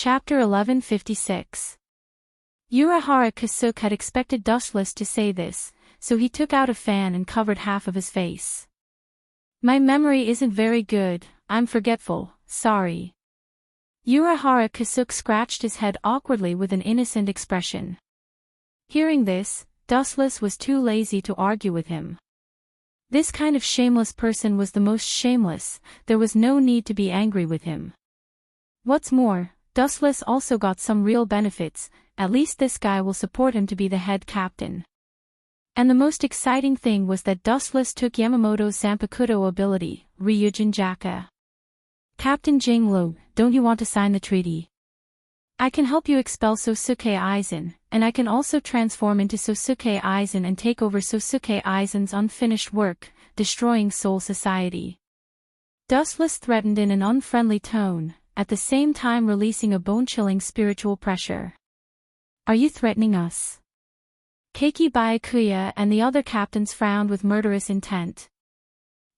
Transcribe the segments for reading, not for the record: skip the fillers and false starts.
Chapter 1156. Urahara Kasuke had expected Dustless to say this, so he took out a fan and covered half of his face. My memory isn't very good, I'm forgetful, sorry. Urahara Kasuke scratched his head awkwardly with an innocent expression. Hearing this, Dustless was too lazy to argue with him. This kind of shameless person was the most shameless, there was no need to be angry with him. What's more, Dustless also got some real benefits, at least this guy will support him to be the head captain. And the most exciting thing was that Dustless took Yamamoto's Zanpakuto ability, Ryujin Jaka. Captain Jinglu, don't you want to sign the treaty? I can help you expel Sosuke Aizen, and I can also transform into Sosuke Aizen and take over Sosuke Aizen's unfinished work, destroying Soul Society. Dustless threatened in an unfriendly tone, at the same time releasing a bone-chilling spiritual pressure. Are you threatening us? Keiki Byakuya and the other captains frowned with murderous intent.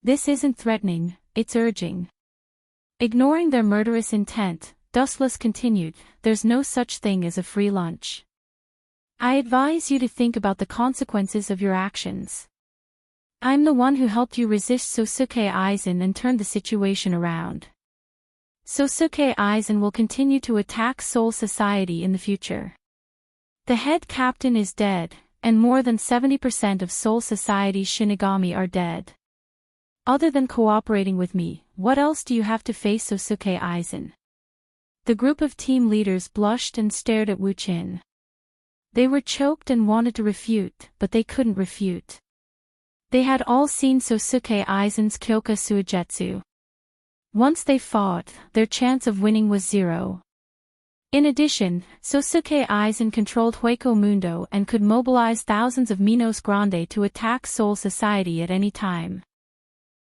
This isn't threatening, it's urging. Ignoring their murderous intent, Dustless continued, there's no such thing as a free lunch. I advise you to think about the consequences of your actions. I'm the one who helped you resist Sosuke Aizen and turned the situation around. Sosuke Aizen will continue to attack Soul Society in the future. The head captain is dead, and more than 70% of Soul Society's Shinigami are dead. Other than cooperating with me, what else do you have to face Sosuke Aizen? The group of team leaders blushed and stared at Wuxia. They were choked and wanted to refute, but they couldn't refute. They had all seen Sosuke Aizen's Kyoka Suigetsu. Once they fought, their chance of winning was zero. In addition, Sosuke Aizen controlled Hueco Mundo and could mobilize thousands of Minos Grande to attack Soul Society at any time.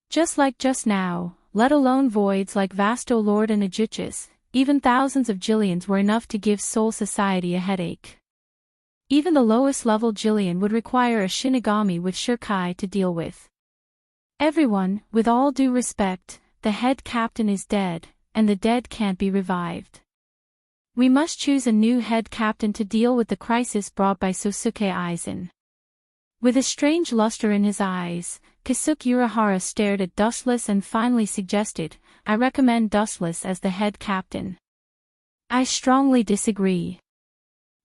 Just like just now, let alone voids like Vasto Lord and Ajuchus, even thousands of Jillians were enough to give Soul Society a headache. Even the lowest level Jillian would require a Shinigami with Shirkai to deal with. Everyone, with all due respect, the head captain is dead, and the dead can't be revived. We must choose a new head captain to deal with the crisis brought by Sosuke Aizen. With a strange luster in his eyes, Kasuke Urahara stared at Dustless and finally suggested, I recommend Dustless as the head captain. I strongly disagree.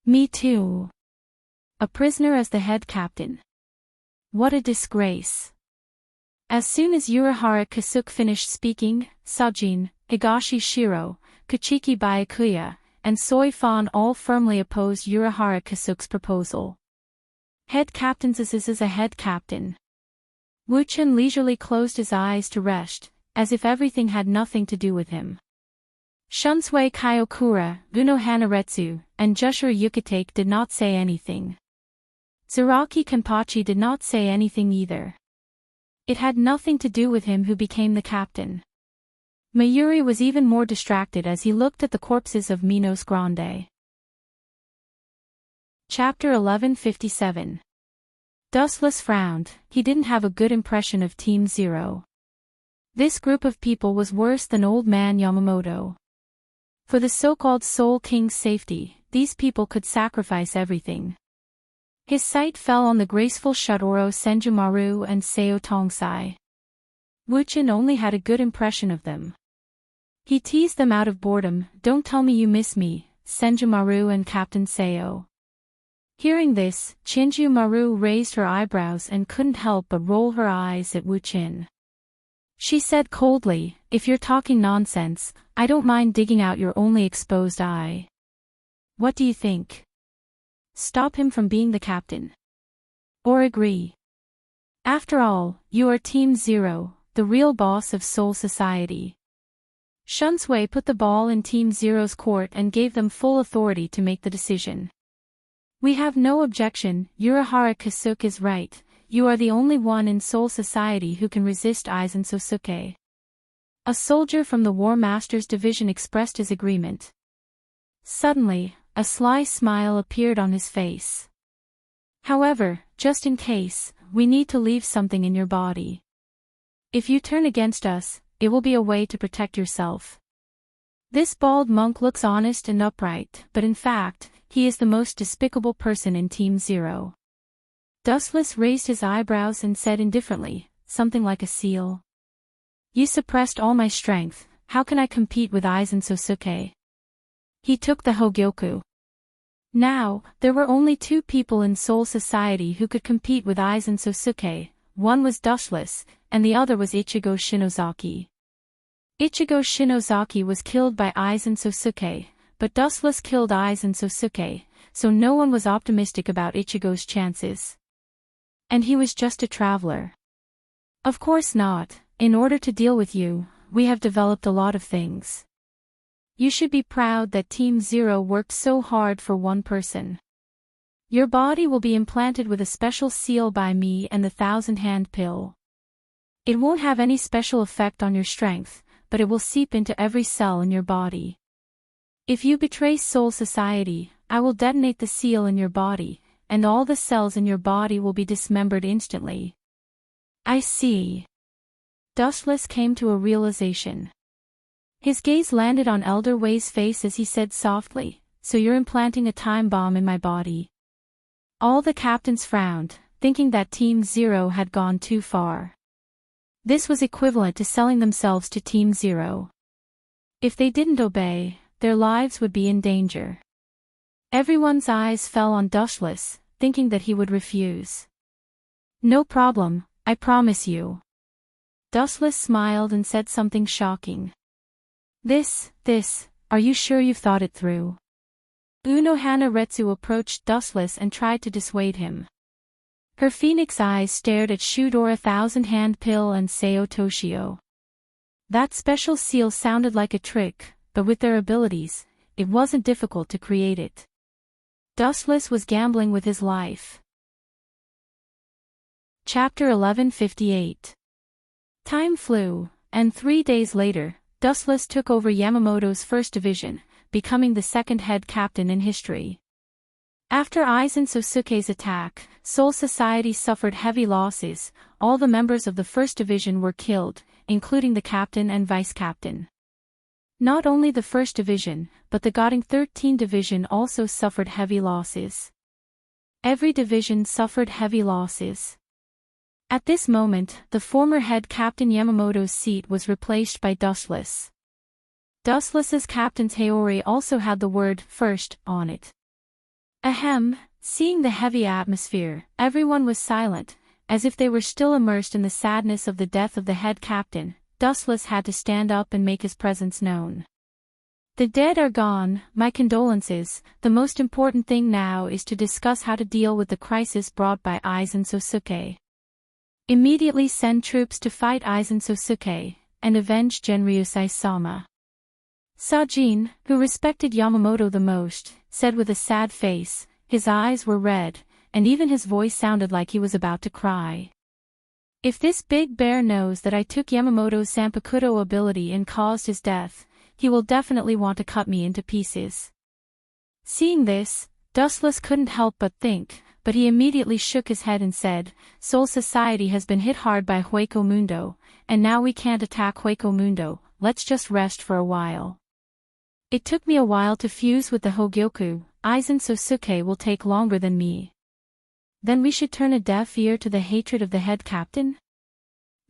Me too. A prisoner as the head captain. What a disgrace. As soon as Urahara Kasuke finished speaking, Sajin, Higashi Shiro, Kuchiki Byakuya, and Soi Fan all firmly opposed Urahara Kasuke's proposal. Head captains is a head captain. Wuxia leisurely closed his eyes to rest, as if everything had nothing to do with him. Shunsui Kaiokura, Guno Hanaretsu, and Jushiro Yukitake did not say anything. Zaraki Kenpachi did not say anything either. It had nothing to do with him who became the captain. Mayuri was even more distracted as he looked at the corpses of Minos Grande. Chapter 1157. Dustless frowned, he didn't have a good impression of Team Zero. This group of people was worse than Old Man Yamamoto. For the so-called Soul King's safety, these people could sacrifice everything. His sight fell on the graceful Shutoro Senjumaru and Seo Tongsai. Wuxia only had a good impression of them. He teased them out of boredom, don't tell me you miss me, Senjumaru and Captain Seo. Hearing this, Chinju Maru raised her eyebrows and couldn't help but roll her eyes at Wuxia. She said coldly, if you're talking nonsense, I don't mind digging out your only exposed eye. What do you think? Stop him from being the captain? Or agree? After all, you are Team Zero, the real boss of Soul Society. Shunsui put the ball in Team Zero's court and gave them full authority to make the decision. We have no objection, Urahara Kasuke is right, you are the only one in Soul Society who can resist Aizen Sosuke. A soldier from the War Master's division expressed his agreement. Suddenly, a sly smile appeared on his face. However, just in case, we need to leave something in your body. If you turn against us, it will be a way to protect yourself. This bald monk looks honest and upright, but in fact, he is the most despicable person in Team Zero. Dustless raised his eyebrows and said indifferently, something like a seal. You suppressed all my strength, how can I compete with Aizen Sosuke? He took the Hogyoku. Now, there were only two people in Soul Society who could compete with Aizen Sosuke, one was Dustless, and the other was Ichigo Shinozaki. Ichigo Shinozaki was killed by Aizen Sosuke, but Dustless killed Aizen Sosuke, so no one was optimistic about Ichigo's chances. And he was just a traveler. Of course not, in order to deal with you, we have developed a lot of things. You should be proud that Team Zero worked so hard for one person. Your body will be implanted with a special seal by me and the 1,000-hand pill. It won't have any special effect on your strength, but it will seep into every cell in your body. If you betray Soul Society, I will detonate the seal in your body, and all the cells in your body will be dismembered instantly. I see. Dustless came to a realization. His gaze landed on Elder Wei's face as he said softly, so you're implanting a time bomb in my body. All the captains frowned, thinking that Team Zero had gone too far. This was equivalent to selling themselves to Team Zero. If they didn't obey, their lives would be in danger. Everyone's eyes fell on Dustless, thinking that he would refuse. No problem, I promise you. Dustless smiled and said something shocking. This, are you sure you've thought it through? Unohana Retsu approached Dustless and tried to dissuade him. Her phoenix eyes stared at Shudora 1,000-hand pill and Seo Toshio. That special seal sounded like a trick, but with their abilities, it wasn't difficult to create it. Dustless was gambling with his life. Chapter 1158. Time flew, and 3 days later, Dustless took over Yamamoto's first division, becoming the second head captain in history. After Aizen Sosuke's attack, Soul Society suffered heavy losses, all the members of the first division were killed, including the captain and vice-captain. Not only the first division, but the Goding 13 division also suffered heavy losses. Every division suffered heavy losses. At this moment, the former head captain Yamamoto's seat was replaced by Dustless. Dustless's captain's Haori also had the word "first" on it. Ahem, seeing the heavy atmosphere, everyone was silent, as if they were still immersed in the sadness of the death of the head captain. Dustless had to stand up and make his presence known. The dead are gone, my condolences, the most important thing now is to discuss how to deal with the crisis brought by Aizen Sosuke. Immediately send troops to fight Aizen Sosuke, and avenge Genryusai-sama. Sajin, who respected Yamamoto the most, said with a sad face, his eyes were red, and even his voice sounded like he was about to cry. If this big bear knows that I took Yamamoto's Sanpakuto ability and caused his death, he will definitely want to cut me into pieces. Seeing this, Dustless couldn't help but think, but he immediately shook his head and said, Soul Society has been hit hard by Hueco Mundo, and now we can't attack Hueco Mundo, let's just rest for a while. It took me a while to fuse with the Hogyoku, Aizen Sosuke will take longer than me. Then we should turn a deaf ear to the hatred of the head captain?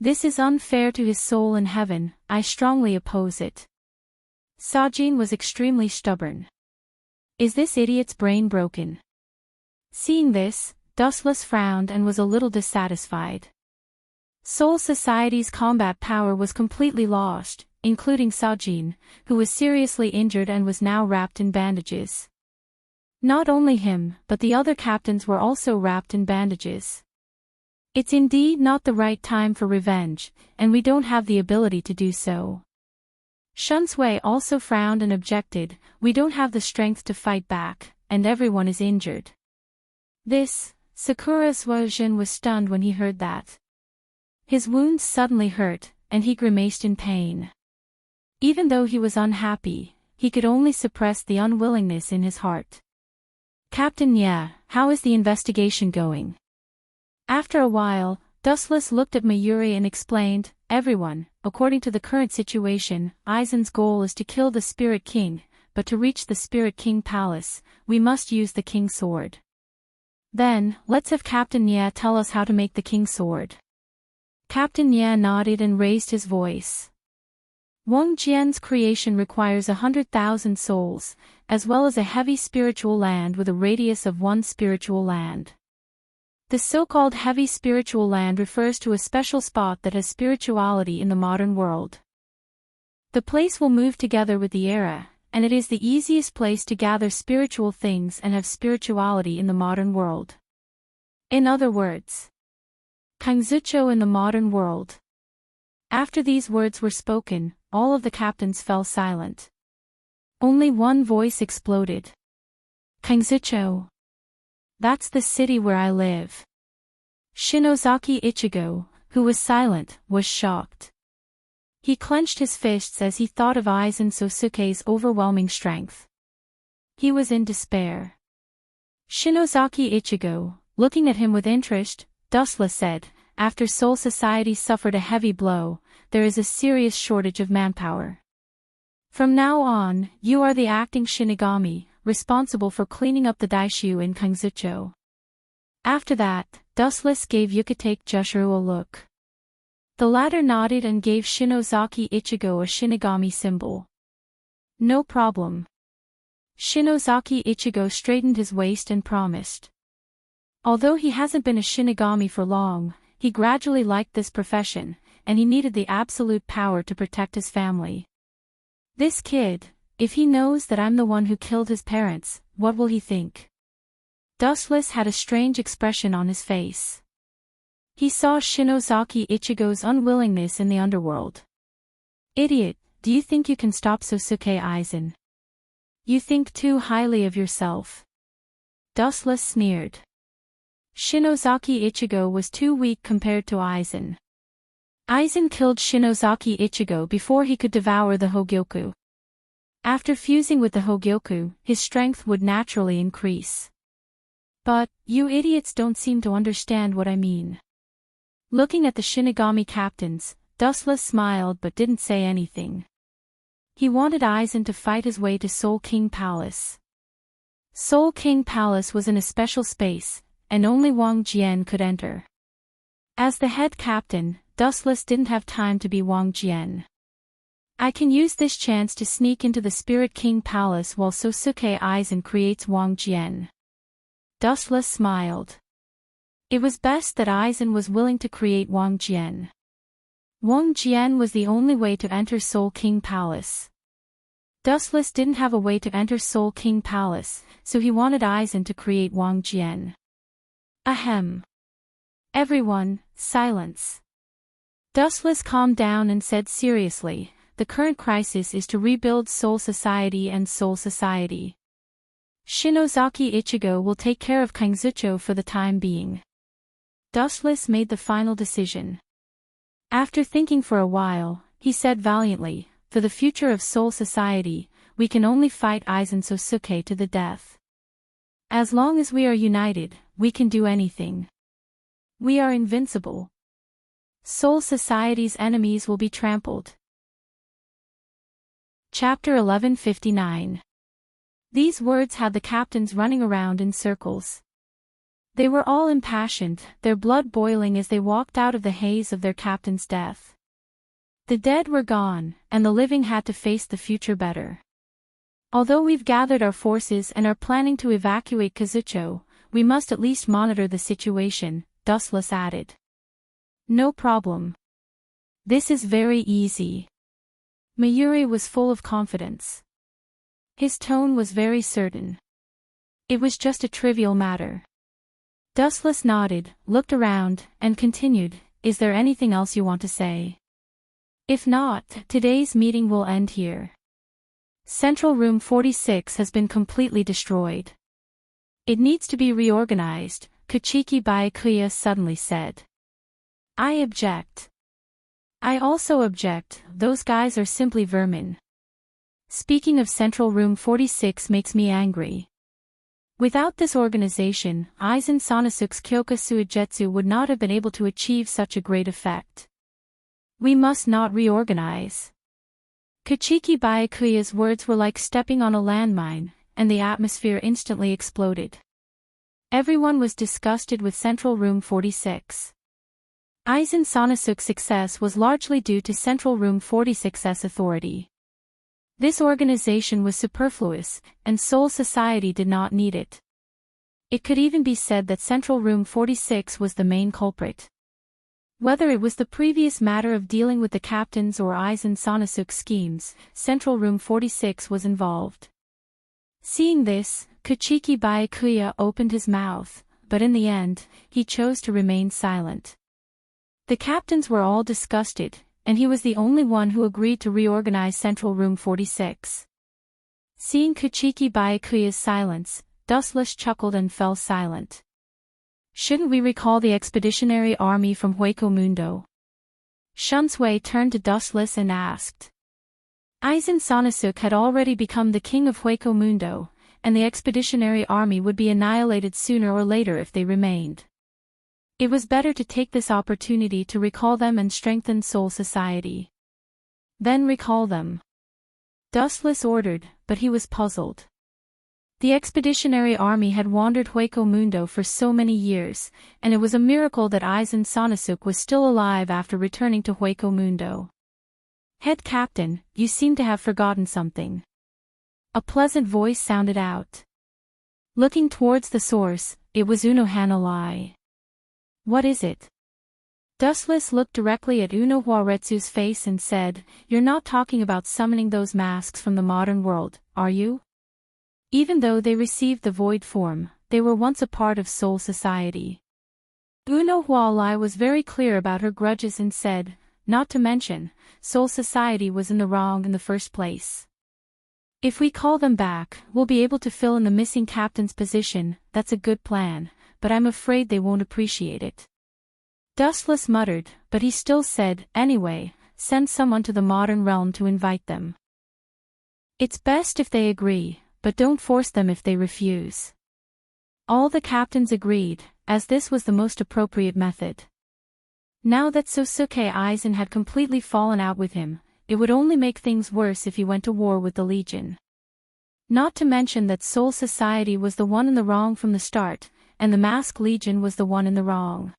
This is unfair to his soul in heaven, I strongly oppose it. Sajin was extremely stubborn. Is this idiot's brain broken? Seeing this, Dustless frowned and was a little dissatisfied. Soul Society's combat power was completely lost, including Sajin, who was seriously injured and was now wrapped in bandages. Not only him, but the other captains were also wrapped in bandages. It's indeed not the right time for revenge, and we don't have the ability to do so. Shunsui also frowned and objected, we don't have the strength to fight back, and everyone is injured. Sakura Suijin was stunned when he heard that. His wounds suddenly hurt, and he grimaced in pain. Even though he was unhappy, he could only suppress the unwillingness in his heart. Captain Nya, how is the investigation going? After a while, Dustless looked at Mayuri and explained, "Everyone, according to the current situation, Aizen's goal is to kill the Spirit King, but to reach the Spirit King Palace, we must use the King's Sword. Then, let's have Captain Nia tell us how to make the King's Sword." Captain Nia nodded and raised his voice. Wang Jian's creation requires 100,000 souls, as well as a heavy spiritual land with a radius of 1 spiritual land. The so-called heavy spiritual land refers to a special spot that has spirituality in the modern world. The place will move together with the era, and it is the easiest place to gather spiritual things and have spirituality in the modern world. In other words, Kangzucho in the modern world. After these words were spoken, all of the captains fell silent. Only one voice exploded. "Kangzucho. That's the city where I live." Shinozaki Ichigo, who was silent, was shocked. He clenched his fists as he thought of Aizen Sosuke's overwhelming strength. He was in despair. Shinozaki Ichigo, looking at him with interest, Dustless said, "After Soul Society suffered a heavy blow, there is a serious shortage of manpower. From now on, you are the acting Shinigami, responsible for cleaning up the daishu in Kangzucho." After that, Dustless gave Yukitake Jushiro a look. The latter nodded and gave Shinozaki Ichigo a Shinigami symbol. "No problem." Shinozaki Ichigo straightened his waist and promised. Although he hasn't been a Shinigami for long, he gradually liked this profession, and he needed the absolute power to protect his family. "This kid, if he knows that I'm the one who killed his parents, what will he think?" Dustless had a strange expression on his face. He saw Shinozaki Ichigo's unwillingness in the underworld. "Idiot, do you think you can stop Sosuke Aizen? You think too highly of yourself." Dustless sneered. Shinozaki Ichigo was too weak compared to Aizen. Aizen killed Shinozaki Ichigo before he could devour the Hogyoku. After fusing with the Hogyoku, his strength would naturally increase. But, you idiots don't seem to understand what I mean. Looking at the Shinigami captains, Dustless smiled but didn't say anything. He wanted Aizen to fight his way to Soul King Palace. Soul King Palace was in a special space, and only Wang Jian could enter. As the head captain, Dustless didn't have time to be Wang Jian. "I can use this chance to sneak into the Spirit King Palace while Sosuke Aizen creates Wang Jian." Dustless smiled. It was best that Aizen was willing to create Wang Jian. Wang Jian was the only way to enter Soul King Palace. Dustless didn't have a way to enter Soul King Palace, so he wanted Aizen to create Wang Jian. Ahem. Everyone, silence. Dustless calmed down and said seriously, "The current crisis is to rebuild Soul Society and Soul Society. Shinozaki Ichigo will take care of Kangzucho for the time being." Dustless made the final decision. After thinking for a while, he said valiantly, "For the future of Soul Society, we can only fight Aizen Sosuke to the death. As long as we are united, we can do anything. We are invincible. Soul Society's enemies will be trampled." Chapter 1159. These words had the captains running around in circles. They were all impassioned, their blood boiling as they walked out of the haze of their captain's death. The dead were gone, and the living had to face the future better. "Although we've gathered our forces and are planning to evacuate Kazucho, we must at least monitor the situation," Dustless added. "No problem. This is very easy." Mayuri was full of confidence. His tone was very certain. It was just a trivial matter. Dustless nodded, looked around, and continued, "Is there anything else you want to say? If not, today's meeting will end here. Central Room 46 has been completely destroyed. It needs to be reorganized," Kuchiki Byakuya suddenly said. "I object." "I also object, those guys are simply vermin. Speaking of Central Room 46 makes me angry. Without this organization, Aizen Sanosuke's Kyoka Suigetsu would not have been able to achieve such a great effect. We must not reorganize. Kachiki Byakuya's words were like stepping on a landmine, and the atmosphere instantly exploded. Everyone was disgusted with Central Room 46. Aizen Sanosuke's success was largely due to Central Room 46's authority. This organization was superfluous, and Soul Society did not need it. It could even be said that Central Room 46 was the main culprit. Whether it was the previous matter of dealing with the captains or Aizen Sanosuke's schemes, Central Room 46 was involved. Seeing this, Kachiki Byakuya opened his mouth, but in the end, he chose to remain silent. The captains were all disgusted, and he was the only one who agreed to reorganize Central Room 46. Seeing Kachiki Byakuya's silence, Dustless chuckled and fell silent. Shouldn't we recall the expeditionary army from Hueco Mundo? Shunsui turned to Dustless and asked. Aizen Sanosuke had already become the king of Hueco Mundo, and the expeditionary army would be annihilated sooner or later if they remained. It was better to take this opportunity to recall them and strengthen Soul Society. Then recall them. Dustless ordered, but he was puzzled. The expeditionary army had wandered Hueco Mundo for so many years, and it was a miracle that Aizen Sanosuke was still alive after returning to Hueco Mundo. Head Captain, you seem to have forgotten something. A pleasant voice sounded out. Looking towards the source, it was Uno Hanalai. What is it? Dustless looked directly at Uno Huaretsu's face and said, You're not talking about summoning those masks from the modern world, are you? Even though they received the void form, they were once a part of Soul Society. Uno Hualai was very clear about her grudges and said, Not to mention, Soul Society was in the wrong in the first place. If we call them back, we'll be able to fill in the missing captain's position. That's a good plan, but I'm afraid they won't appreciate it. Dustless muttered, but he still said, Anyway, send someone to the modern realm to invite them. It's best if they agree, but don't force them if they refuse. All the captains agreed, as this was the most appropriate method. Now that Sosuke Aizen had completely fallen out with him, it would only make things worse if he went to war with the Legion. Not to mention that Soul Society was the one in the wrong from the start, and the Mask Legion was the one in the wrong.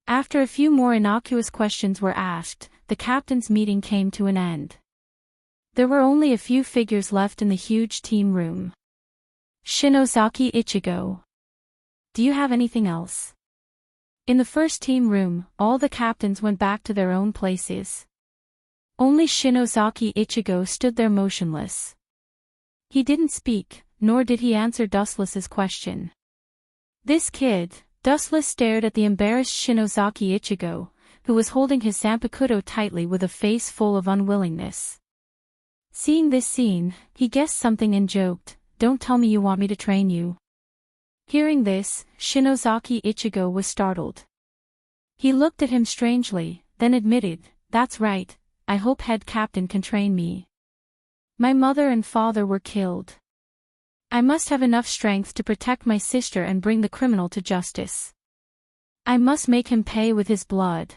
After a few more innocuous questions were asked, the captains' meeting came to an end. There were only a few figures left in the huge team room. Shinozaki Ichigo. Do you have anything else? In the first team room, all the captains went back to their own places. Only Shinozaki Ichigo stood there motionless. He didn't speak, nor did he answer Dustless's question. This kid, Dustless stared at the embarrassed Shinozaki Ichigo, who was holding his zanpakuto tightly with a face full of unwillingness. Seeing this scene, he guessed something and joked, Don't tell me you want me to train you. Hearing this, Shinozaki Ichigo was startled. He looked at him strangely, then admitted, That's right, I hope head captain can train me. My mother and father were killed. I must have enough strength to protect my sister and bring the criminal to justice. I must make him pay with his blood.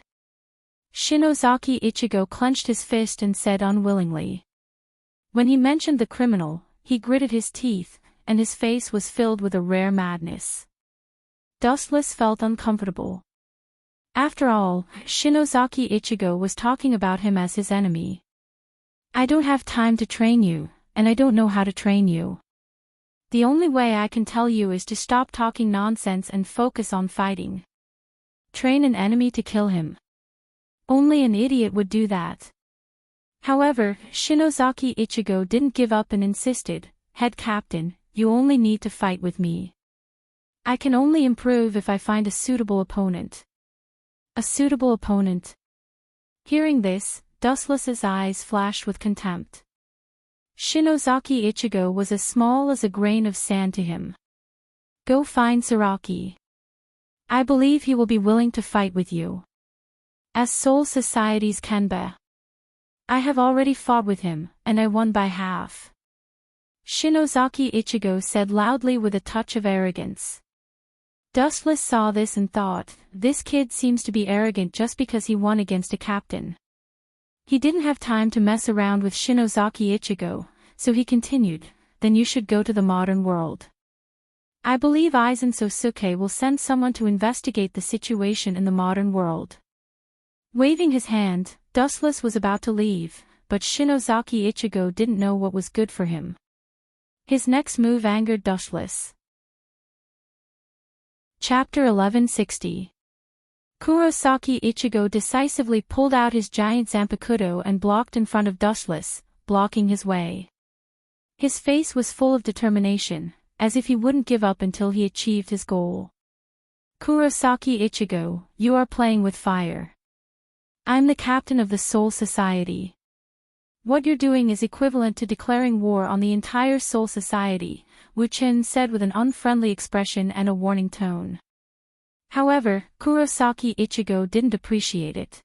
Shinozaki Ichigo clenched his fist and said unwillingly. When he mentioned the criminal, he gritted his teeth, and his face was filled with a rare madness. Dustless felt uncomfortable. After all, Shinozaki Ichigo was talking about him as his enemy. I don't have time to train you, and I don't know how to train you. The only way I can tell you is to stop talking nonsense and focus on fighting. Train an enemy to kill him. Only an idiot would do that. However, Shinozaki Ichigo didn't give up and insisted, Head captain, you only need to fight with me. I can only improve if I find a suitable opponent. A suitable opponent. Hearing this, Dustless's eyes flashed with contempt. Shinozaki Ichigo was as small as a grain of sand to him. Go find Saraki. I believe he will be willing to fight with you. As Soul Society's Kenba. I have already fought with him, and I won by half. Shinozaki Ichigo said loudly with a touch of arrogance. Dustless saw this and thought, this kid seems to be arrogant just because he won against a captain. He didn't have time to mess around with Shinozaki Ichigo, so he continued, then you should go to the modern world. I believe Aizen Sosuke will send someone to investigate the situation in the modern world. Waving his hand, Dustless was about to leave, but Shinozaki Ichigo didn't know what was good for him. His next move angered Dustless. Chapter 1160. Kurosaki Ichigo decisively pulled out his giant Zanpakuto and blocked in front of Dustless, blocking his way. His face was full of determination, as if he wouldn't give up until he achieved his goal. Kurosaki Ichigo, you are playing with fire. I'm the captain of the Soul Society. What you're doing is equivalent to declaring war on the entire Soul Society, Wuxia said with an unfriendly expression and a warning tone. However, Kurosaki Ichigo didn't appreciate it.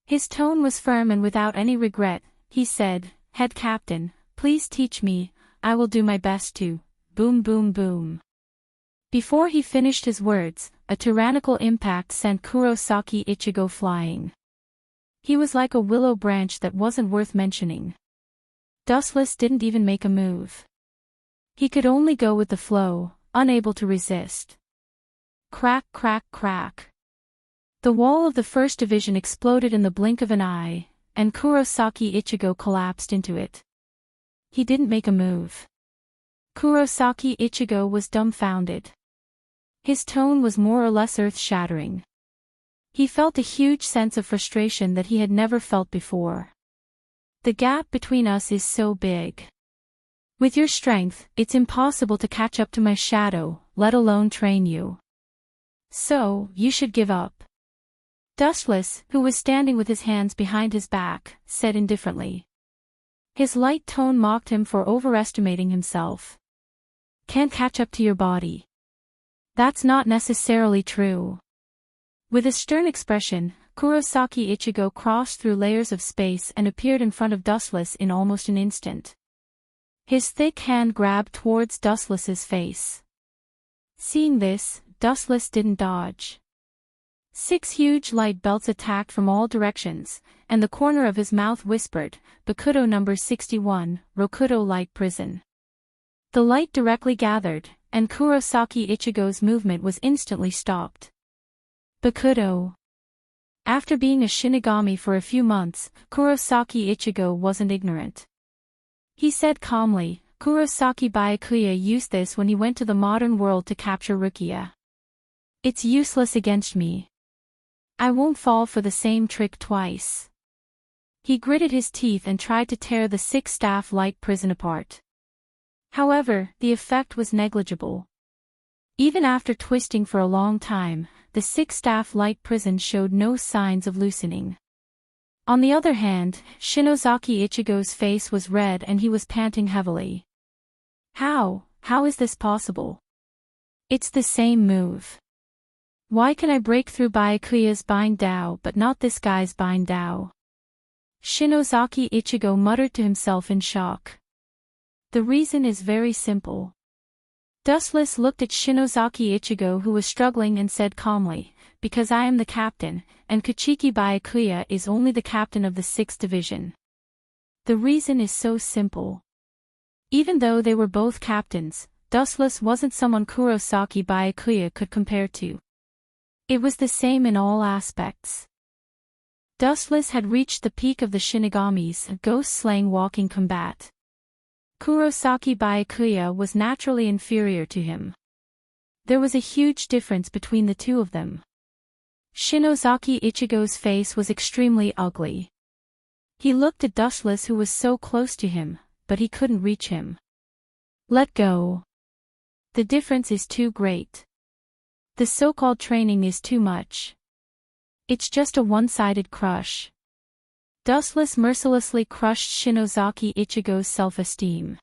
His tone was firm and without any regret, he said, Head Captain, please teach me, I will do my best to, boom boom boom. Before he finished his words, a tyrannical impact sent Kurosaki Ichigo flying. He was like a willow branch that wasn't worth mentioning. Dustless didn't even make a move. He could only go with the flow, unable to resist. Crack crack crack. The wall of the first division exploded in the blink of an eye, and Kurosaki Ichigo collapsed into it. He didn't make a move. Kurosaki Ichigo was dumbfounded. His tone was more or less earth-shattering. He felt a huge sense of frustration that he had never felt before. The gap between us is so big. With your strength, it's impossible to catch up to my shadow, let alone train you. So, you should give up. Dustless, who was standing with his hands behind his back, said indifferently. His light tone mocked him for overestimating himself. Can't catch up to your body. That's not necessarily true. With a stern expression, Kurosaki Ichigo crossed through layers of space and appeared in front of Dustless in almost an instant. His thick hand grabbed towards Dustless's face. Seeing this, Dustless didn't dodge. 6 huge light belts attacked from all directions, and the corner of his mouth whispered, Bakuto number 61, Rokuto Light Prison. The light directly gathered, and Kurosaki Ichigo's movement was instantly stopped. Bakuto. After being a Shinigami for a few months, Kurosaki Ichigo wasn't ignorant. He said calmly, Kurosaki Byakuya used this when he went to the modern world to capture Rukia. It's useless against me. I won't fall for the same trick twice. He gritted his teeth and tried to tear the 6-staff light prison apart. However, the effect was negligible. Even after twisting for a long time, the 6-staff light prison showed no signs of loosening. On the other hand, Shinozaki Ichigo's face was red and he was panting heavily. How is this possible? It's the same move. Why can I break through Byakuya's Bind Dao but not this guy's Bind Dao? Shinozaki Ichigo muttered to himself in shock. The reason is very simple. Dustless looked at Shinozaki Ichigo who was struggling and said calmly, because I am the captain, and Kuchiki Byakuya is only the captain of the 6th division. The reason is so simple. Even though they were both captains, Dustless wasn't someone Kurosaki Byakuya could compare to. It was the same in all aspects. Dustless had reached the peak of the Shinigamis, ghost-slaying walking combat. Kurosaki Byakuya was naturally inferior to him. There was a huge difference between the two of them. Shinozaki Ichigo's face was extremely ugly. He looked at Dustless who was so close to him, but he couldn't reach him. Let go. The difference is too great. The so-called training is too much. It's just a one-sided crush. Dustless mercilessly crushed Shinozaki Ichigo's self-esteem.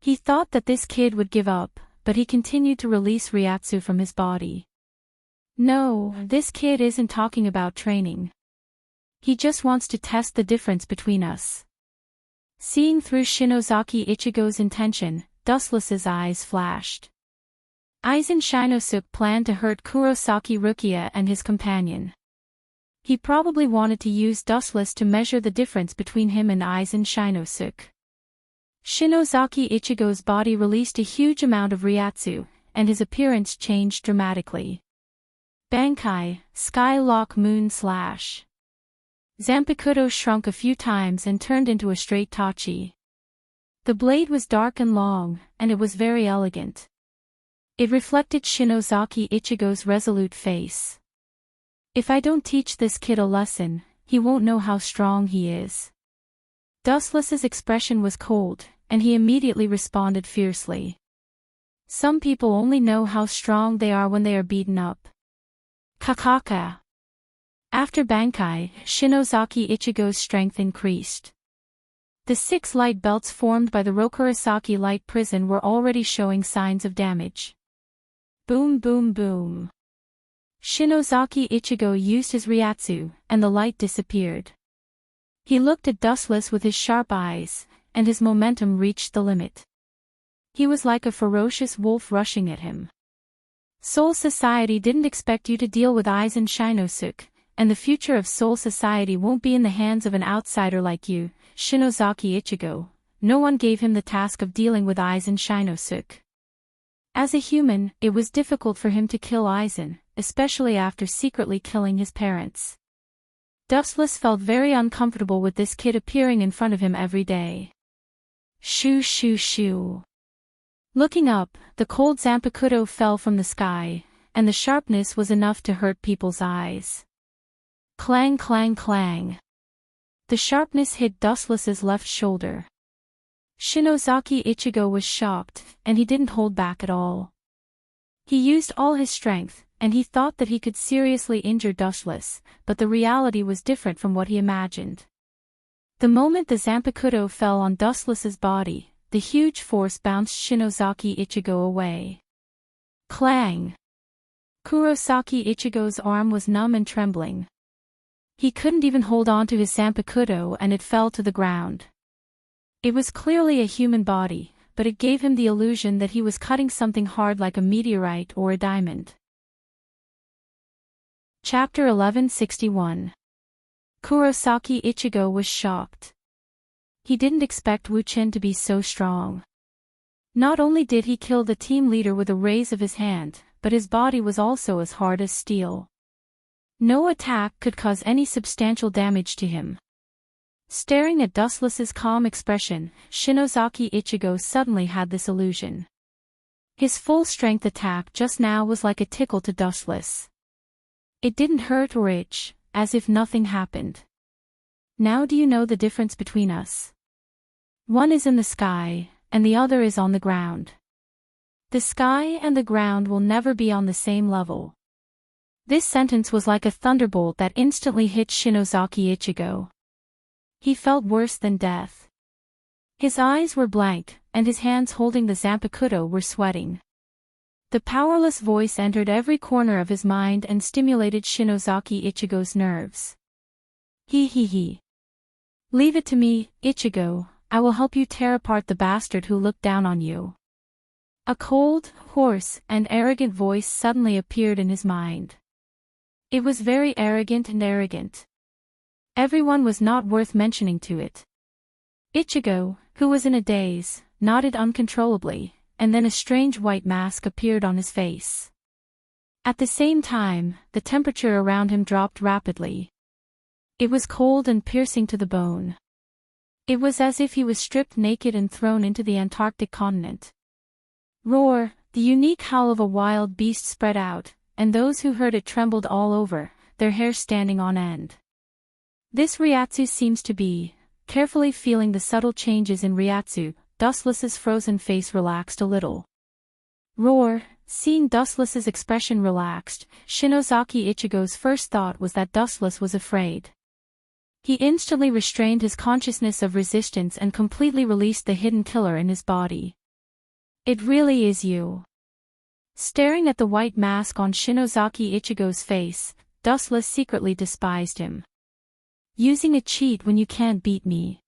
He thought that this kid would give up, but he continued to release Ryatsu from his body. No, this kid isn't talking about training. He just wants to test the difference between us. Seeing through Shinozaki Ichigo's intention, Dustless's eyes flashed. Aizen Shinosuke planned to hurt Kurosaki Rukia and his companion. He probably wanted to use Dustless to measure the difference between him and Aizen Shinosuke. Shinozaki Ichigo's body released a huge amount of Ryatsu, and his appearance changed dramatically. Bankai, Skylock Moon Slash. Zanpakuto shrunk a few times and turned into a straight tachi. The blade was dark and long, and it was very elegant. It reflected Shinozaki Ichigo's resolute face. If I don't teach this kid a lesson, he won't know how strong he is. Dustless's expression was cold, and he immediately responded fiercely. Some people only know how strong they are when they are beaten up. Kakaka. After Bankai, Shinozaki Ichigo's strength increased. The 6 light belts formed by the Rokurosaki light prison were already showing signs of damage. Boom boom boom. Shinozaki Ichigo used his Ryatsu, and the light disappeared. He looked at Dustless with his sharp eyes, and his momentum reached the limit. He was like a ferocious wolf rushing at him. Soul Society didn't expect you to deal with Aizen Shinosuke, and the future of Soul Society won't be in the hands of an outsider like you, Shinozaki Ichigo. No one gave him the task of dealing with Aizen Shinosuke. As a human, it was difficult for him to kill Aizen, especially after secretly killing his parents. Dustless felt very uncomfortable with this kid appearing in front of him every day. Shoo shoo shoo. Looking up, the cold Zanpakuto fell from the sky, and the sharpness was enough to hurt people's eyes. Clang clang clang. The sharpness hit Dustless's left shoulder. Shinozaki Ichigo was shocked, and he didn't hold back at all. He used all his strength, and he thought that he could seriously injure Dustless, but the reality was different from what he imagined. The moment the Zanpakuto fell on Dustless's body, the huge force bounced Shinozaki Ichigo away. Clang! Kurosaki Ichigo's arm was numb and trembling. He couldn't even hold on to his Zanpakuto and it fell to the ground. It was clearly a human body, but it gave him the illusion that he was cutting something hard like a meteorite or a diamond. Chapter 1161. Kurosaki Ichigo was shocked. He didn't expect Wu Qin to be so strong. Not only did he kill the team leader with a raise of his hand, but his body was also as hard as steel. No attack could cause any substantial damage to him. Staring at Dustless's calm expression, Shinozaki Ichigo suddenly had this illusion. His full-strength attack just now was like a tickle to Dustless. It didn't hurt or itch, as if nothing happened. Now do you know the difference between us? One is in the sky, and the other is on the ground. The sky and the ground will never be on the same level. This sentence was like a thunderbolt that instantly hit Shinozaki Ichigo. He felt worse than death. His eyes were blank, and his hands holding the Zanpakuto were sweating. The powerless voice entered every corner of his mind and stimulated Shinozaki Ichigo's nerves. He. Leave it to me, Ichigo, I will help you tear apart the bastard who looked down on you. A cold, hoarse, and arrogant voice suddenly appeared in his mind. It was very arrogant and arrogant. Everyone was not worth mentioning to it. Ichigo, who was in a daze, nodded uncontrollably, and then a strange white mask appeared on his face. At the same time, the temperature around him dropped rapidly. It was cold and piercing to the bone. It was as if he was stripped naked and thrown into the Antarctic continent. Roar, the unique howl of a wild beast spread out, and those who heard it trembled all over, their hair standing on end. This Ryatsu seems to be, carefully feeling the subtle changes in Ryatsu, Dustless's frozen face relaxed a little. Roar, seeing Dustless's expression relaxed, Shinozaki Ichigo's first thought was that Dustless was afraid. He instantly restrained his consciousness of resistance and completely released the hidden killer in his body. It really is you. Staring at the white mask on Shinozaki Ichigo's face, Dustless secretly despised him. Using a cheat when you can't beat me.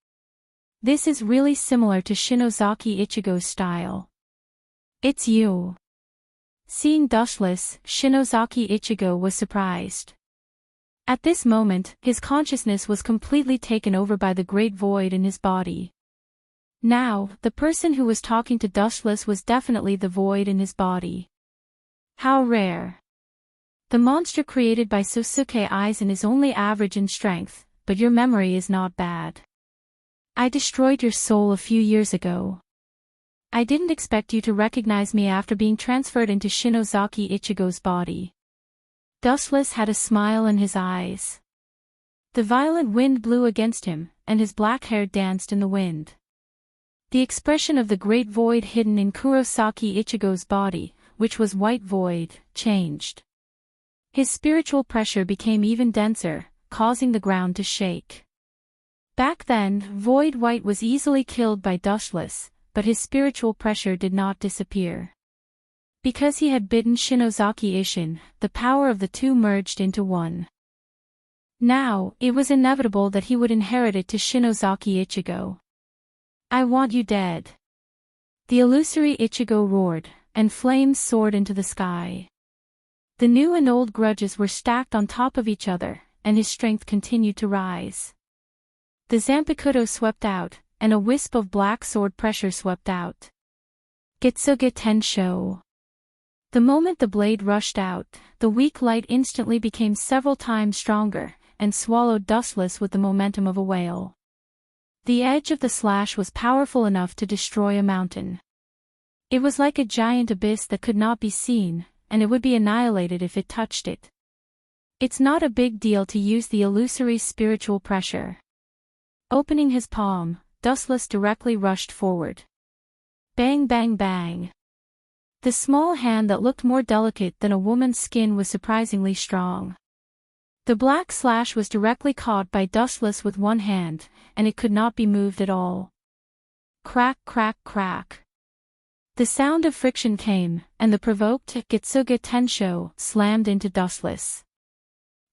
This is really similar to Shinozaki Ichigo's style. It's you. Seeing Dustless, Shinozaki Ichigo was surprised. At this moment, his consciousness was completely taken over by the great void in his body. Now, the person who was talking to Dustless was definitely the void in his body. How rare. The monster created by Sosuke Aizen is only average in strength, but your memory is not bad. I destroyed your soul a few years ago. I didn't expect you to recognize me after being transferred into Shinozaki Ichigo's body. Dustless had a smile in his eyes. The violent wind blew against him, and his black hair danced in the wind. The expression of the great void hidden in Kurosaki Ichigo's body, which was white void, changed. His spiritual pressure became even denser, causing the ground to shake. Back then, Void White was easily killed by Dustless, but his spiritual pressure did not disappear. Because he had bitten Shinozaki Ishin, the power of the two merged into one. Now, it was inevitable that he would inherit it to Shinozaki Ichigo. I want you dead. The illusory Ichigo roared, and flames soared into the sky. The new and old grudges were stacked on top of each other, and his strength continued to rise. The Zanpakuto swept out, and a wisp of black sword pressure swept out. Getsuga Tensho. The moment the blade rushed out, the weak light instantly became several times stronger, and swallowed Dustless with the momentum of a whale. The edge of the slash was powerful enough to destroy a mountain. It was like a giant abyss that could not be seen, and it would be annihilated if it touched it. It's not a big deal to use the illusory spiritual pressure. Opening his palm, Dustless directly rushed forward. Bang bang bang. The small hand that looked more delicate than a woman's skin was surprisingly strong. The black slash was directly caught by Dustless with one hand, and it could not be moved at all. Crack crack crack. The sound of friction came, and the provoked Getsuga Tensho slammed into Dustless.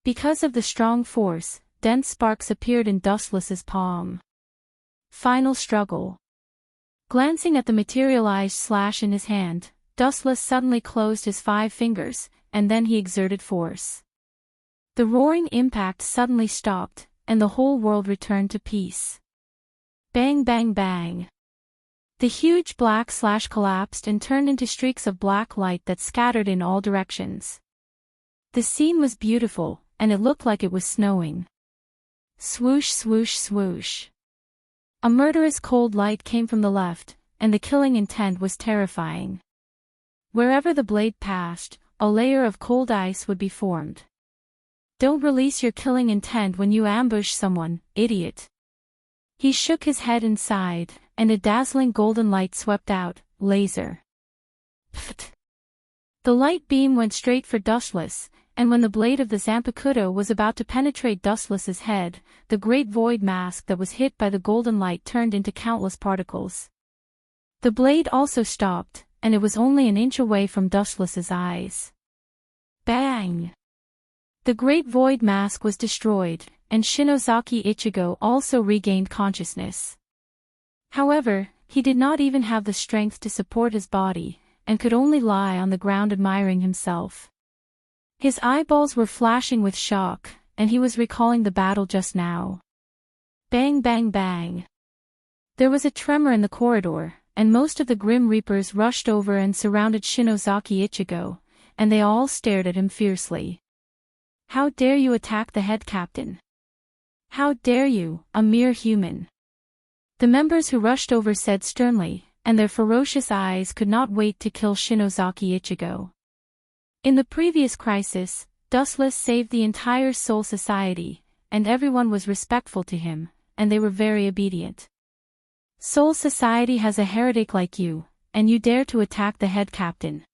Because of the strong force, dense sparks appeared in Dustless's palm. Final struggle. Glancing at the materialized slash in his hand, Dustless suddenly closed his 5 fingers, and then he exerted force. The roaring impact suddenly stopped, and the whole world returned to peace. Bang bang bang. The huge black slash collapsed and turned into streaks of black light that scattered in all directions. The scene was beautiful, and it looked like it was snowing. Swoosh swoosh swoosh. A murderous cold light came from the left, and the killing intent was terrifying. Wherever the blade passed, a layer of cold ice would be formed. Don't release your killing intent when you ambush someone, idiot. He shook his head and sighed, and a dazzling golden light swept out, laser. Pfft. The light beam went straight for Dustless, and when the blade of the Zanpakuto was about to penetrate Dustless's head, the great void mask that was hit by the golden light turned into countless particles. The blade also stopped, and it was only an inch away from Dustless's eyes. Bang! The great void mask was destroyed, and Shinozaki Ichigo also regained consciousness. However, he did not even have the strength to support his body, and could only lie on the ground admiring himself. His eyeballs were flashing with shock, and he was recalling the battle just now. Bang bang bang. There was a tremor in the corridor, and most of the Grim Reapers rushed over and surrounded Shinozaki Ichigo, and they all stared at him fiercely. How dare you attack the head captain? How dare you, a mere human? The members who rushed over said sternly, and their ferocious eyes could not wait to kill Shinozaki Ichigo. In the previous crisis, Dustless saved the entire Soul Society, and everyone was respectful to him, and they were very obedient. Soul Society has a heretic like you, and you dare to attack the head captain.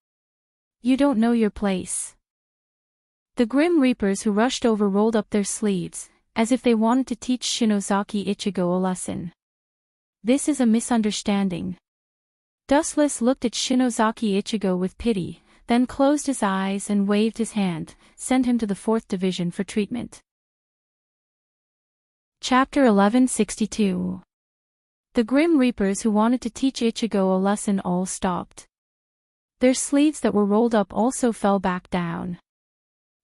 You don't know your place. The Grim Reapers who rushed over rolled up their sleeves, as if they wanted to teach Shinozaki Ichigo a lesson. This is a misunderstanding. Dustless looked at Shinozaki Ichigo with pity, then closed his eyes and waved his hand, sent him to the 4th Division for treatment. Chapter 1162. The Grim Reapers who wanted to teach Ichigo a lesson all stopped. Their sleeves that were rolled up also fell back down.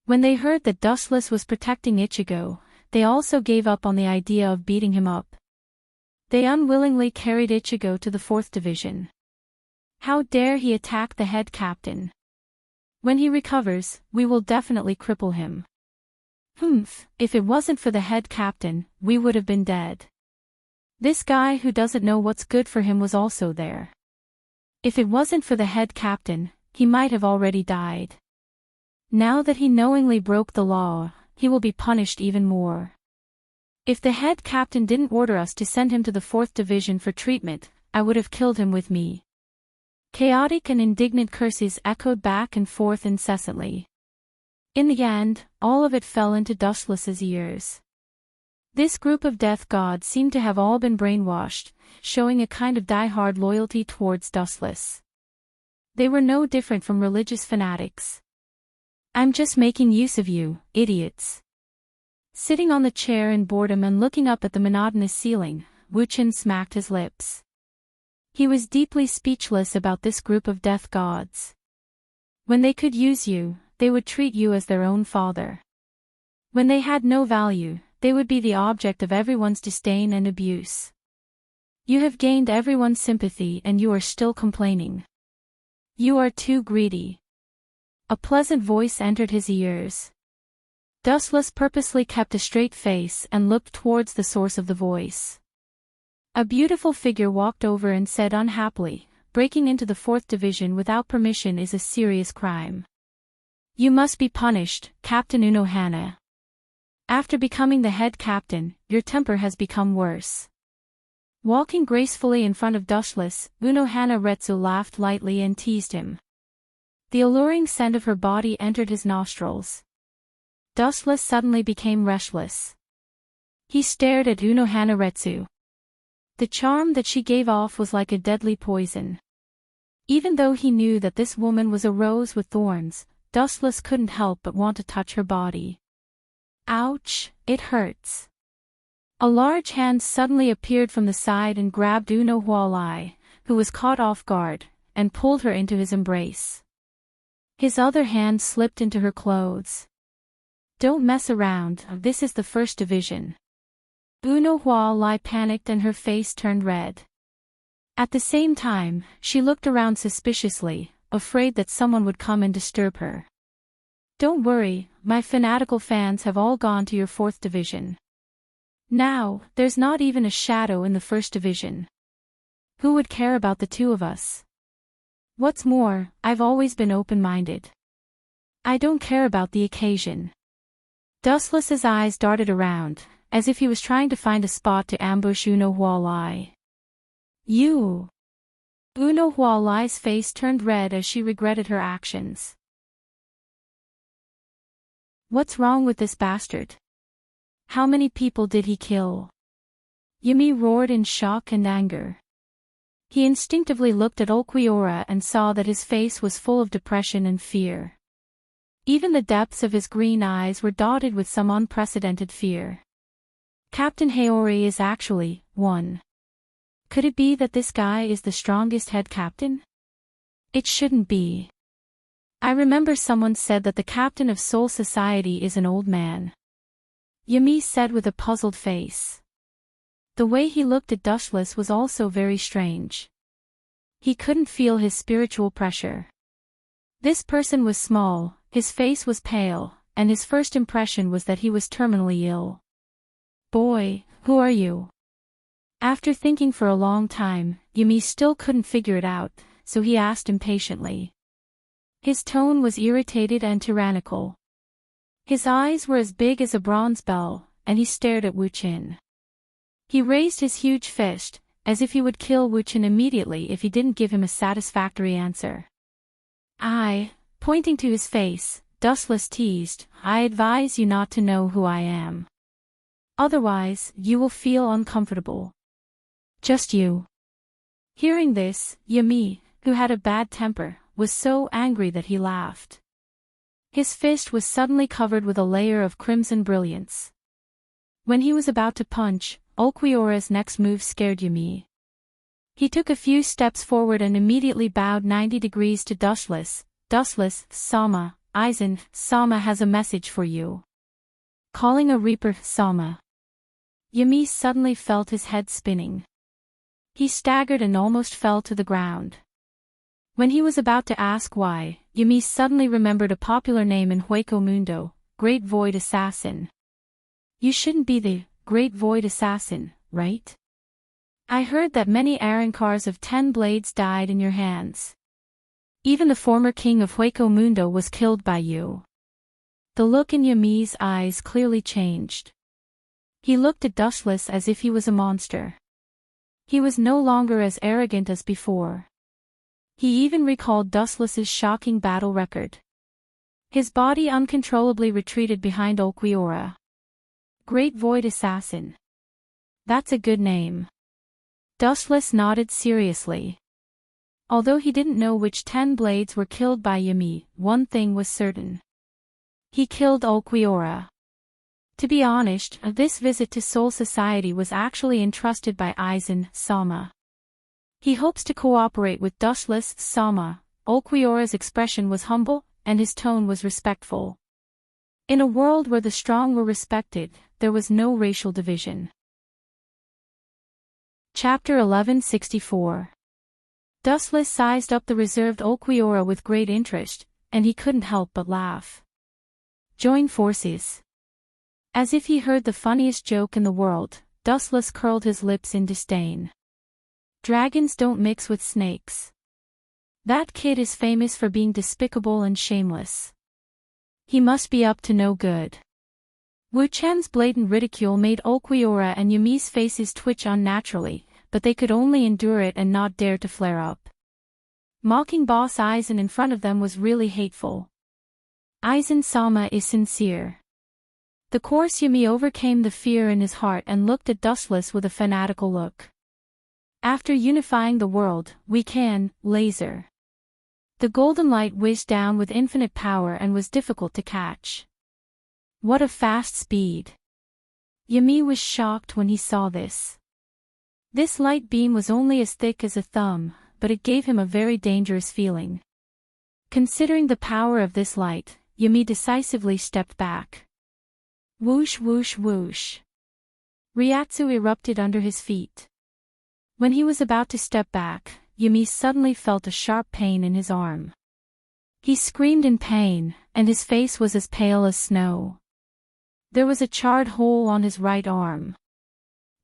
When they heard that Dustless was protecting Ichigo, they also gave up on the idea of beating him up. They unwillingly carried Ichigo to the 4th Division. How dare he attack the head captain? When he recovers, we will definitely cripple him. If it wasn't for the head captain, we would have been dead. This guy who doesn't know what's good for him was also there. If it wasn't for the head captain, he might have already died. Now that he knowingly broke the law, he will be punished even more. If the head captain didn't order us to send him to the 4th Division for treatment, I would have killed him with me. Chaotic and indignant curses echoed back and forth incessantly. In the end, all of it fell into Dustless's ears. This group of death gods seemed to have all been brainwashed, showing a kind of die-hard loyalty towards Dustless. They were no different from religious fanatics. I'm just making use of you, idiots. Sitting on the chair in boredom and looking up at the monotonous ceiling, Wuxia smacked his lips. He was deeply speechless about this group of death gods. When they could use you, they would treat you as their own father. When they had no value, they would be the object of everyone's disdain and abuse. You have gained everyone's sympathy and you are still complaining. You are too greedy. A pleasant voice entered his ears. Dustless purposely kept a straight face and looked towards the source of the voice. A beautiful figure walked over and said unhappily, breaking into the 4th Division without permission is a serious crime. You must be punished, Captain Unohana. After becoming the head captain, your temper has become worse. Walking gracefully in front of Dustless, Unohana Retsu laughed lightly and teased him. The alluring scent of her body entered his nostrils. Dustless suddenly became restless. He stared at Unohana Retsu. The charm that she gave off was like a deadly poison. Even though he knew that this woman was a rose with thorns, Dustless couldn't help but want to touch her body. Ouch, it hurts. A large hand suddenly appeared from the side and grabbed Uno Hualai, who was caught off guard, and pulled her into his embrace. His other hand slipped into her clothes. Don't mess around, this is the 1st Division. Uno Hualai panicked and her face turned red. At the same time, she looked around suspiciously, afraid that someone would come and disturb her. Don't worry, my fanatical fans have all gone to your 4th Division. Now, there's not even a shadow in the 1st Division. Who would care about the two of us? What's more, I've always been open-minded. I don't care about the occasion. Dustless's eyes darted around, as if he was trying to find a spot to ambush Uno Hualai. You! Uno Hualai's face turned red as she regretted her actions. What's wrong with this bastard? How many people did he kill? Yumi roared in shock and anger. He instinctively looked at Ulquiorra and saw that his face was full of depression and fear. Even the depths of his green eyes were dotted with some unprecedented fear. Captain Haori is actually one. Could it be that this guy is the strongest head captain? It shouldn't be. I remember someone said that the captain of Soul Society is an old man. Yumi said with a puzzled face. The way he looked at Dustless was also very strange. He couldn't feel his spiritual pressure. This person was small, his face was pale, and his first impression was that he was terminally ill. Boy, who are you? After thinking for a long time, Yumi still couldn't figure it out, so he asked impatiently. His tone was irritated and tyrannical. His eyes were as big as a bronze bell, and he stared at Wuxia. He raised his huge fist, as if he would kill Wuxia immediately if he didn't give him a satisfactory answer. Pointing to his face, Dustless teased, I advise you not to know who I am. Otherwise, you will feel uncomfortable. Just you. Hearing this, Yumi, who had a bad temper, was so angry that he laughed. His fist was suddenly covered with a layer of crimson brilliance. When he was about to punch, Ulquiorra's next move scared Yumi. He took a few steps forward and immediately bowed 90 degrees to Dustless. Dustless, Sama, Aizen, Sama has a message for you. Calling a reaper, Sama. Yumi suddenly felt his head spinning. He staggered and almost fell to the ground. When he was about to ask why, Yumi suddenly remembered a popular name in Hueco Mundo, Great Void Assassin. You shouldn't be the Great Void Assassin, right? I heard that many Arankars of 10 blades died in your hands. Even the former king of Hueco Mundo was killed by you. The look in Yumi's eyes clearly changed. He looked at Dustless as if he was a monster. He was no longer as arrogant as before. He even recalled Dustless's shocking battle record. His body uncontrollably retreated behind Ulquiorra. Great Void Assassin. That's a good name. Dustless nodded seriously. Although he didn't know which 10 blades were killed by Yumi, one thing was certain. He killed Ulquiorra. To be honest, this visit to Soul Society was actually entrusted by Aizen, Sama. He hopes to cooperate with Dustless, Sama. Ulquiorra's expression was humble, and his tone was respectful. In a world where the strong were respected, there was no racial division. Chapter 1164. Dustless sized up the reserved Ulquiorra with great interest, and he couldn't help but laugh. Join forces. As if he heard the funniest joke in the world, Dustless curled his lips in disdain. Dragons don't mix with snakes. That kid is famous for being despicable and shameless. He must be up to no good. Wuqian's blatant ridicule made Ulquiorra and Yumi's faces twitch unnaturally, but they could only endure it and not dare to flare up. Mocking Boss Aizen in front of them was really hateful. Aizen-sama is sincere. The course Yumi overcame the fear in his heart and looked at Dustless with a fanatical look. After unifying the world, we can, laser. The golden light whizzed down with infinite power and was difficult to catch. What a fast speed! Yumi was shocked when he saw this. This light beam was only as thick as a thumb, but it gave him a very dangerous feeling. Considering the power of this light, Yumi decisively stepped back. Whoosh whoosh whoosh. Ryatsu erupted under his feet. When he was about to step back, Yumi suddenly felt a sharp pain in his arm. He screamed in pain, and his face was as pale as snow. There was a charred hole on his right arm.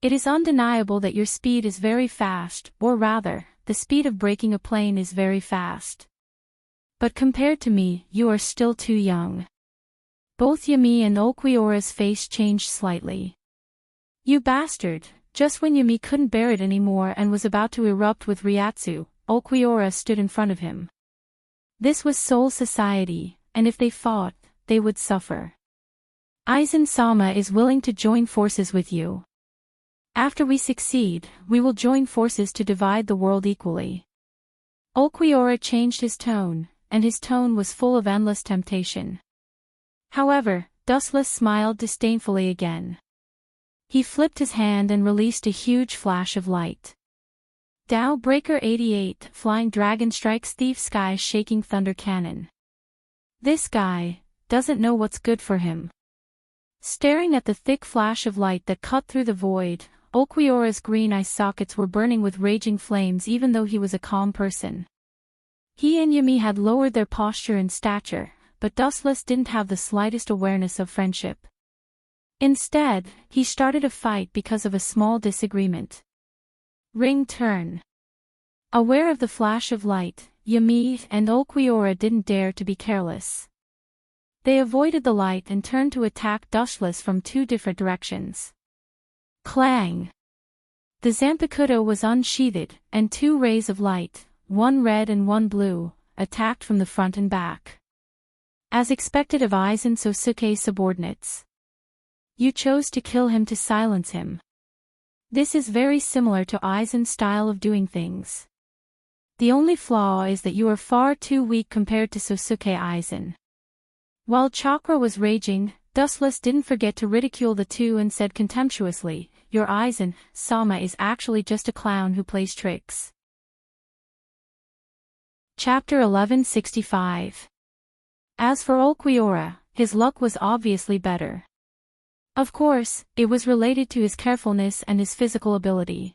It is undeniable that your speed is very fast, or rather, the speed of breaking a plane is very fast. But compared to me, you are still too young. Both Yumi and Ulquiorra's face changed slightly. You bastard! Just when Yumi couldn't bear it anymore and was about to erupt with Ryatsu, Ulquiorra stood in front of him. This was Soul Society, and if they fought, they would suffer. Aizen-sama is willing to join forces with you. After we succeed, we will join forces to divide the world equally. Ulquiorra changed his tone, and his tone was full of endless temptation. However, Dustless smiled disdainfully again. He flipped his hand and released a huge flash of light. Dao Breaker 88, Flying Dragon strikes Thief Sky Shaking Thunder Cannon. This guy doesn't know what's good for him. Staring at the thick flash of light that cut through the void, Ulquiorra's green eye sockets were burning with raging flames even though he was a calm person. He and Yumi had lowered their posture and stature, but Dustless didn't have the slightest awareness of friendship. Instead, he started a fight because of a small disagreement. Ring turn. Aware of the flash of light, Yumi and Ulquiorra didn't dare to be careless. They avoided the light and turned to attack Dustless from two different directions. Clang! The Zanpakuto was unsheathed, and two rays of light, one red and one blue, attacked from the front and back. As expected of Aizen Sosuke's subordinates. You chose to kill him to silence him. This is very similar to Aizen's style of doing things. The only flaw is that you are far too weak compared to Sosuke Aizen. While Chakra was raging, Dustless didn't forget to ridicule the two and said contemptuously, your Aizen Sama is actually just a clown who plays tricks. Chapter 1165. As for Ulquiorra, his luck was obviously better. Of course, it was related to his carefulness and his physical ability.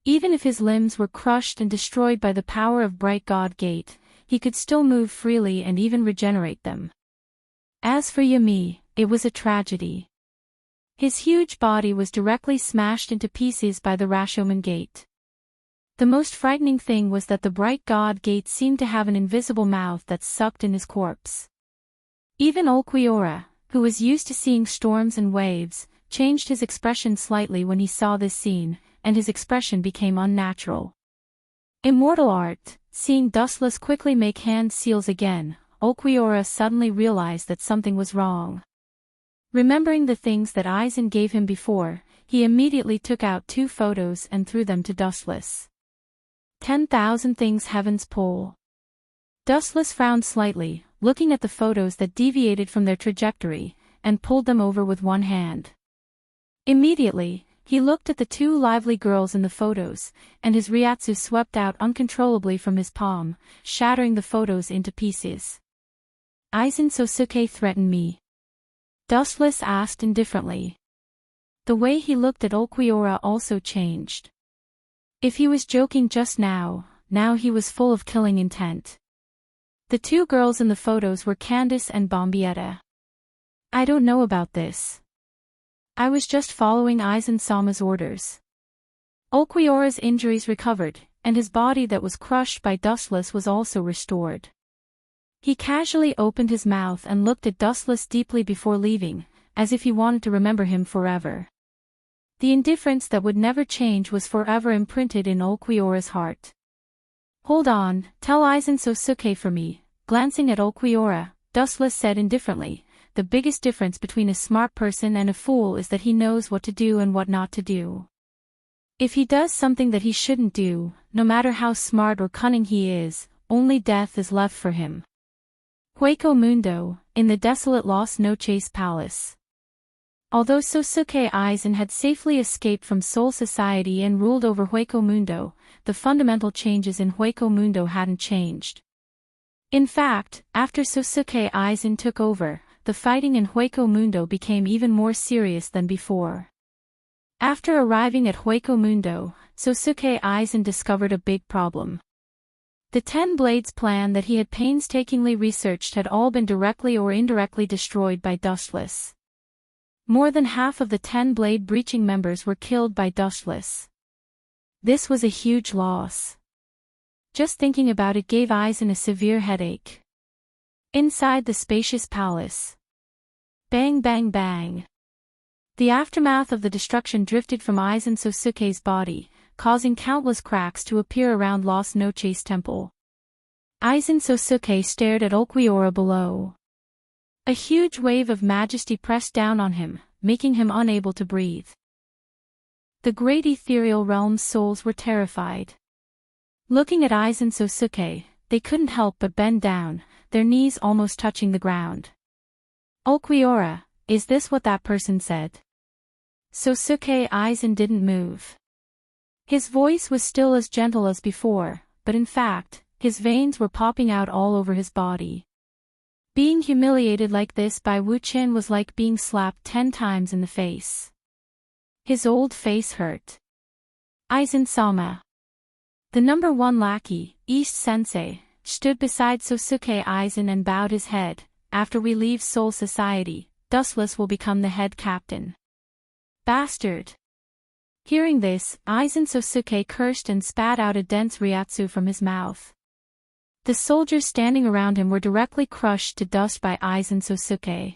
Even if his limbs were crushed and destroyed by the power of Bright God Gate, he could still move freely and even regenerate them. As for Yami, it was a tragedy. His huge body was directly smashed into pieces by the Rashomon Gate. The most frightening thing was that the Bright God Gate seemed to have an invisible mouth that sucked in his corpse. Even Ulquiorra, who was used to seeing storms and waves, changed his expression slightly when he saw this scene, and his expression became unnatural. Immortal art, seeing Dustless quickly make hand seals again, Ulquiorra suddenly realized that something was wrong. Remembering the things that Aizen gave him before, he immediately took out 2 photos and threw them to Dustless. 10,000 things heavens pull. Dustless frowned slightly, looking at the photos that deviated from their trajectory, and pulled them over with one hand. Immediately, he looked at the 2 lively girls in the photos, and his Ryatsu swept out uncontrollably from his palm, shattering the photos into pieces. Aizen Sosuke threatened me? Dustless asked indifferently. The way he looked at Ulquiorra also changed. If he was joking just now he was full of killing intent. The 2 girls in the photos were Candice and Bombietta. I don't know about this. I was just following Aizen Sama's orders. Ulquiorra's injuries recovered, and his body that was crushed by Dustless was also restored. He casually opened his mouth and looked at Dustless deeply before leaving, as if he wanted to remember him forever. The indifference that would never change was forever imprinted in Ulquiorra's heart. Hold on, tell Aizen Sosuke for me. Glancing at Ulquiorra, Dustless said indifferently, the biggest difference between a smart person and a fool is that he knows what to do and what not to do. If he does something that he shouldn't do, no matter how smart or cunning he is, only death is left for him. Hueco Mundo, in the desolate Las Noches Palace. Although Sosuke Aizen had safely escaped from Soul Society and ruled over Hueco Mundo, the fundamental changes in Hueco Mundo hadn't changed. In fact, after Sosuke Aizen took over, the fighting in Hueco Mundo became even more serious than before. After arriving at Hueco Mundo, Sosuke Aizen discovered a big problem. The 10 Blades plan that he had painstakingly researched had all been directly or indirectly destroyed by Dustless. More than half of the 10 Blade breaching members were killed by Dustless. This was a huge loss. Just thinking about it gave Aizen a severe headache. Inside the spacious palace. Bang bang bang. The aftermath of the destruction drifted from Aizen Sosuke's body, causing countless cracks to appear around Las Noches Temple. Aizen Sosuke stared at Ulquiorra below. A huge wave of majesty pressed down on him, making him unable to breathe. The great ethereal realm's souls were terrified. Looking at Aizen Sosuke, they couldn't help but bend down, their knees almost touching the ground. Ulquiorra, is this what that person said? Sosuke Aizen didn't move. His voice was still as gentle as before, but in fact, his veins were popping out all over his body. Being humiliated like this by Wuxia was like being slapped 10 times in the face. His old face hurt. Aizen Sama. The number 1 lackey, East Sensei, stood beside Sosuke Aizen and bowed his head. After we leave Soul Society, Dustless will become the head captain. Bastard! Hearing this, Aizen Sosuke cursed and spat out a dense ryatsu from his mouth. The soldiers standing around him were directly crushed to dust by Aizen Sosuke.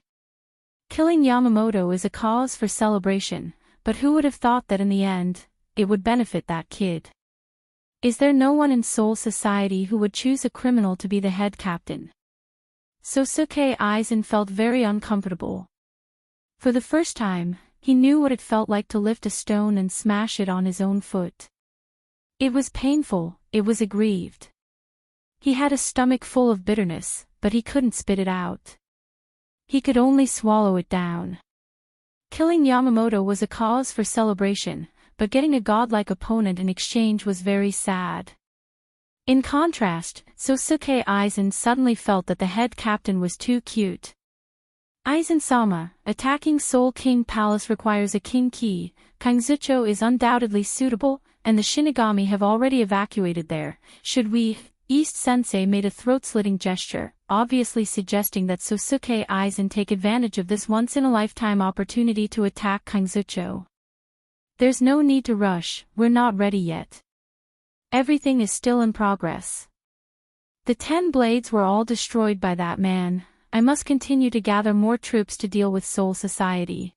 Killing Yamamoto is a cause for celebration, but who would have thought that in the end, it would benefit that kid? Is there no one in Soul Society who would choose a criminal to be the head captain? Sosuke Aizen felt very uncomfortable. For the first time, he knew what it felt like to lift a stone and smash it on his own foot. It was painful, it was aggrieved. He had a stomach full of bitterness, but he couldn't spit it out. He could only swallow it down. Killing Yamamoto was a cause for celebration, but getting a godlike opponent in exchange was very sad. In contrast, Sosuke Aizen suddenly felt that the head captain was too cute. Aizen-sama, attacking Soul King Palace requires a king key. Kangzucho is undoubtedly suitable, and the Shinigami have already evacuated there. Should we? East Sensei made a throat-slitting gesture, obviously suggesting that Sosuke Aizen take advantage of this once-in-a-lifetime opportunity to attack Kangzucho. There's no need to rush, we're not ready yet. Everything is still in progress. The 10 blades were all destroyed by that man. I must continue to gather more troops to deal with Soul Society.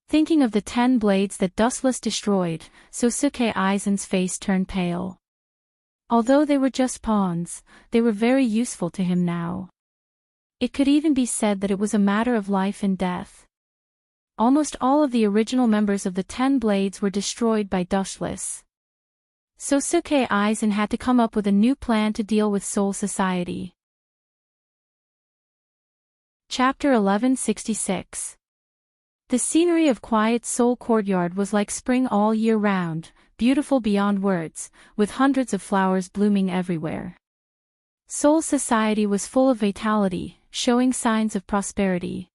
Thinking of the 10 blades that Dustless destroyed, Sosuke Aizen's face turned pale. Although they were just pawns, they were very useful to him now. It could even be said that it was a matter of life and death. Almost all of the original members of the 10 blades were destroyed by Dustless. Sosuke Aizen had to come up with a new plan to deal with Soul Society. Chapter 1166. The scenery of Quiet Soul Courtyard was like spring all year round, beautiful beyond words, with hundreds of flowers blooming everywhere. Soul Society was full of vitality, showing signs of prosperity.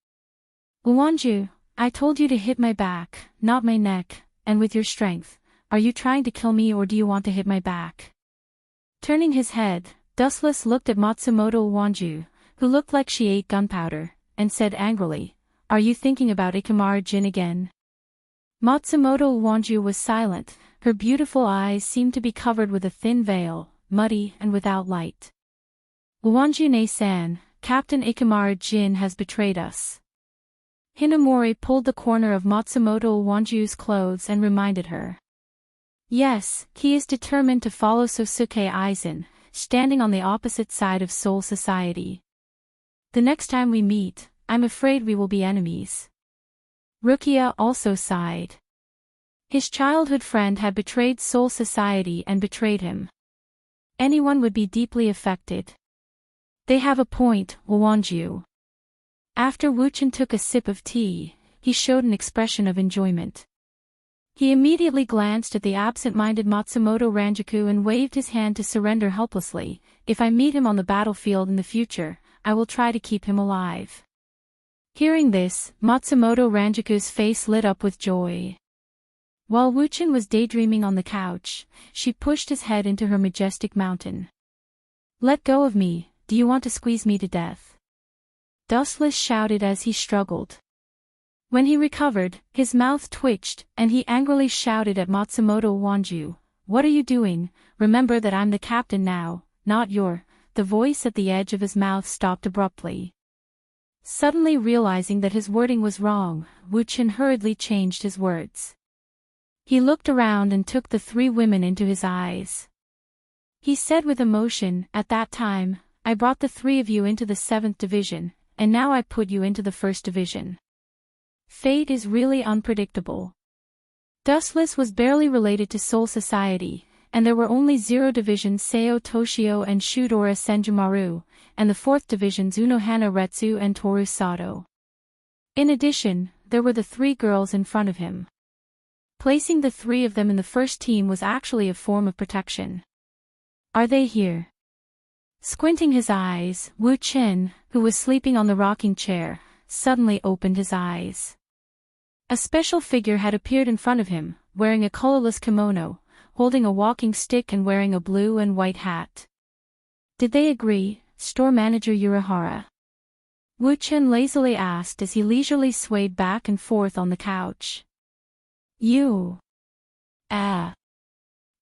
Uwanju, I told you to hit my back, not my neck, and with your strength. Are you trying to kill me or do you want to hit my back? Turning his head, Dustless looked at Matsumoto Uwanju, who looked like she ate gunpowder, and said angrily, Are you thinking about Ikamaru-jin again? Matsumoto Uwanju was silent, her beautiful eyes seemed to be covered with a thin veil, muddy and without light. Uwanju-ne-san, Captain Ikamaru-jin has betrayed us. Hinamori pulled the corner of Matsumoto Uwanju's clothes and reminded her. Yes, he is determined to follow Sosuke Aizen, standing on the opposite side of Soul Society. The next time we meet, I'm afraid we will be enemies. Rukia also sighed. His childhood friend had betrayed Soul Society and betrayed him. Anyone would be deeply affected. They have a point, Uwanju. After Wuchen took a sip of tea, he showed an expression of enjoyment. He immediately glanced at the absent-minded Matsumoto Ranjaku and waved his hand to surrender helplessly. If I meet him on the battlefield in the future, I will try to keep him alive. Hearing this, Matsumoto Ranjaku's face lit up with joy. While Wuchen was daydreaming on the couch, she pushed his head into her majestic mountain. Let go of me, do you want to squeeze me to death? Dustless shouted as he struggled. When he recovered, his mouth twitched, and he angrily shouted at Matsumoto Uwanju, What are you doing? Remember that I'm the captain now, not your. The voice at the edge of his mouth stopped abruptly. Suddenly realizing that his wording was wrong, Wuchen hurriedly changed his words. He looked around and took the 3 women into his eyes. He said with emotion, At that time, I brought the 3 of you into the 7th division, and now I put you into the 1st division. Fate is really unpredictable. Dustless was barely related to Soul Society, and there were only 0 divisions Seo Toshio and Shudora Senjumaru, and the 4th divisions Unohana Retsu and Toru Sato. In addition, there were the 3 girls in front of him. Placing the 3 of them in the first team was actually a form of protection. Are they here? Squinting his eyes, Wu Chen, who was sleeping on the rocking chair, suddenly opened his eyes. A special figure had appeared in front of him, wearing a colorless kimono, holding a walking stick and wearing a blue and white hat. Did they agree, store manager Urahara? Wu Chen lazily asked as he leisurely swayed back and forth on the couch. You. Ah.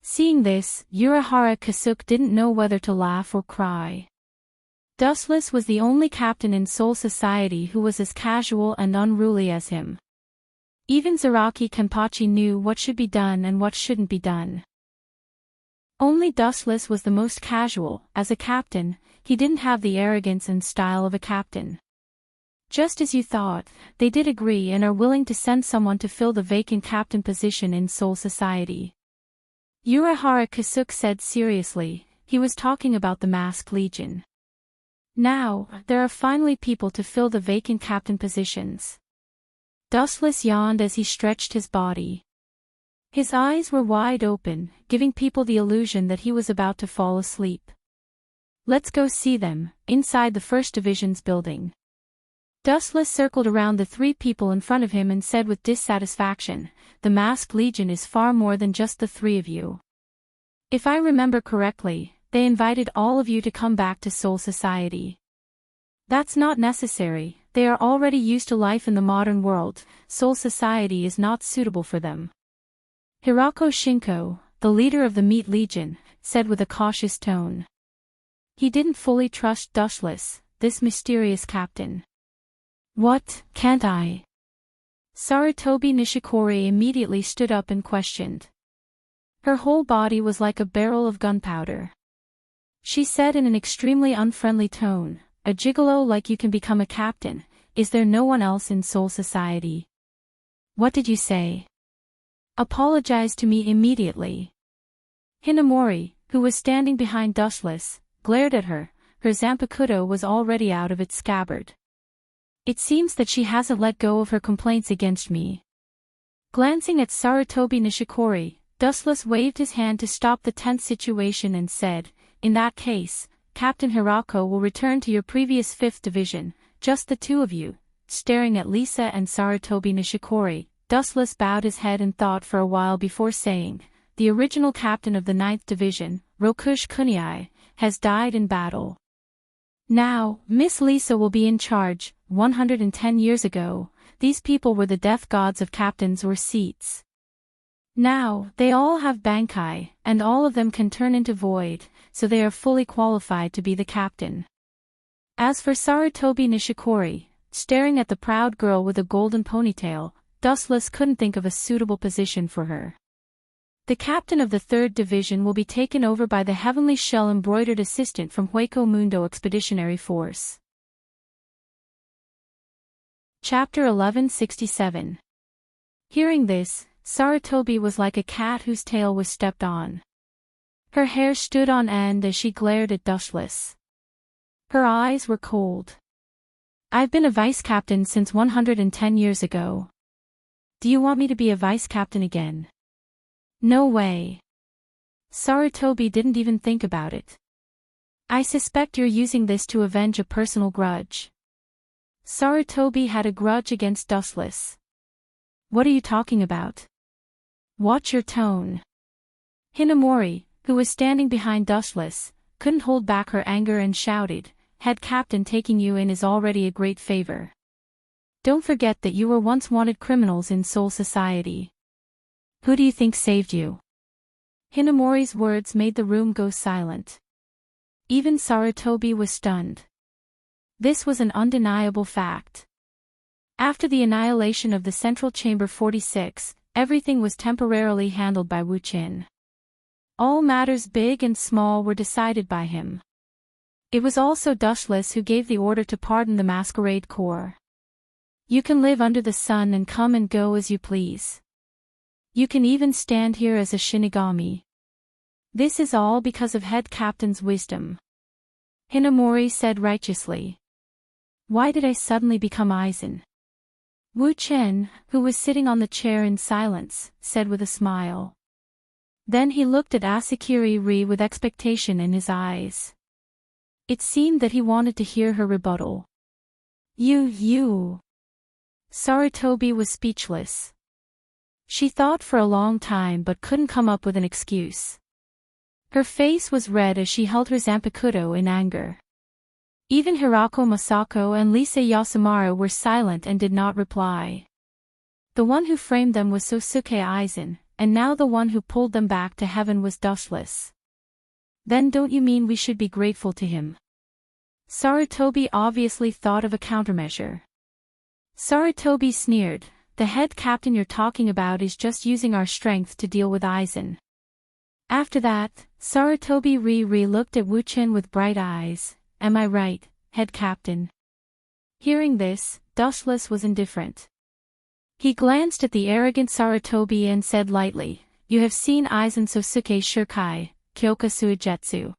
Seeing this, Urahara Kasuke didn't know whether to laugh or cry. Dustless was the only captain in Soul Society who was as casual and unruly as him. Even Zaraki Kenpachi knew what should be done and what shouldn't be done. Only Dustless was the most casual. As a captain, he didn't have the arrogance and style of a captain. Just as you thought, they did agree and are willing to send someone to fill the vacant captain position in Soul Society. Urahara Kasuke said seriously, he was talking about the Masked Legion. Now, there are finally people to fill the vacant captain positions. Dustless yawned as he stretched his body. His eyes were wide open, giving people the illusion that he was about to fall asleep. Let's go see them, inside the First Division's building. Dustless circled around the three people in front of him and said with dissatisfaction, the Masked Legion is far more than just the three of you. If I remember correctly, they invited all of you to come back to Soul Society. That's not necessary, they are already used to life in the modern world, Soul Society is not suitable for them. Hirako Shinko, the leader of the Meat Legion, said with a cautious tone. He didn't fully trust Dustless, this mysterious captain. What, can't I? Sarutobi Nishikori immediately stood up and questioned. Her whole body was like a barrel of gunpowder. She said in an extremely unfriendly tone, a gigolo like you can become a captain, is there no one else in Soul Society? What did you say? Apologize to me immediately. Hinamori, who was standing behind Dustless, glared at her, her zanpakuto was already out of its scabbard. It seems that she hasn't let go of her complaints against me. Glancing at Sarutobi Nishikori, Dustless waved his hand to stop the tense situation and said, in that case, Captain Hirako will return to your previous 5th Division, just the two of you. Staring at Lisa and Sarutobi Nishikori, Dustless bowed his head and thought for a while before saying, the original captain of the 9th Division, Rokush Kuniai, has died in battle. Now, Miss Lisa will be in charge. 110 years ago, these people were the death gods of captains or seats. Now, they all have bankai, and all of them can turn into void, so they are fully qualified to be the captain. As for Sarutobi Nishikori, staring at the proud girl with a golden ponytail, Dustless couldn't think of a suitable position for her. The captain of the 3rd Division will be taken over by the Heavenly Shell embroidered assistant from Hueco Mundo Expeditionary Force. Chapter 1167. Hearing this, Sarutobi was like a cat whose tail was stepped on. Her hair stood on end as she glared at Dustless. Her eyes were cold. I've been a vice-captain since 110 years ago. Do you want me to be a vice-captain again? No way. Sarutobi didn't even think about it. I suspect you're using this to avenge a personal grudge. Sarutobi had a grudge against Dustless. What are you talking about? Watch your tone. Hinamori, who was standing behind Dustless, couldn't hold back her anger and shouted, Head captain taking you in is already a great favor. Don't forget that you were once wanted criminals in Soul Society. Who do you think saved you? Hinamori's words made the room go silent. Even Sarutobi was stunned. This was an undeniable fact. After the annihilation of the Central Chamber 46, everything was temporarily handled by Wuxia. All matters big and small were decided by him. It was also Dustless who gave the order to pardon the Masquerade Corps. You can live under the sun and come and go as you please. You can even stand here as a Shinigami. This is all because of head captain's wisdom. Hinamori said righteously. Why did I suddenly become Aizen? Wuxia, who was sitting on the chair in silence, said with a smile. Then he looked at Asakiri-ri with expectation in his eyes. It seemed that he wanted to hear her rebuttal. You. Sarutobi was speechless. She thought for a long time but couldn't come up with an excuse. Her face was red as she held her zanpakuto in anger. Even Hirako Masako and Lisa Yasumaru were silent and did not reply. The one who framed them was Sosuke Aizen, and now the one who pulled them back to heaven was Dustless. Then don't you mean we should be grateful to him? Sarutobi obviously thought of a countermeasure. Sarutobi sneered, the head captain you're talking about is just using our strength to deal with Aizen. After that, Sarutobi looked at Wuxia with bright eyes. Am I right, head captain? Hearing this, Dustless was indifferent. He glanced at the arrogant Sarutobi and said lightly, you have seen Aizen Sosuke Shirkai, Kyoka Suijetsu.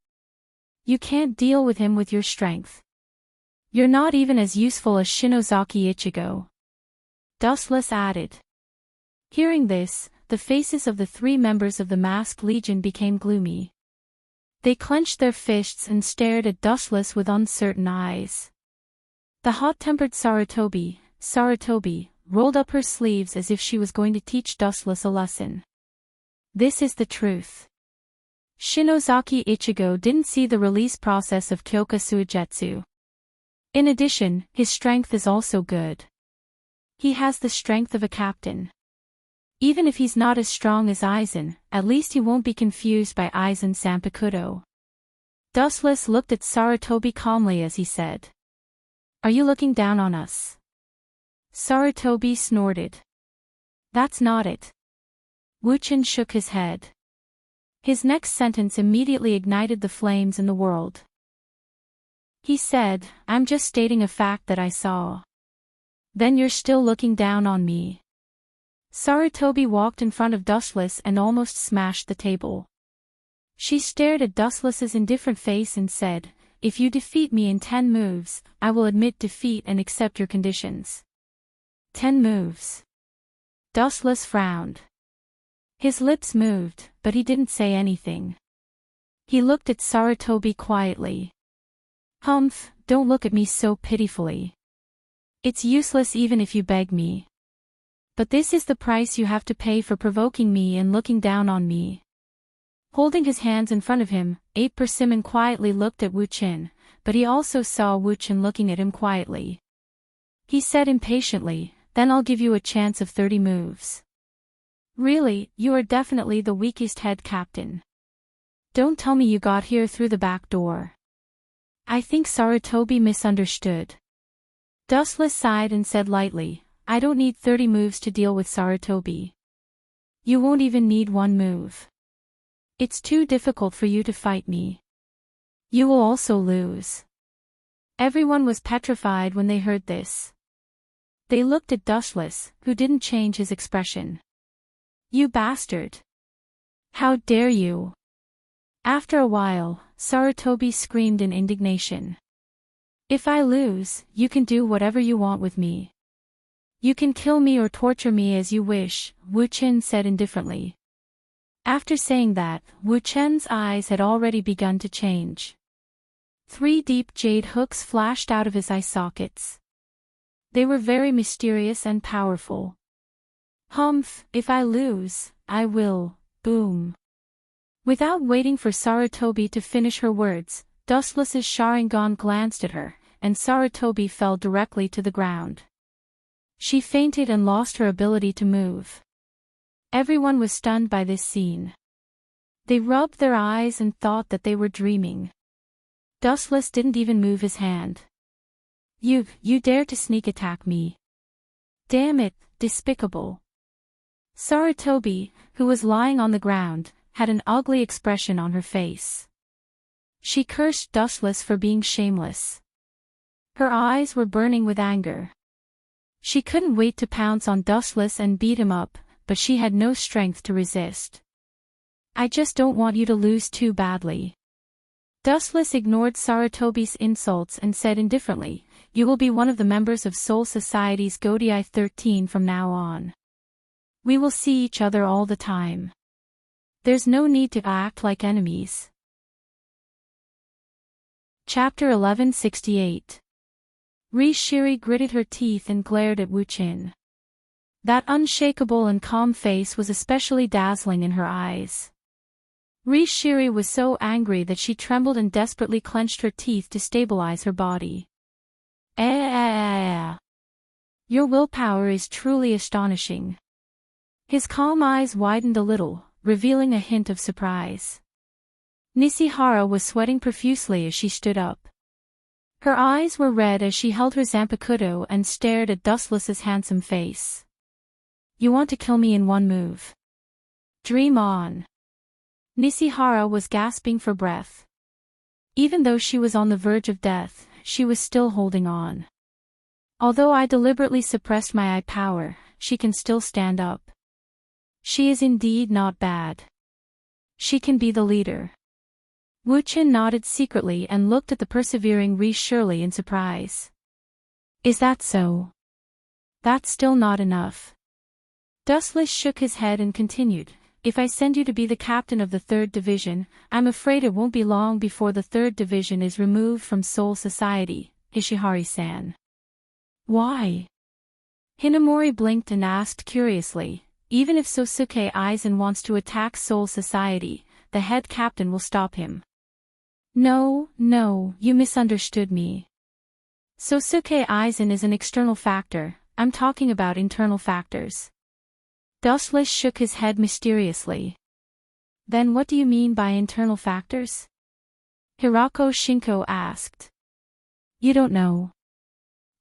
You can't deal with him with your strength. You're not even as useful as Shinozaki Ichigo. Dustless added. Hearing this, the faces of the 3 members of the Masked Legion became gloomy. They clenched their fists and stared at Dustless with uncertain eyes. The hot-tempered Sarutobi, rolled up her sleeves as if she was going to teach Dustless a lesson. This is the truth. Shinozaki Ichigo didn't see the release process of Kyoka Suigetsu. In addition, his strength is also good. He has the strength of a captain. Even if he's not as strong as Aizen, at least he won't be confused by Aizen's Zanpakuto. Dustless looked at Sarutobi calmly as he said. Are you looking down on us? Sarutobi snorted. That's not it. Wuchen shook his head. His next sentence immediately ignited the flames in the world. He said, I'm just stating a fact that I saw. Then you're still looking down on me. Sarutobi walked in front of Dustless and almost smashed the table. She stared at Dustless's indifferent face and said, If you defeat me in 10 moves, I will admit defeat and accept your conditions. 10 moves. Dustless frowned. His lips moved, but he didn't say anything. He looked at Sarutobi quietly. Humph, don't look at me so pitifully. It's useless even if you beg me. But this is the price you have to pay for provoking me and looking down on me. Holding his hands in front of him, Ape Persimmon quietly looked at Wuchen, but he also saw Wuchen looking at him quietly. He said impatiently, Then I'll give you a chance of 30 moves. Really, you are definitely the weakest head captain. Don't tell me you got here through the back door. I think Sarutobi misunderstood. Dustless sighed and said lightly, I don't need 30 moves to deal with Sarutobi. You won't even need 1 move. It's too difficult for you to fight me. You will also lose. Everyone was petrified when they heard this. They looked at Dustless, who didn't change his expression. You bastard! How dare you! After a while, Sarutobi screamed in indignation. If I lose, you can do whatever you want with me. You can kill me or torture me as you wish, Wuchen said indifferently. After saying that, Wuchen's eyes had already begun to change. 3 deep jade hooks flashed out of his eye sockets. They were very mysterious and powerful. Humph, if I lose, I will, boom. Without waiting for Sarutobi to finish her words, Dustless's Sharingan glanced at her, and Sarutobi fell directly to the ground. She fainted and lost her ability to move. Everyone was stunned by this scene. They rubbed their eyes and thought that they were dreaming. Dustless didn't even move his hand. You dare to sneak attack me. Damn it, despicable. Sarutobi, who was lying on the ground, had an ugly expression on her face. She cursed Dustless for being shameless. Her eyes were burning with anger. She couldn't wait to pounce on Dustless and beat him up, but she had no strength to resist. I just don't want you to lose too badly. Dustless ignored Sarutobi's insults and said indifferently, You will be one of the members of Soul Society's Godai 13 from now on. We will see each other all the time. There's no need to act like enemies. Chapter 1168. Shiri gritted her teeth and glared at Wuchen. That unshakable and calm face was especially dazzling in her eyes. Shiri was so angry that she trembled and desperately clenched her teeth to stabilize her body. Your willpower is truly astonishing. His calm eyes widened a little, revealing a hint of surprise. Nishihara was sweating profusely as she stood up. Her eyes were red as she held her Zanpakuto and stared at Dustless's handsome face. You want to kill me in 1 move? Dream on. Nishihara was gasping for breath. Even though she was on the verge of death, she was still holding on. Although I deliberately suppressed my eye power, she can still stand up. She is indeed not bad. She can be the leader. Wuchen nodded secretly and looked at the persevering Shirley in surprise. Is that so? That's still not enough. Dustless shook his head and continued, if I send you to be the captain of the 3rd Division, I'm afraid it won't be long before the 3rd Division is removed from Soul Society, Ishihari-san. Why? Hinamori blinked and asked curiously, even if Sosuke Aizen wants to attack Soul Society, the head captain will stop him. No, you misunderstood me. Sosuke Aizen is an external factor, I'm talking about internal factors. Dustless shook his head mysteriously. Then what do you mean by internal factors? Hirako Shinko asked. You don't know.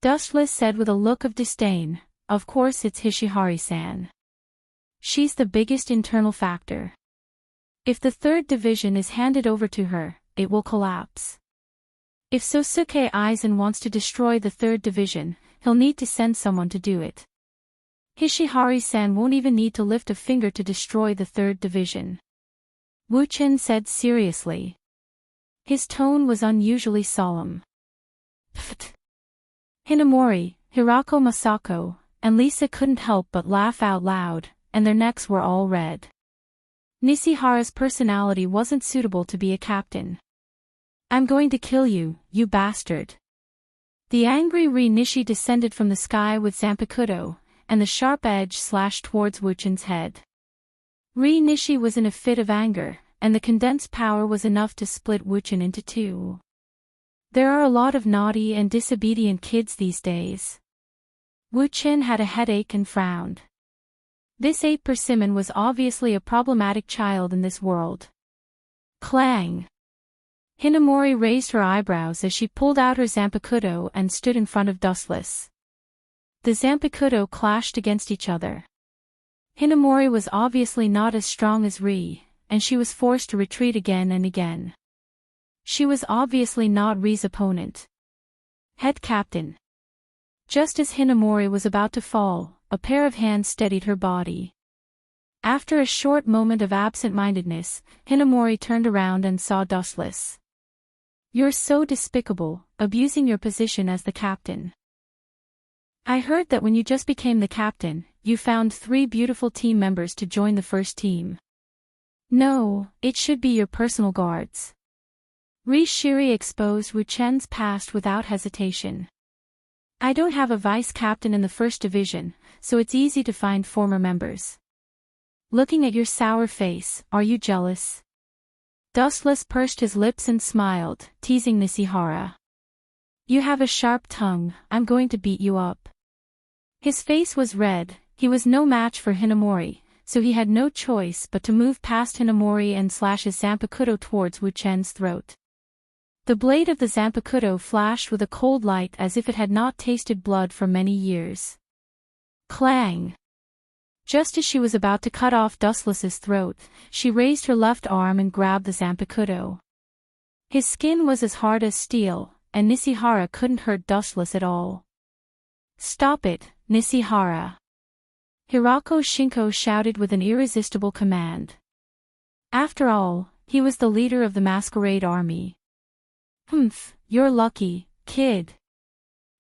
Dustless said with a look of disdain, of course it's Hishihari-san. She's the biggest internal factor. If the 3rd Division is handed over to her, it will collapse. If Sosuke Aizen wants to destroy the 3rd Division, he'll need to send someone to do it. Hishihari-san won't even need to lift a finger to destroy the 3rd Division. Wuchen said seriously. His tone was unusually solemn. Pfft. Hinamori, Hirako Masako, and Lisa couldn't help but laugh out loud, and their necks were all red. Nishihara's personality wasn't suitable to be a captain. I'm going to kill you, you bastard. The angry Ri-Nishi descended from the sky with Zanpakuto, and the sharp edge slashed towards Wuchen's head. Ri-Nishi was in a fit of anger, and the condensed power was enough to split Wuchen into 2. There are a lot of naughty and disobedient kids these days. Wuchen had a headache and frowned. This ape persimmon was obviously a problematic child in this world. Clang! Hinamori raised her eyebrows as she pulled out her Zanpakuto and stood in front of Dustless. The Zanpakuto clashed against each other. Hinamori was obviously not as strong as Ri, and she was forced to retreat again and again. She was obviously not Ri's opponent. Head captain. Just as Hinamori was about to fall, a pair of hands steadied her body. After a short moment of absent-mindedness, Hinamori turned around and saw Dustless. You're so despicable, abusing your position as the captain. I heard that when you just became the captain, you found 3 beautiful team members to join the first team. No, it should be your personal guards. Ri-Shiri exposed Wuchen's past without hesitation. I don't have a vice captain in the 1st Division, so it's easy to find former members. Looking at your sour face, are you jealous? Dustless pursed his lips and smiled, teasing Nishihara. You have a sharp tongue, I'm going to beat you up. His face was red, he was no match for Hinamori, so he had no choice but to move past Hinamori and slash his Zanpakuto towards Wuchen's throat. The blade of the Zanpakuto flashed with a cold light as if it had not tasted blood for many years. Clang! Just as she was about to cut off Dustless's throat, she raised her left arm and grabbed the Zanpakuto. His skin was as hard as steel, and Nishihara couldn't hurt Dustless at all. Stop it, Nishihara! Hirako Shinko shouted with an irresistible command. After all, he was the leader of the masquerade army. Humph, you're lucky, kid.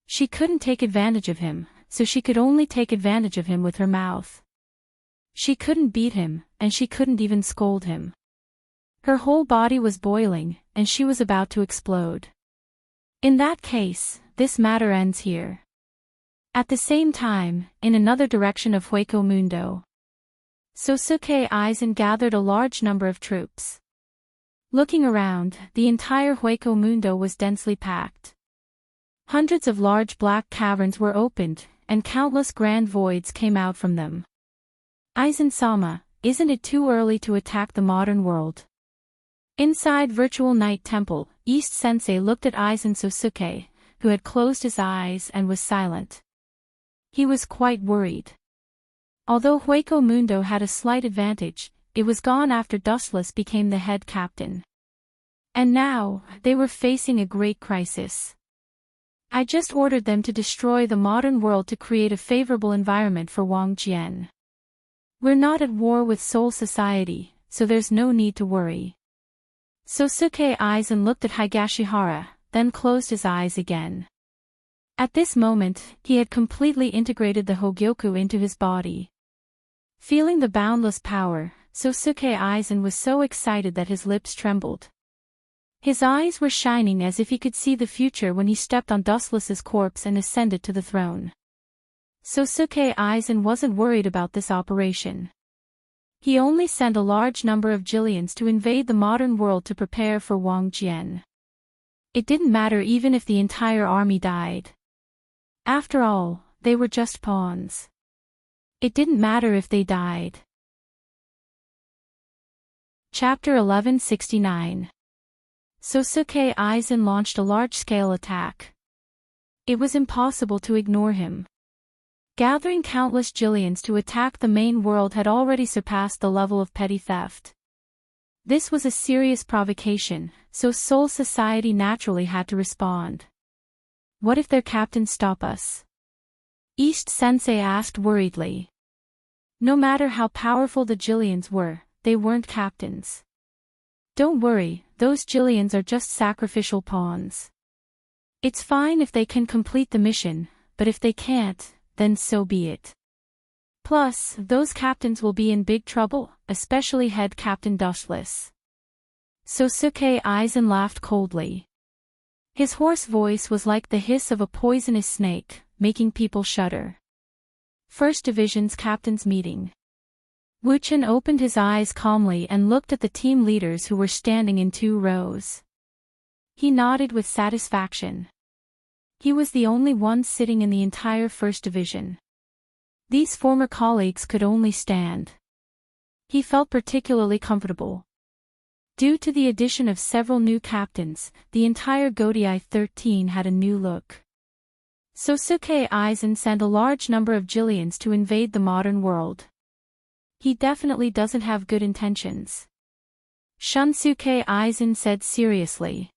She couldn't take advantage of him, so she could only take advantage of him with her mouth. She couldn't beat him, and she couldn't even scold him. Her whole body was boiling, and she was about to explode. In that case, this matter ends here. At the same time, in another direction of Hueco Mundo, Sosuke Aizen gathered a large number of troops. Looking around, the entire Hueco Mundo was densely packed. Hundreds of large black caverns were opened, and countless grand voids came out from them. Aizen-sama, isn't it too early to attack the modern world? Inside Virtual Night Temple, East Sensei looked at Aizen Sosuke, who had closed his eyes and was silent. He was quite worried. Although Hueco Mundo had a slight advantage, it was gone after Dustless became the head captain. And now, they were facing a great crisis. I just ordered them to destroy the modern world to create a favorable environment for Wang Jian. We're not at war with Soul Society, so there's no need to worry. Sosuke Aizen looked at Higashihara, then closed his eyes again. At this moment, he had completely integrated the Hogyoku into his body. Feeling the boundless power, Sosuke Aizen was so excited that his lips trembled. His eyes were shining as if he could see the future when he stepped on Dustless's corpse and ascended to the throne. Sosuke Aizen wasn't worried about this operation. He only sent a large number of Jillians to invade the modern world to prepare for Wang Jian. It didn't matter even if the entire army died. After all, they were just pawns. It didn't matter if they died. Chapter 1169. Sosuke Aizen launched a large-scale attack. It was impossible to ignore him. Gathering countless Jillians to attack the main world had already surpassed the level of petty theft. This was a serious provocation, so Soul Society naturally had to respond. What if their captains stop us? East Sensei asked worriedly. No matter how powerful the Jillians were, they weren't captains. Don't worry, those Jillians are just sacrificial pawns. It's fine if they can complete the mission, but if they can't, then so be it. Plus, those captains will be in big trouble, especially head captain Dustless. Sosuke Aizen laughed coldly. His hoarse voice was like the hiss of a poisonous snake, making people shudder. First Division's captains meeting. Wuxia opened his eyes calmly and looked at the team leaders who were standing in 2 rows. He nodded with satisfaction. He was the only one sitting in the entire First Division. These former colleagues could only stand. He felt particularly comfortable. Due to the addition of several new captains, the entire Godiai 13 had a new look. Sosuke Aizen sent a large number of Jillians to invade the modern world. He definitely doesn't have good intentions. Shunsuke Aizen said seriously.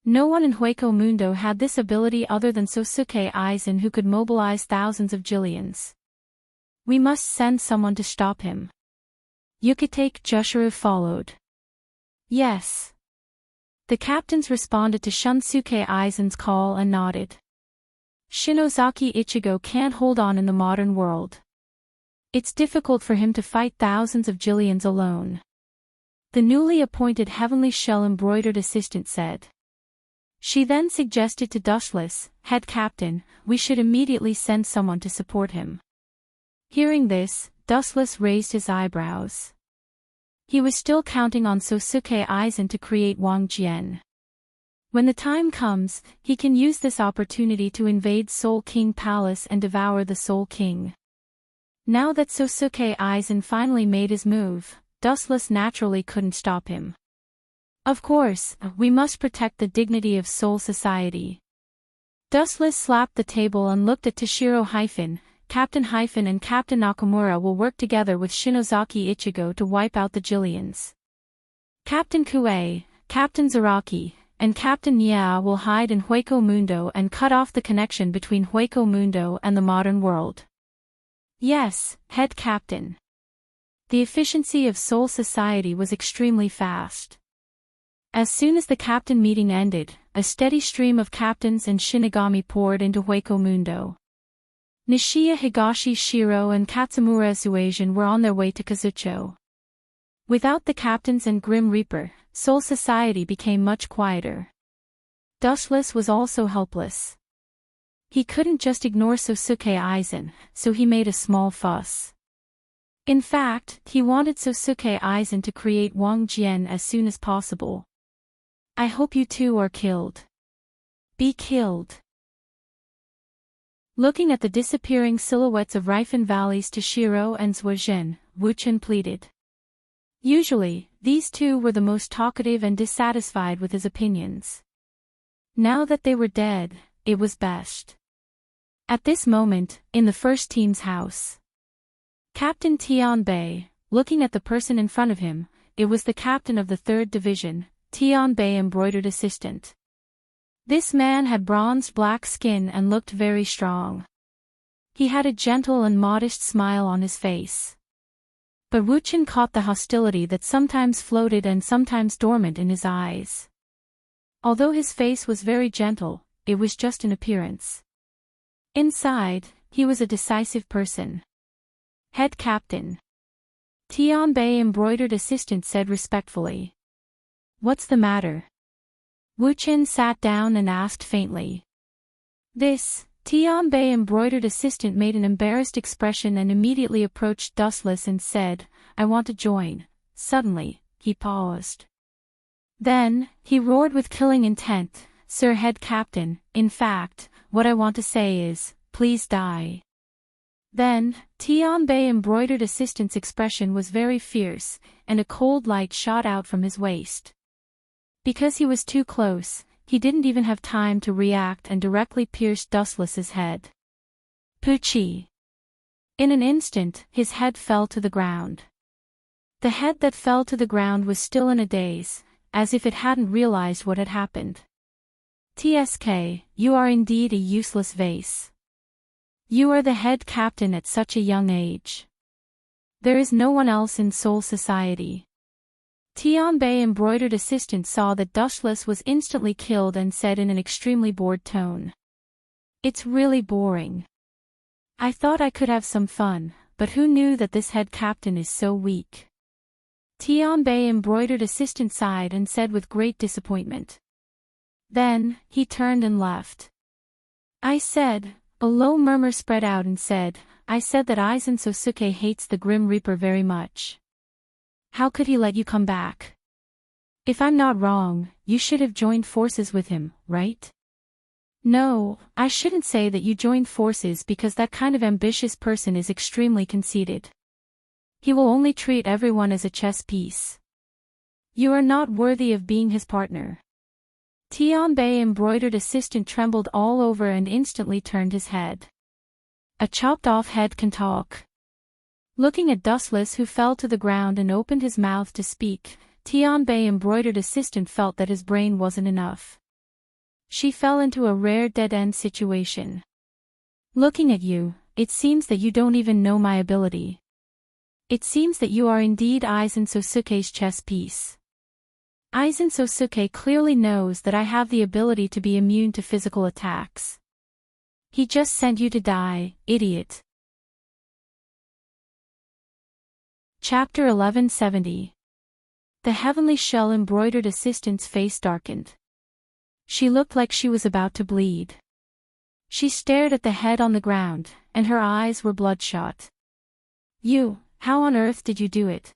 No one in Hueco Mundo had this ability other than Sosuke Aizen, who could mobilize thousands of Jillians. We must send someone to stop him. Yukitake Jushiro followed. Yes. The captains responded to Shunsuke Aizen's call and nodded. Shinozaki Ichigo can't hold on in the modern world. It's difficult for him to fight thousands of Jillians alone. The newly appointed Heavenly Shell embroidered assistant said. She then suggested to Dustless, head captain, we should immediately send someone to support him. Hearing this, Dustless raised his eyebrows. He was still counting on Sosuke Aizen to create Wang Jian. When the time comes, he can use this opportunity to invade Soul King Palace and devour the Soul King. Now that Sosuke Aizen finally made his move, Dustless naturally couldn't stop him. Of course, we must protect the dignity of Soul Society. Dustless slapped the table and looked at Toshiro Captain and Captain Nakamura will work together with Shinozaki Ichigo to wipe out the Jillians. Captain Kue, Captain Zaraki, and Captain Nia will hide in Hueco Mundo and cut off the connection between Hueco Mundo and the modern world. Yes, head captain. The efficiency of Soul Society was extremely fast. As soon as the captain meeting ended, a steady stream of captains and Shinigami poured into Hueco Mundo. Nishiya Higashi Shiro and Katsumura Suasian were on their way to Kazucho. Without the captains and Grim Reaper, Soul Society became much quieter. Dustless was also helpless. He couldn't just ignore Sosuke Aizen, so he made a small fuss. In fact, he wanted Sosuke Aizen to create Wang Jian as soon as possible. I hope you two are killed. Be killed. Looking at the disappearing silhouettes of Rifen Valley's Toshiro and Suasian, Wuchen pleaded. Usually, these two were the most talkative and dissatisfied with his opinions. Now that they were dead, it was best. At this moment, in the first team's house, Captain Tianbei, looking at the person in front of him, it was the captain of the 3rd Division, Tianbei embroidered assistant. This man had bronzed black skin and looked very strong. He had a gentle and modest smile on his face. But Wuchen caught the hostility that sometimes floated and sometimes dormant in his eyes. Although his face was very gentle, it was just an appearance. Inside, he was a decisive person. Head captain. Tianbei embroidered assistant said respectfully. What's the matter? Wuchen sat down and asked faintly. This, Tianbei embroidered assistant made an embarrassed expression and immediately approached Dustless and said, I want to join. Suddenly, he paused. Then, he roared with killing intent, Sir Head Captain, in fact, what I want to say is, please die. Then, Tianbei embroidered assistant's expression was very fierce, and a cold light shot out from his waist. Because he was too close, he didn't even have time to react and directly pierced Dustless's head. Poochie! In an instant, his head fell to the ground. The head that fell to the ground was still in a daze, as if it hadn't realized what had happened. TSK, you are indeed a useless vase. You are the head captain at such a young age. There is no one else in Seoul society. Tianbei embroidered assistant saw that Dustless was instantly killed and said in an extremely bored tone. It's really boring. I thought I could have some fun, but who knew that this head captain is so weak? Tianbei embroidered assistant sighed and said with great disappointment. Then, he turned and left. I said, a low murmur spread out and said, I said that Aizen Sosuke hates the Grim Reaper very much. How could he let you come back? If I'm not wrong, you should have joined forces with him, right? No, I shouldn't say that you joined forces because that kind of ambitious person is extremely conceited. He will only treat everyone as a chess piece. You are not worthy of being his partner. Tianbei embroidered assistant trembled all over and instantly turned his head. A chopped-off head can talk. Looking at Dustless who fell to the ground and opened his mouth to speak, Tianbei embroidered assistant felt that his brain wasn't enough. She fell into a rare dead-end situation. Looking at you, it seems that you don't even know my ability. It seems that you are indeed Aizen Sosuke's chess piece. Aizen Sosuke clearly knows that I have the ability to be immune to physical attacks. He just sent you to die, idiot. Chapter 1170. The heavenly shell embroidered assistant's face darkened. She looked like she was about to bleed. She stared at the head on the ground, and her eyes were bloodshot. How on earth did you do it?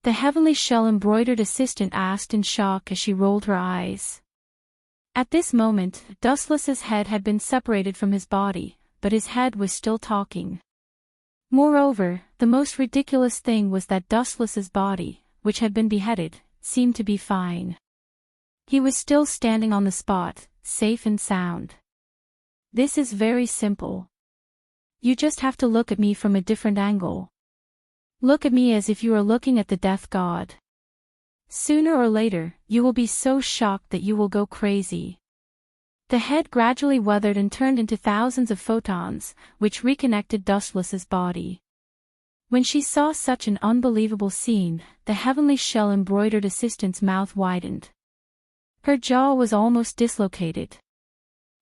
The heavenly shell embroidered assistant asked in shock as she rolled her eyes. At this moment, Dustless's head had been separated from his body, but his head was still talking. Moreover, the most ridiculous thing was that Dustless's body, which had been beheaded, seemed to be fine. He was still standing on the spot, safe and sound. This is very simple. You just have to look at me from a different angle. Look at me as if you are looking at the death god. Sooner or later, you will be so shocked that you will go crazy. The head gradually weathered and turned into thousands of photons, which reconnected Dustless's body. When she saw such an unbelievable scene, the heavenly shell embroidered assistant's mouth widened. Her jaw was almost dislocated.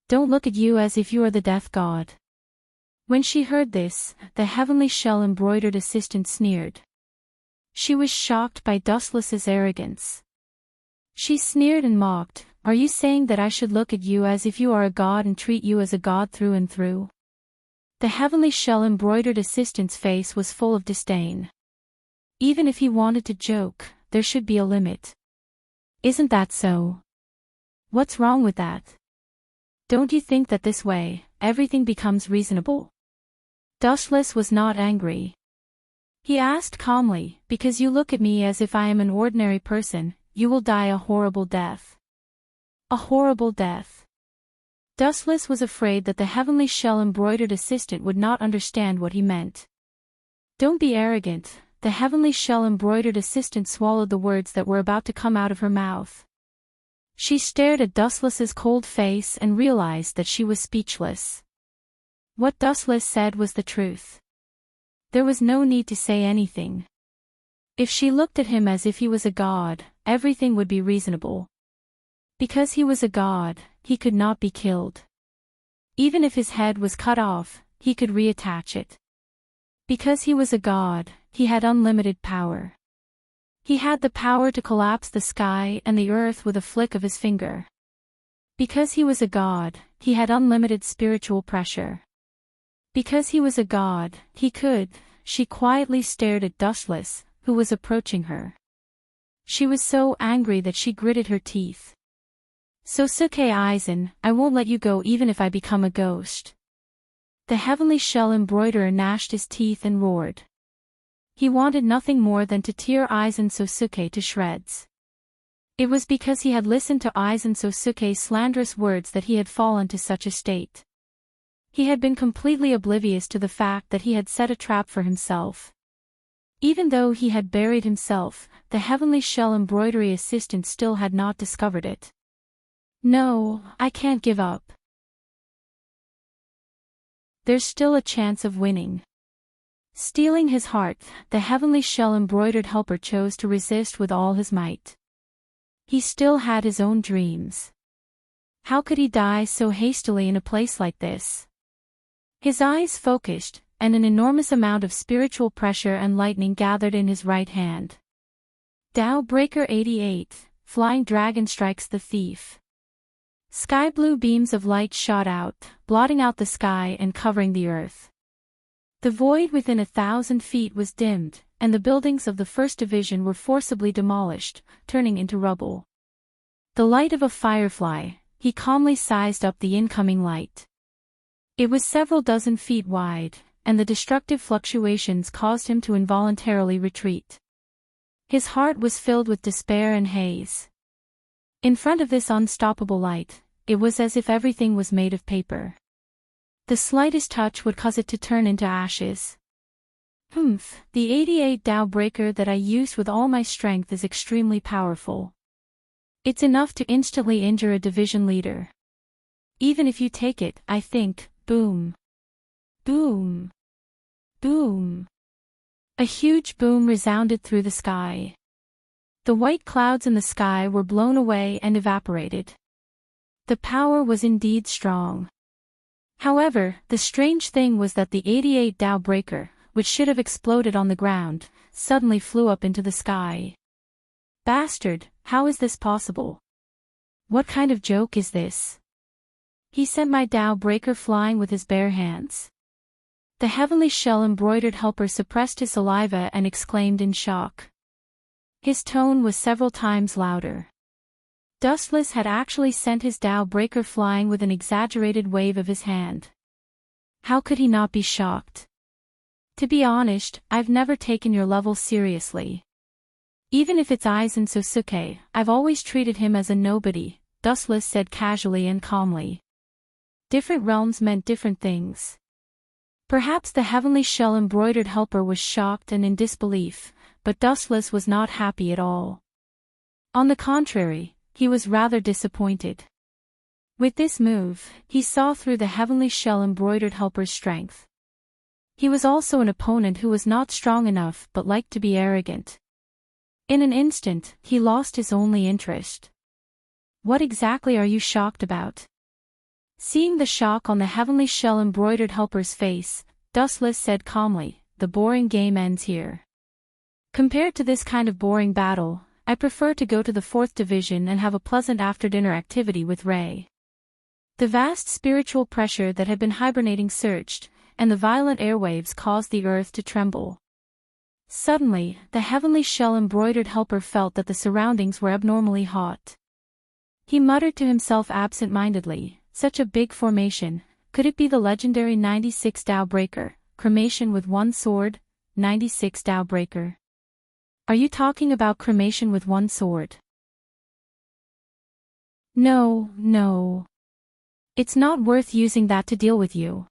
Don't look at you as if you are the death god. When she heard this, the heavenly shell embroidered assistant sneered. She was shocked by Dustless's arrogance. She sneered and mocked, Are you saying that I should look at you as if you are a god and treat you as a god through and through? The heavenly shell embroidered assistant's face was full of disdain. Even if he wanted to joke, there should be a limit. Isn't that so? What's wrong with that? Don't you think that this way, everything becomes reasonable? Dustless was not angry. He asked calmly, Because you look at me as if I am an ordinary person, you will die a horrible death. A horrible death. Dustless was afraid that the heavenly shell embroidered assistant would not understand what he meant. Don't be arrogant, the heavenly shell embroidered assistant swallowed the words that were about to come out of her mouth. She stared at Dustless's cold face and realized that she was speechless. What Dustless said was the truth. There was no need to say anything. If she looked at him as if he was a god, everything would be reasonable. Because he was a god, he could not be killed. Even if his head was cut off, he could reattach it. Because he was a god, he had unlimited power. He had the power to collapse the sky and the earth with a flick of his finger. Because he was a god, he had unlimited spiritual pressure. Because he was a god, he could. She quietly stared at Dustless, who was approaching her. She was so angry that she gritted her teeth. Sosuke Aizen, I won't let you go even if I become a ghost. The heavenly shell embroiderer gnashed his teeth and roared. He wanted nothing more than to tear Aizen Sosuke to shreds. It was because he had listened to Aizen Sosuke's slanderous words that he had fallen to such a state. He had been completely oblivious to the fact that he had set a trap for himself. Even though he had buried himself, the heavenly shell embroidery assistant still had not discovered it. No, I can't give up. There's still a chance of winning. Stealing his heart, the heavenly shell embroidered helper chose to resist with all his might. He still had his own dreams. How could he die so hastily in a place like this? His eyes focused, and an enormous amount of spiritual pressure and lightning gathered in his right hand. Tao Breaker 88, Flying Dragon strikes the thief. Sky blue beams of light shot out, blotting out the sky and covering the earth. The void within 1,000 feet was dimmed, and the buildings of the First Division were forcibly demolished, turning into rubble. The light of a firefly, he calmly sized up the incoming light. It was several dozen feet wide, and the destructive fluctuations caused him to involuntarily retreat. His heart was filled with despair and haze. In front of this unstoppable light, it was as if everything was made of paper. The slightest touch would cause it to turn into ashes. The 88 Tao Breaker that I used with all my strength is extremely powerful. It's enough to instantly injure a division leader. Even if you take it, I think, boom. Boom. Boom. A huge boom resounded through the sky. The white clouds in the sky were blown away and evaporated. The power was indeed strong. However, the strange thing was that the 88 Tao Breaker, which should have exploded on the ground, suddenly flew up into the sky. Bastard, how is this possible? What kind of joke is this? He sent my Tao Breaker flying with his bare hands. The heavenly shell embroidered helper suppressed his saliva and exclaimed in shock. His tone was several times louder. Dustless had actually sent his Tao Breaker flying with an exaggerated wave of his hand. How could he not be shocked? To be honest, I've never taken your level seriously. Even if it's Aizen Sosuke, I've always treated him as a nobody, Dustless said casually and calmly. Different realms meant different things. Perhaps the heavenly shell embroidered helper was shocked and in disbelief, but Dustless was not happy at all. On the contrary, he was rather disappointed. With this move, he saw through the heavenly shell embroidered helper's strength. He was also an opponent who was not strong enough but liked to be arrogant. In an instant, he lost his only interest. What exactly are you shocked about? Seeing the shock on the heavenly shell embroidered helper's face, Dustless said calmly, the boring game ends here. Compared to this kind of boring battle, I prefer to go to the 4th Division and have a pleasant after-dinner activity with Ray. The vast spiritual pressure that had been hibernating surged, and the violent airwaves caused the earth to tremble. Suddenly, the heavenly shell embroidered helper felt that the surroundings were abnormally hot. He muttered to himself absent-mindedly, such a big formation, could it be the legendary 96 Tao Breaker, cremation with one sword, 96 Tao Breaker? Are you talking about cremation with one sword? No. It's not worth using that to deal with you.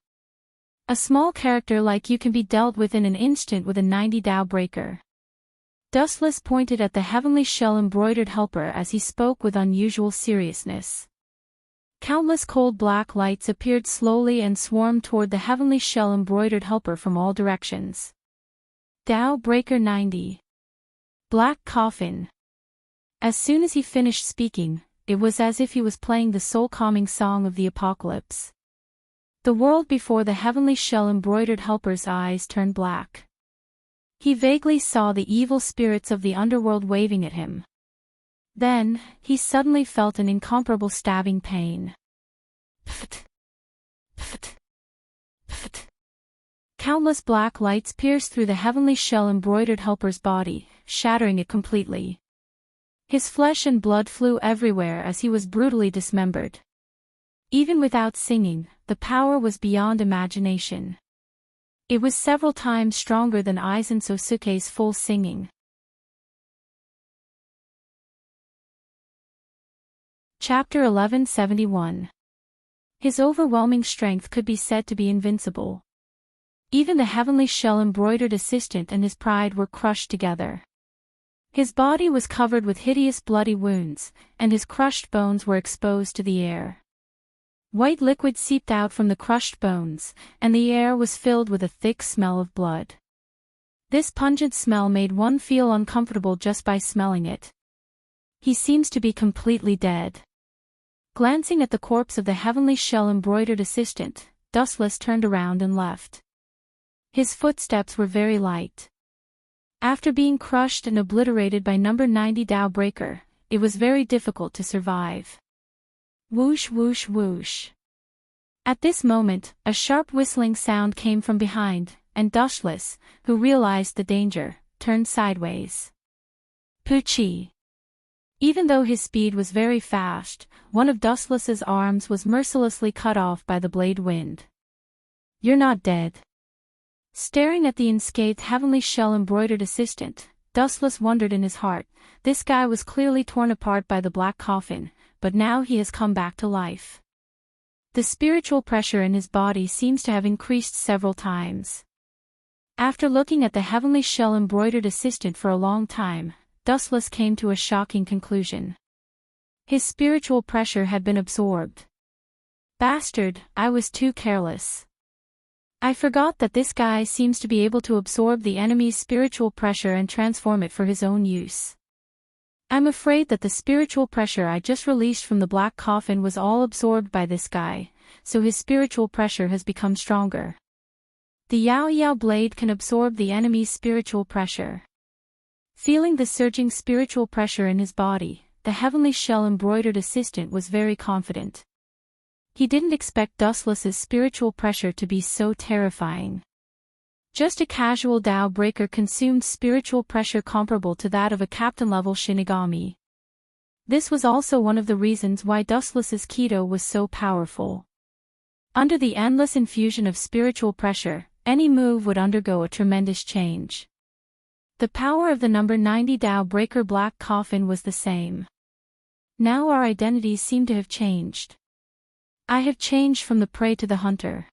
A small character like you can be dealt with in an instant with a 90 Tao Breaker. Dustless pointed at the heavenly shell embroidered helper as he spoke with unusual seriousness. Countless cold black lights appeared slowly and swarmed toward the heavenly shell embroidered helper from all directions. Tao Breaker 90. Black Coffin. As soon as he finished speaking, it was as if he was playing the soul-calming song of the apocalypse. The world before the heavenly shell-embroidered helper's eyes turned black. He vaguely saw the evil spirits of the underworld waving at him. Then, he suddenly felt an incomparable stabbing pain. Pft! Pft! Pft! Countless black lights pierced through the heavenly shell-embroidered helper's body, shattering it completely. His flesh and blood flew everywhere as he was brutally dismembered. Even without singing, the power was beyond imagination. It was several times stronger than Aizen Sosuke's full singing. Chapter 1171. His overwhelming strength could be said to be invincible. Even the heavenly shell-embroidered assistant and his pride were crushed together. His body was covered with hideous bloody wounds, and his crushed bones were exposed to the air. White liquid seeped out from the crushed bones, and the air was filled with a thick smell of blood. This pungent smell made one feel uncomfortable just by smelling it. He seems to be completely dead. Glancing at the corpse of the heavenly shell-embroidered assistant, Dustless turned around and left. His footsteps were very light. After being crushed and obliterated by number 90 Dao Breaker, it was very difficult to survive. Whoosh whoosh whoosh. At this moment, a sharp whistling sound came from behind, and Dustless, who realized the danger, turned sideways. Poochie. Even though his speed was very fast, one of Dustless's arms was mercilessly cut off by the blade wind. You're not dead. Staring at the unscathed heavenly shell-embroidered assistant, Dustless wondered in his heart, this guy was clearly torn apart by the black coffin, but now he has come back to life. The spiritual pressure in his body seems to have increased several times. After looking at the heavenly shell-embroidered assistant for a long time, Dustless came to a shocking conclusion. His spiritual pressure had been absorbed. Bastard, I was too careless. I forgot that this guy seems to be able to absorb the enemy's spiritual pressure and transform it for his own use. I'm afraid that the spiritual pressure I just released from the black coffin was all absorbed by this guy, so his spiritual pressure has become stronger. The Yao Yao blade can absorb the enemy's spiritual pressure. Feeling the surging spiritual pressure in his body, the heavenly shell-embroidered assistant was very confident. He didn't expect Dustless's spiritual pressure to be so terrifying. Just a casual Dao Breaker consumed spiritual pressure comparable to that of a captain-level Shinigami. This was also one of the reasons why Dustless's Kido was so powerful. Under the endless infusion of spiritual pressure, any move would undergo a tremendous change. The power of the number 90 Dao Breaker black coffin was the same. Now our identities seem to have changed. I have changed from the prey to the hunter.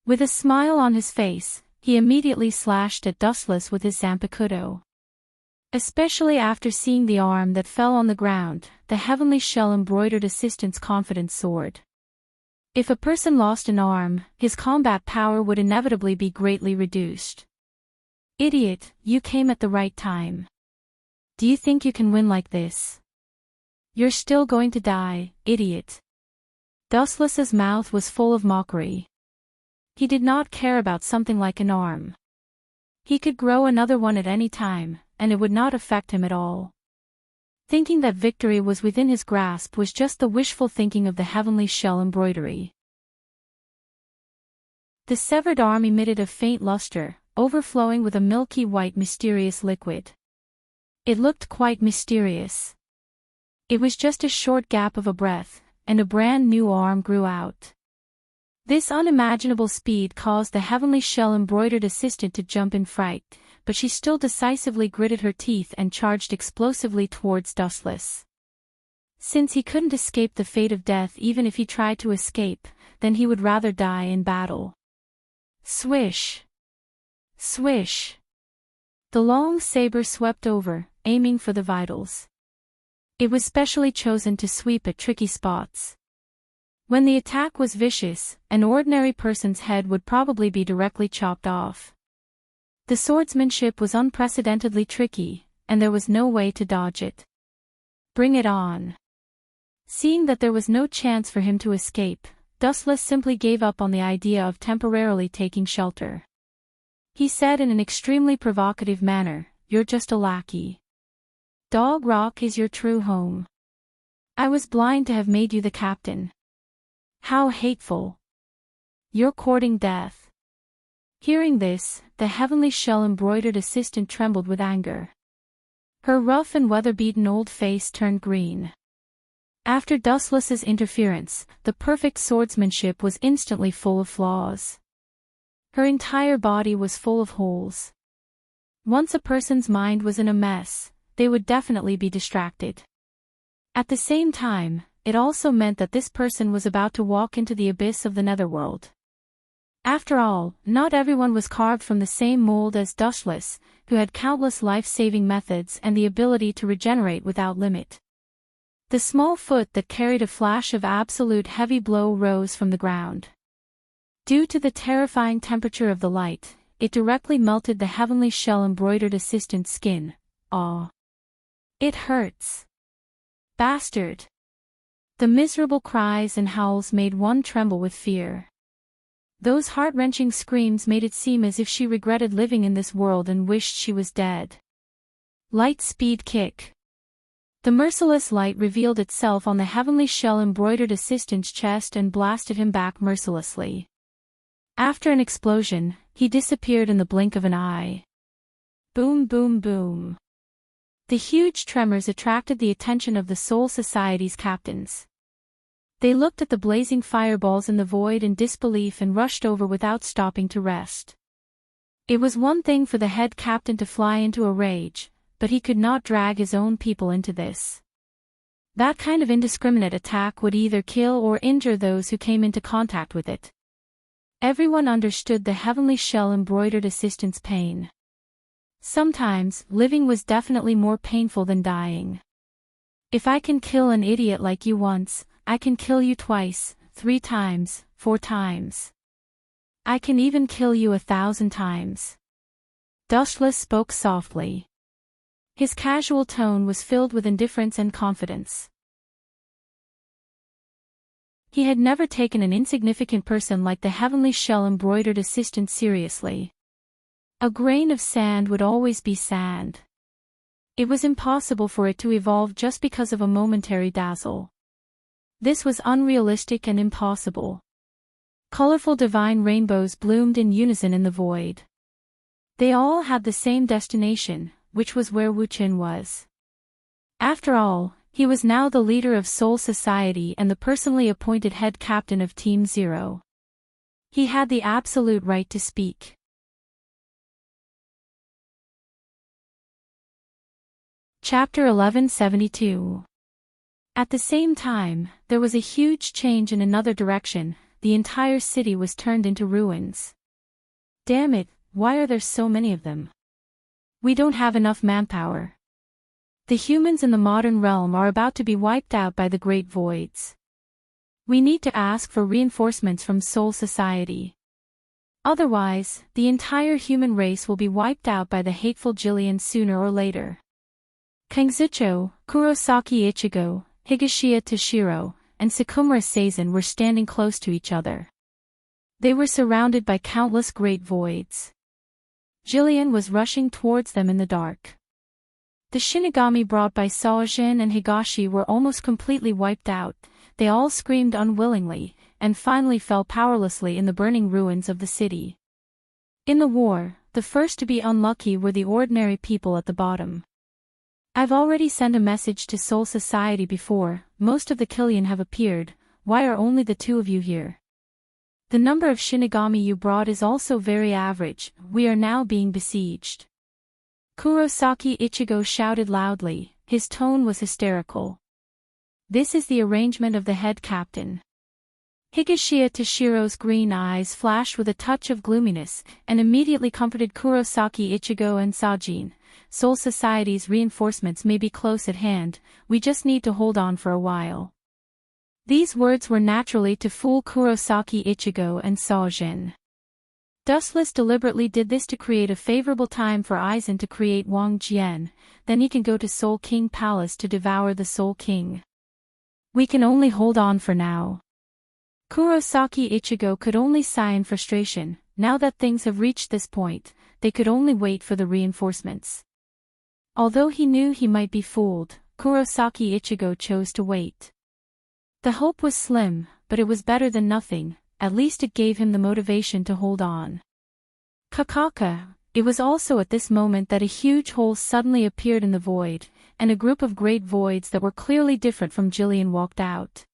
With a smile on his face, he immediately slashed at Dustless with his Zanpakuto. Especially after seeing the arm that fell on the ground, the heavenly shell-embroidered assistant's confidence soared. If a person lost an arm, his combat power would inevitably be greatly reduced. Idiot, you came at the right time. Do you think you can win like this? You're still going to die, idiot. Dustless's mouth was full of mockery. He did not care about something like an arm. He could grow another one at any time, and it would not affect him at all. Thinking that victory was within his grasp was just the wishful thinking of the heavenly shell embroidery. The severed arm emitted a faint luster, overflowing with a milky white mysterious liquid. It looked quite mysterious. It was just a short gap of a breath, and a brand new arm grew out. This unimaginable speed caused the heavenly shell-embroidered assistant to jump in fright, but she still decisively gritted her teeth and charged explosively towards Dustless. Since he couldn't escape the fate of death even if he tried to escape, then he would rather die in battle. Swish! Swish! The long saber swept over, aiming for the vitals. It was specially chosen to sweep at tricky spots. When the attack was vicious, an ordinary person's head would probably be directly chopped off. The swordsmanship was unprecedentedly tricky, and there was no way to dodge it. Bring it on. Seeing that there was no chance for him to escape, Dustless simply gave up on the idea of temporarily taking shelter. He said in an extremely provocative manner, "You're just a lackey. Dog Rock is your true home. I was blind to have made you the captain. How hateful. You're courting death." Hearing this, the heavenly shell-embroidered assistant trembled with anger. Her rough and weather-beaten old face turned green. After Dustless's interference, the perfect swordsmanship was instantly full of flaws. Her entire body was full of holes. Once a person's mind was in a mess, they would definitely be distracted. At the same time, it also meant that this person was about to walk into the abyss of the netherworld. After all, not everyone was carved from the same mold as Dustless, who had countless life-saving methods and the ability to regenerate without limit. The small foot that carried a flash of absolute heavy blow rose from the ground. Due to the terrifying temperature of the light, it directly melted the heavenly shell-embroidered assistant's skin. "Aw. It hurts. Bastard." The miserable cries and howls made one tremble with fear. Those heart-wrenching screams made it seem as if she regretted living in this world and wished she was dead. Light speed kick. The merciless light revealed itself on the heavenly shell-embroidered assistant's chest and blasted him back mercilessly. After an explosion, he disappeared in the blink of an eye. Boom, boom, boom. The huge tremors attracted the attention of the Soul Society's captains. They looked at the blazing fireballs in the void in disbelief and rushed over without stopping to rest. It was one thing for the head captain to fly into a rage, but he could not drag his own people into this. That kind of indiscriminate attack would either kill or injure those who came into contact with it. Everyone understood the heavenly shell-embroidered assistant's pain. Sometimes, living was definitely more painful than dying. If I can kill an idiot like you once, I can kill you twice, 3 times, 4 times. I can even kill you 1,000 times. Dustless spoke softly. His casual tone was filled with indifference and confidence. He had never taken an insignificant person like the heavenly shell-embroidered assistant seriously. A grain of sand would always be sand. It was impossible for it to evolve just because of a momentary dazzle. This was unrealistic and impossible. Colorful divine rainbows bloomed in unison in the void. They all had the same destination, which was where Wuxia was. After all, he was now the leader of Soul Society and the personally appointed head captain of Team Zero. He had the absolute right to speak. Chapter 1172. At the same time, there was a huge change in another direction. The entire city was turned into ruins. Damn it, why are there so many of them? We don't have enough manpower. The humans in the modern realm are about to be wiped out by the Great Voids. We need to ask for reinforcements from Soul Society. Otherwise, the entire human race will be wiped out by the hateful Jillian sooner or later. Kangzucho, Kurosaki Ichigo, Higashiya Toshiro, and Sakumura Seizen were standing close to each other. They were surrounded by countless great voids. Jillian was rushing towards them in the dark. The Shinigami brought by Saojin and Higashi were almost completely wiped out. They all screamed unwillingly, and finally fell powerlessly in the burning ruins of the city. In the war, the first to be unlucky were the ordinary people at the bottom. I've already sent a message to Soul Society before. Most of the Killian have appeared. Why are only the 2 of you here? The number of Shinigami you brought is also very average. We are now being besieged. Kurosaki Ichigo shouted loudly. His tone was hysterical. This is the arrangement of the head captain. Higashiya Toshiro's green eyes flashed with a touch of gloominess, and immediately comforted Kurosaki Ichigo and Saojin. Soul Society's reinforcements may be close at hand, we just need to hold on for a while. These words were naturally to fool Kurosaki Ichigo and Saojin. Dustless deliberately did this to create a favorable time for Aizen to create Wang Jian, then he can go to Soul King Palace to devour the Soul King. We can only hold on for now. Kurosaki Ichigo could only sigh in frustration. Now that things have reached this point, they could only wait for the reinforcements. Although he knew he might be fooled, Kurosaki Ichigo chose to wait. The hope was slim, but it was better than nothing. At least it gave him the motivation to hold on. Kakaka. It was also at this moment that a huge hole suddenly appeared in the void, and a group of great voids that were clearly different from Jillian walked out.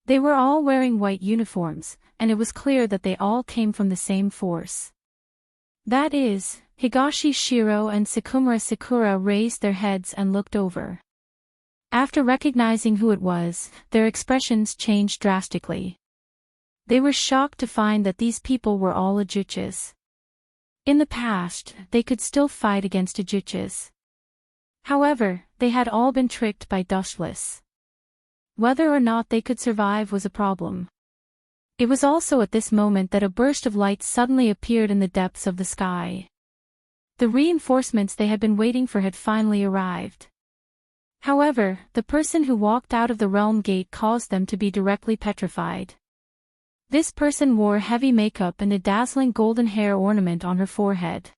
They were all wearing white uniforms, and it was clear that they all came from the same force. That is, Higashi Shiro and Sakumura Sakura raised their heads and looked over. After recognizing who it was, their expressions changed drastically. They were shocked to find that these people were all Ajuchas. In the past, they could still fight against Ajuchas. However, they had all been tricked by Dustless. Whether or not they could survive was a problem. It was also at this moment that a burst of light suddenly appeared in the depths of the sky. The reinforcements they had been waiting for had finally arrived. However, the person who walked out of the realm gate caused them to be directly petrified. This person wore heavy makeup and a dazzling golden hair ornament on her forehead.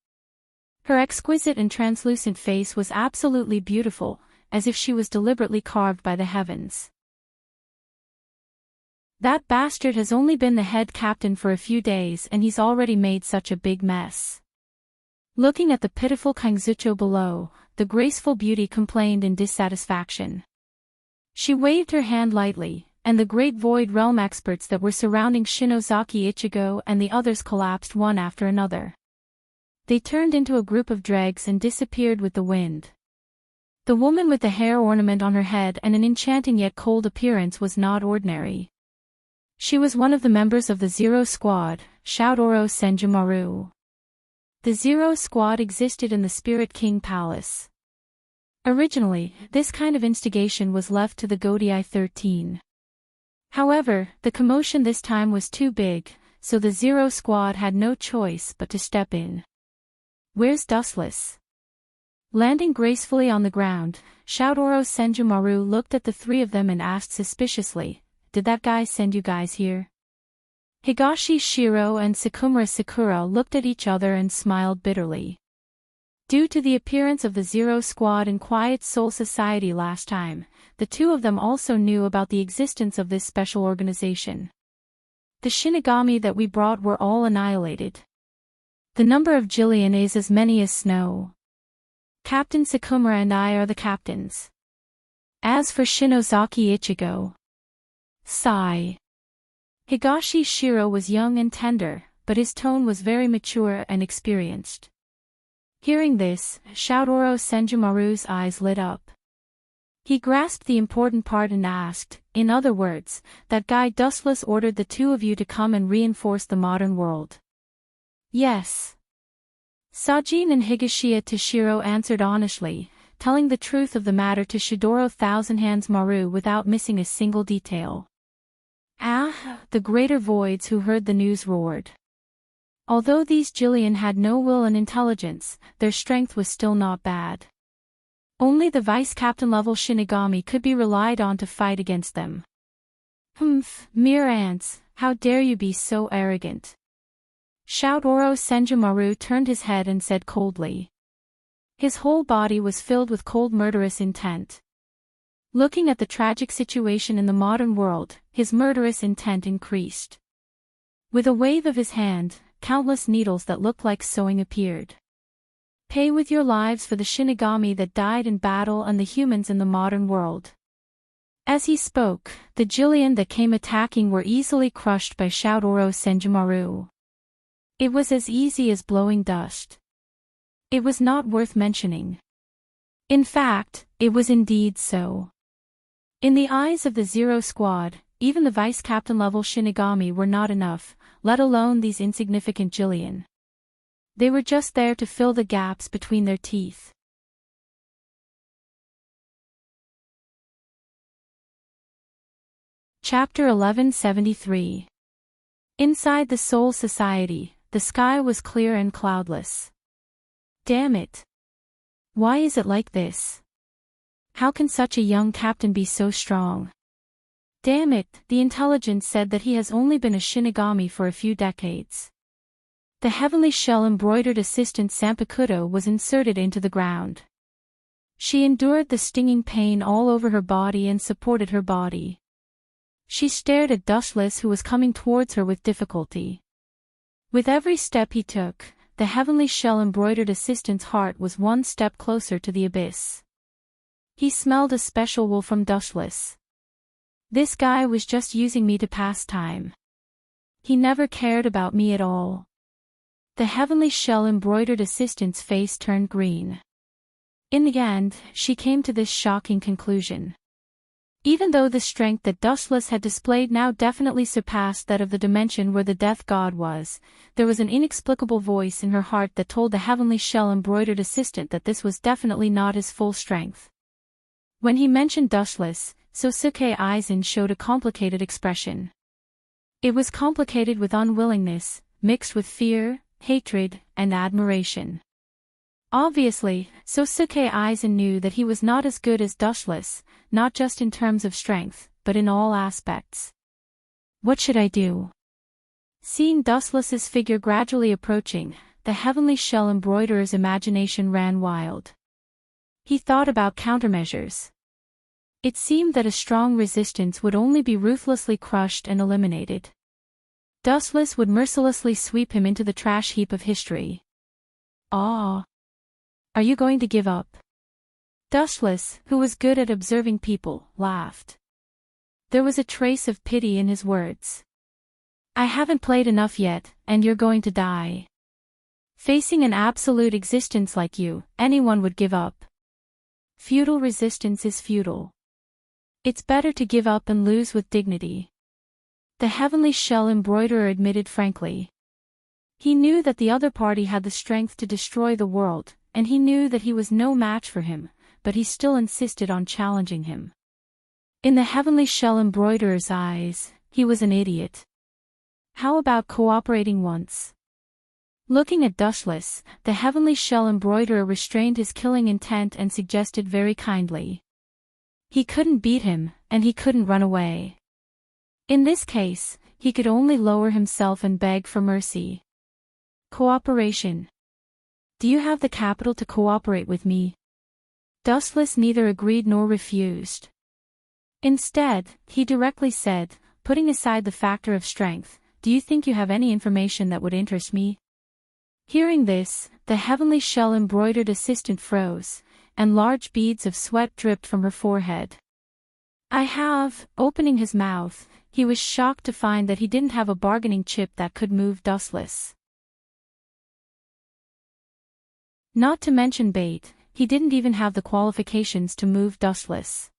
Her exquisite and translucent face was absolutely beautiful, as if she was deliberately carved by the heavens. That bastard has only been the head captain for a few days and he's already made such a big mess. Looking at the pitiful Kangzucho below, the graceful beauty complained in dissatisfaction. She waved her hand lightly, and the great void realm experts that were surrounding Shinozaki Ichigo and the others collapsed one after another. They turned into a group of dregs and disappeared with the wind. The woman with the hair ornament on her head and an enchanting yet cold appearance was not ordinary. She was one of the members of the Zero Squad, Shoutoro Senjumaru. The Zero Squad existed in the Spirit King Palace. Originally, this kind of instigation was left to the Godii 13. However, the commotion this time was too big, so the Zero Squad had no choice but to step in. Where's Dustless? Landing gracefully on the ground, Shoutoro Senjumaru looked at the three of them and asked suspiciously, "Did that guy send you guys here?" Higashi Shiro and Sakumura Sakura looked at each other and smiled bitterly. Due to the appearance of the Zero Squad in Quiet Soul Society last time, the two of them also knew about the existence of this special organization. The Shinigami that we brought were all annihilated. The number of Jillian is as many as snow. Captain Sakumura and I are the captains. As for Shinozaki Ichigo. Sigh. Higashi Shiro was young and tender, but his tone was very mature and experienced. Hearing this, Shoutoro Senjumaru's eyes lit up. He grasped the important part and asked, "In other words, that guy Dustless ordered the two of you to come and reinforce the modern world?" "Yes." Sajin and Higashiya Toshiro answered honestly, telling the truth of the matter to Shidoro Thousand Hands Maru without missing a single detail. "Ah!" the greater voids who heard the news roared. Although these Jillian had no will and intelligence, their strength was still not bad. Only the vice-captain level Shinigami could be relied on to fight against them. "Humph, mere ants, how dare you be so arrogant?" Shoutoro Senjumaru turned his head and said coldly. His whole body was filled with cold murderous intent. Looking at the tragic situation in the modern world, his murderous intent increased. With a wave of his hand, countless needles that looked like sewing appeared. "Pay with your lives for the Shinigami that died in battle and the humans in the modern world." As he spoke, the Jillian that came attacking were easily crushed by Shoutoro Senjumaru. It was as easy as blowing dust. It was not worth mentioning. In fact, it was indeed so. In the eyes of the Zero Squad, even the vice-captain level Shinigami were not enough, let alone these insignificant Jillian. They were just there to fill the gaps between their teeth. Chapter 1173. Inside the Soul Society, the sky was clear and cloudless. Damn it! Why is it like this? How can such a young captain be so strong? Damn it, the intelligence said that he has only been a Shinigami for a few decades. The heavenly shell-embroidered assistant Zanpakuto was inserted into the ground. She endured the stinging pain all over her body and supported her body. She stared at Dustless, who was coming towards her with difficulty. With every step he took, the heavenly shell-embroidered assistant's heart was one step closer to the abyss. He smelled a special wool from Dustless. This guy was just using me to pass time. He never cared about me at all. The heavenly shell-embroidered assistant's face turned green. In the end, she came to this shocking conclusion. Even though the strength that Dustless had displayed now definitely surpassed that of the dimension where the death god was, there was an inexplicable voice in her heart that told the heavenly shell-embroidered assistant that this was definitely not his full strength. When he mentioned Dustless, Sosuke Aizen showed a complicated expression. It was complicated with unwillingness, mixed with fear, hatred, and admiration. Obviously, Sosuke Aizen knew that he was not as good as Dustless, not just in terms of strength, but in all aspects. What should I do? Seeing Dustless's figure gradually approaching, the heavenly shell embroiderer's imagination ran wild. He thought about countermeasures. It seemed that a strong resistance would only be ruthlessly crushed and eliminated. Dustless would mercilessly sweep him into the trash heap of history. Ah! Are you going to give up? Dustless, who was good at observing people, laughed. There was a trace of pity in his words. I haven't played enough yet, and you're going to die. Facing an absolute existence like you, anyone would give up. Futile resistance is futile. It's better to give up and lose with dignity. The heavenly shell embroiderer admitted frankly. He knew that the other party had the strength to destroy the world, and he knew that he was no match for him, but he still insisted on challenging him. In the heavenly shell embroiderer's eyes, he was an idiot. How about cooperating once? Looking at Dustless, the heavenly shell embroiderer restrained his killing intent and suggested very kindly. He couldn't beat him, and he couldn't run away. In this case, he could only lower himself and beg for mercy. Cooperation. Do you have the capital to cooperate with me? Dustless neither agreed nor refused. Instead, he directly said, putting aside the factor of strength, do you think you have any information that would interest me? Hearing this, the heavenly shell embroidered assistant froze, and large beads of sweat dripped from her forehead. I have, opening his mouth, he was shocked to find that he didn't have a bargaining chip that could move Dustless. Not to mention bait, he didn't even have the qualifications to move Dustless.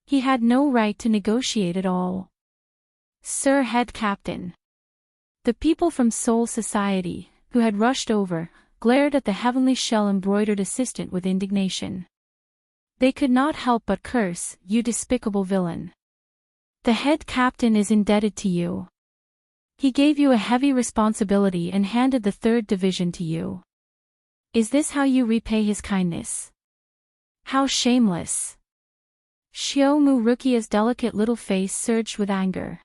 He had no right to negotiate at all. Sir Head Captain. The people from Soul Society, who had rushed over, glared at the heavenly shell-embroidered assistant with indignation. They could not help but curse, you despicable villain. The head captain is indebted to you. He gave you a heavy responsibility and handed the 3rd Division to you. Is this how you repay his kindness? How shameless! Shiomu Rukia's delicate little face surged with anger.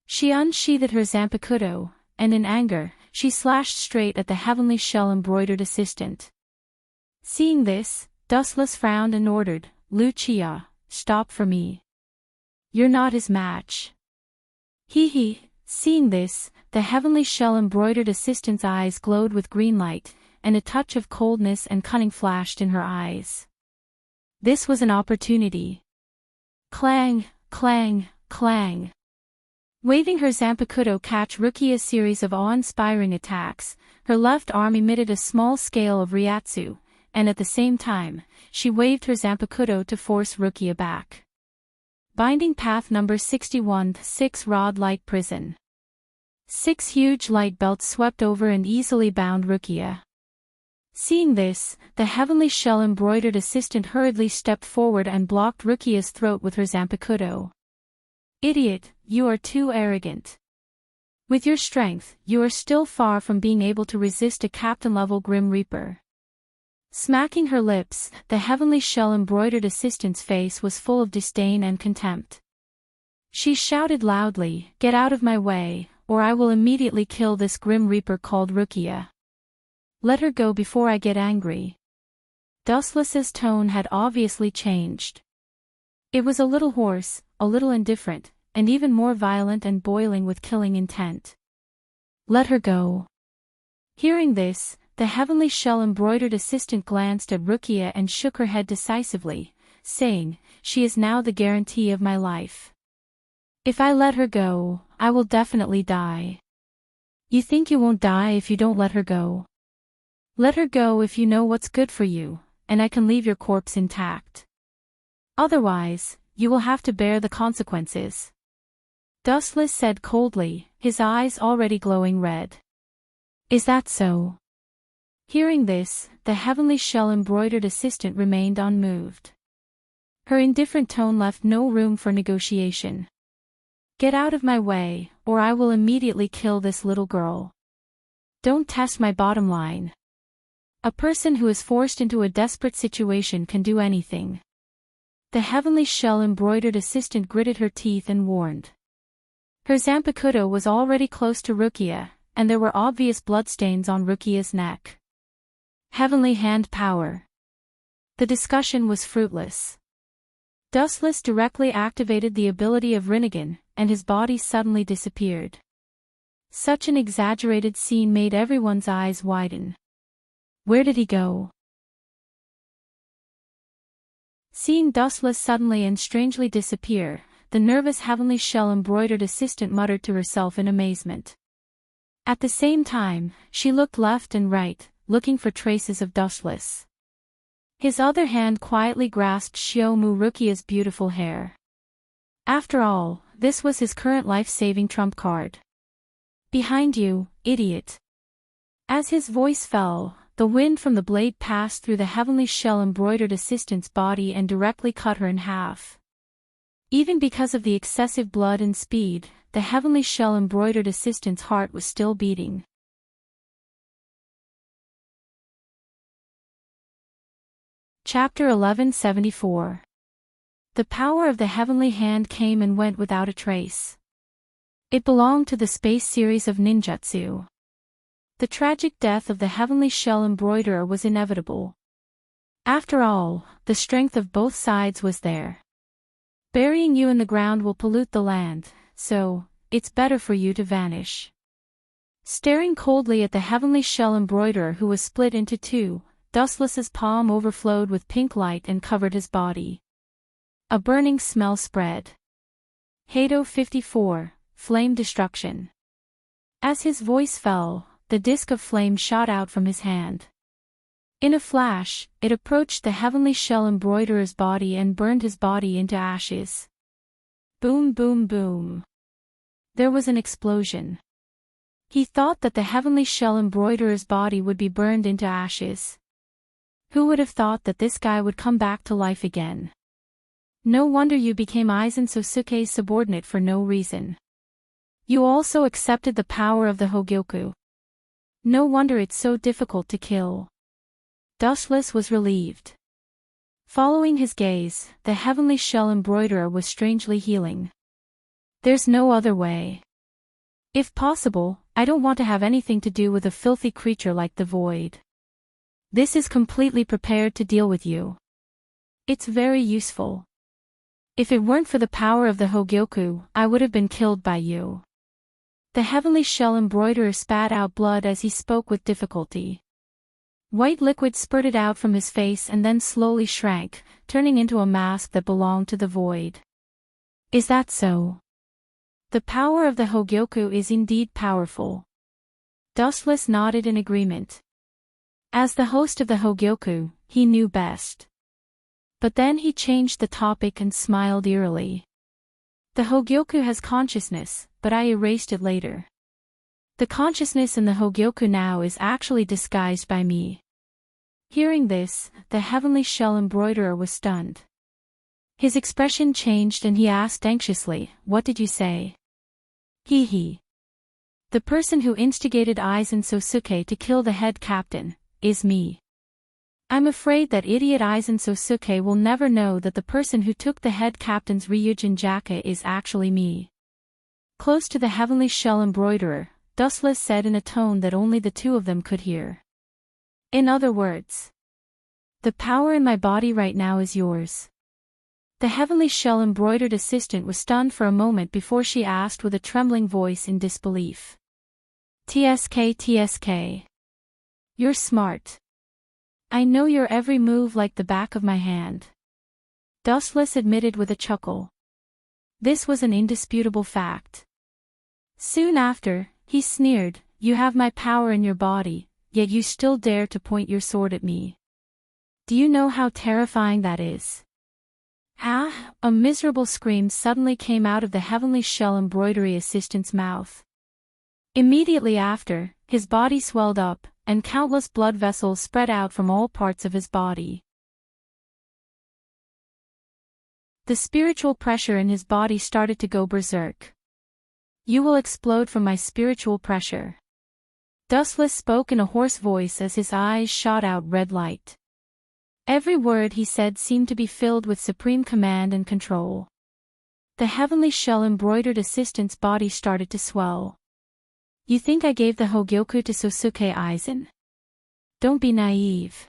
She unsheathed her Zanpakuto, and in anger, she slashed straight at the heavenly shell-embroidered assistant. Seeing this, Dustless frowned and ordered, Wuxia, stop for me. You're not his match. Hee. Seeing this, the heavenly shell-embroidered assistant's eyes glowed with green light, and a touch of coldness and cunning flashed in her eyes. This was an opportunity. Clang, clang, clang. Waving her Zanpakuto catch Rukia's series of awe-inspiring attacks, her left arm emitted a small scale of Ryatsu, and at the same time, she waved her Zanpakuto to force Rukia back. Binding path number 61, 6-rod light prison. 6 huge light belts swept over and easily bound Rukia. Seeing this, the heavenly shell-embroidered assistant hurriedly stepped forward and blocked Rukia's throat with her Zanpakuto. Idiot, you are too arrogant. With your strength, you are still far from being able to resist a captain-level Grim Reaper. Smacking her lips, the heavenly shell-embroidered assistant's face was full of disdain and contempt. She shouted loudly, "Get out of my way, or I will immediately kill this grim reaper called Wuxia. Let her go before I get angry." Dustless's tone had obviously changed. It was a little hoarse, a little indifferent, and even more violent and boiling with killing intent. "Let her go." Hearing this, the heavenly shell-embroidered assistant glanced at Rukia and shook her head decisively, saying, "She is now the guarantee of my life. If I let her go, I will definitely die." "You think you won't die if you don't let her go? Let her go if you know what's good for you, and I can leave your corpse intact. Otherwise, you will have to bear the consequences," Dustless said coldly, his eyes already glowing red. "Is that so?" Hearing this, the heavenly shell-embroidered assistant remained unmoved. Her indifferent tone left no room for negotiation. "Get out of my way, or I will immediately kill this little girl. Don't test my bottom line. A person who is forced into a desperate situation can do anything." The heavenly shell-embroidered assistant gritted her teeth and warned. Her Zanpakuto was already close to Rukia, and there were obvious bloodstains on Rukia's neck. Heavenly hand power. The discussion was fruitless. Dustless directly activated the ability of Rinnegan, and his body suddenly disappeared. Such an exaggerated scene made everyone's eyes widen. Where did he go? Seeing Dustless suddenly and strangely disappear, the nervous heavenly shell-embroidered assistant muttered to herself in amazement. At the same time, she looked left and right, looking for traces of Dustless. His other hand quietly grasped Shiomu Rukia's beautiful hair. After all, this was his current life-saving trump card. "Behind you, idiot." As his voice fell, the wind from the blade passed through the heavenly shell-embroidered assistant's body and directly cut her in half. Even because of the excessive blood and speed, the heavenly shell-embroidered assistant's heart was still beating. Chapter 1174. The power of the heavenly hand came and went without a trace. It belonged to the space series of ninjutsu. The tragic death of the heavenly shell-embroiderer was inevitable. After all, the strength of both sides was there. Burying you in the ground will pollute the land, so it's better for you to vanish. Staring coldly at the heavenly shell-embroiderer who was split into two, Dustless's palm overflowed with pink light and covered his body. A burning smell spread. Hado 54, Flame Destruction. As his voice fell, the disk of flame shot out from his hand. In a flash, it approached the heavenly shell-embroiderer's body and burned his body into ashes. Boom, boom, boom. There was an explosion. He thought that the heavenly shell-embroiderer's body would be burned into ashes. Who would have thought that this guy would come back to life again? No wonder you became Aizen Sosuke's subordinate for no reason. You also accepted the power of the Hogyoku. No wonder it's so difficult to kill. Dustless was relieved. Following his gaze, the heavenly shell-embroiderer was strangely healing. There's no other way. If possible, I don't want to have anything to do with a filthy creature like the Void. This is completely prepared to deal with you. It's very useful. If it weren't for the power of the Hogyoku, I would have been killed by you. The heavenly shell-embroiderer spat out blood as he spoke with difficulty. White liquid spurted out from his face and then slowly shrank, turning into a mask that belonged to the Void. Is that so? The power of the Hogyoku is indeed powerful. Dustless nodded in agreement. As the host of the Hogyoku, he knew best. But then he changed the topic and smiled eerily. The Hogyoku has consciousness, but I erased it later. The consciousness in the Hogyoku now is actually disguised by me. Hearing this, the heavenly shell-embroiderer was stunned. His expression changed and he asked anxiously, "What did you say?" He. The person who instigated Aizen Sosuke to kill the head captain, is me. I'm afraid that idiot Aizen Sosuke will never know that the person who took the head captain's Ryujin jacket is actually me. Close to the heavenly shell embroiderer, Dustless said in a tone that only the two of them could hear. In other words, the power in my body right now is yours. The heavenly shell embroidered assistant was stunned for a moment before she asked with a trembling voice in disbelief. TSK. You're smart. I know your every move like the back of my hand. Dustless admitted with a chuckle. This was an indisputable fact. Soon after, he sneered, you have my power in your body, yet you still dare to point your sword at me. Do you know how terrifying that is? Ah! A miserable scream suddenly came out of the heavenly shell embroidery assistant's mouth. Immediately after, his body swelled up, and countless blood vessels spread out from all parts of his body. The spiritual pressure in his body started to go berserk. You will explode from my spiritual pressure. Dustless spoke in a hoarse voice as his eyes shot out red light. Every word he said seemed to be filled with supreme command and control. The heavenly shell embroidered assistant's body started to swell. You think I gave the Hogyoku to Sosuke Aizen? Don't be naive.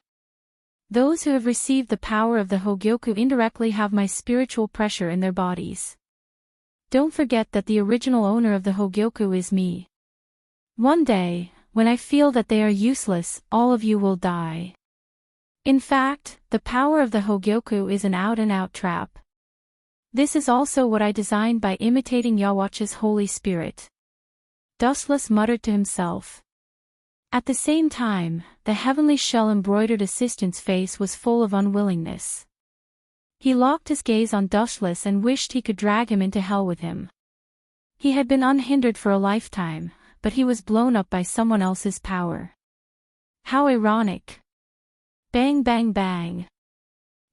Those who have received the power of the Hogyoku indirectly have my spiritual pressure in their bodies. Don't forget that the original owner of the Hogyoku is me. One day, when I feel that they are useless, all of you will die. In fact, the power of the Hogyoku is an out-and-out trap. This is also what I designed by imitating Yawacha's Holy Spirit. Dustless muttered to himself. At the same time, the heavenly shell embroidered assistant's face was full of unwillingness. He locked his gaze on Dustless and wished he could drag him into hell with him. He had been unhindered for a lifetime, but he was blown up by someone else's power. How ironic. Bang bang bang.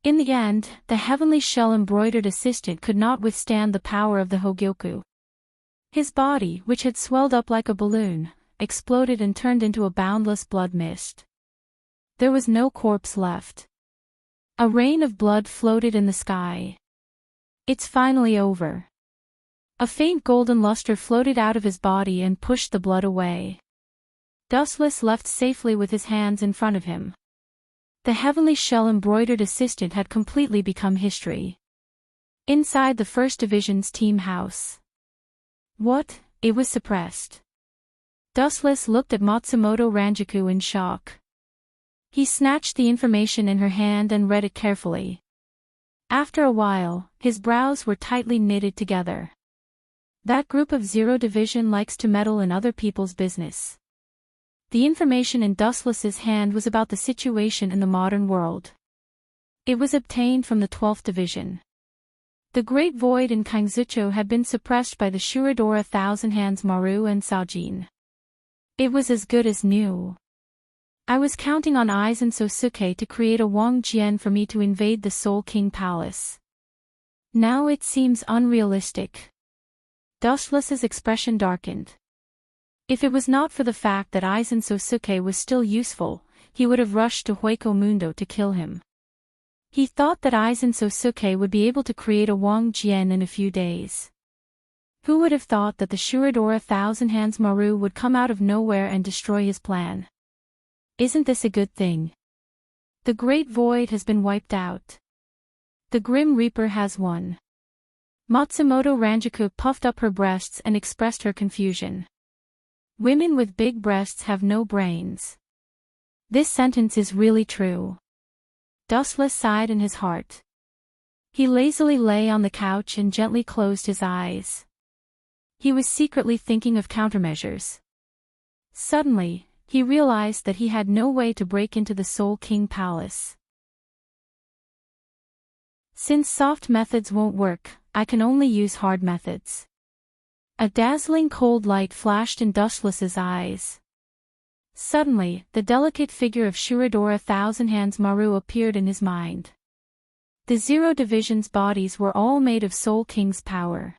In the end, the heavenly shell embroidered assistant could not withstand the power of the Hogyoku. His body, which had swelled up like a balloon, exploded and turned into a boundless blood mist. There was no corpse left. A rain of blood floated in the sky. It's finally over. A faint golden luster floated out of his body and pushed the blood away. Dustless left safely with his hands in front of him. The heavenly shell embroidered assistant had completely become history. Inside the 1st Division's team house. What? It was suppressed. Dustless looked at Matsumoto Ranjaku in shock. He snatched the information in her hand and read it carefully. After a while, his brows were tightly knitted together. That group of 0 Division likes to meddle in other people's business. The information in Dustless's hand was about the situation in the modern world. It was obtained from the 12th Division. The Great Void in Kangzucho had been suppressed by the Shuradora Thousand Hands Maru and Saojin. It was as good as new. I was counting on Aizen Sosuke to create a Wang Jian for me to invade the Soul King Palace. Now it seems unrealistic. Dustless's expression darkened. If it was not for the fact that Aizen Sosuke was still useful, he would have rushed to Hueco Mundo to kill him. He thought that Aizen Sosuke would be able to create a Wang Jian in a few days. Who would have thought that the Shuradora Thousand Hands Maru would come out of nowhere and destroy his plan? Isn't this a good thing? The Great Void has been wiped out. The Grim Reaper has won. Matsumoto Ranjaku puffed up her breasts and expressed her confusion. Women with big breasts have no brains. This sentence is really true. Dustless sighed in his heart. He lazily lay on the couch and gently closed his eyes. He was secretly thinking of countermeasures. Suddenly, he realized that he had no way to break into the Soul King Palace. Since soft methods won't work, I can only use hard methods. A dazzling cold light flashed in Dustless's eyes. Suddenly, the delicate figure of Shuradora Thousand Hands Maru appeared in his mind. The 0 Division's bodies were all made of Soul King's power.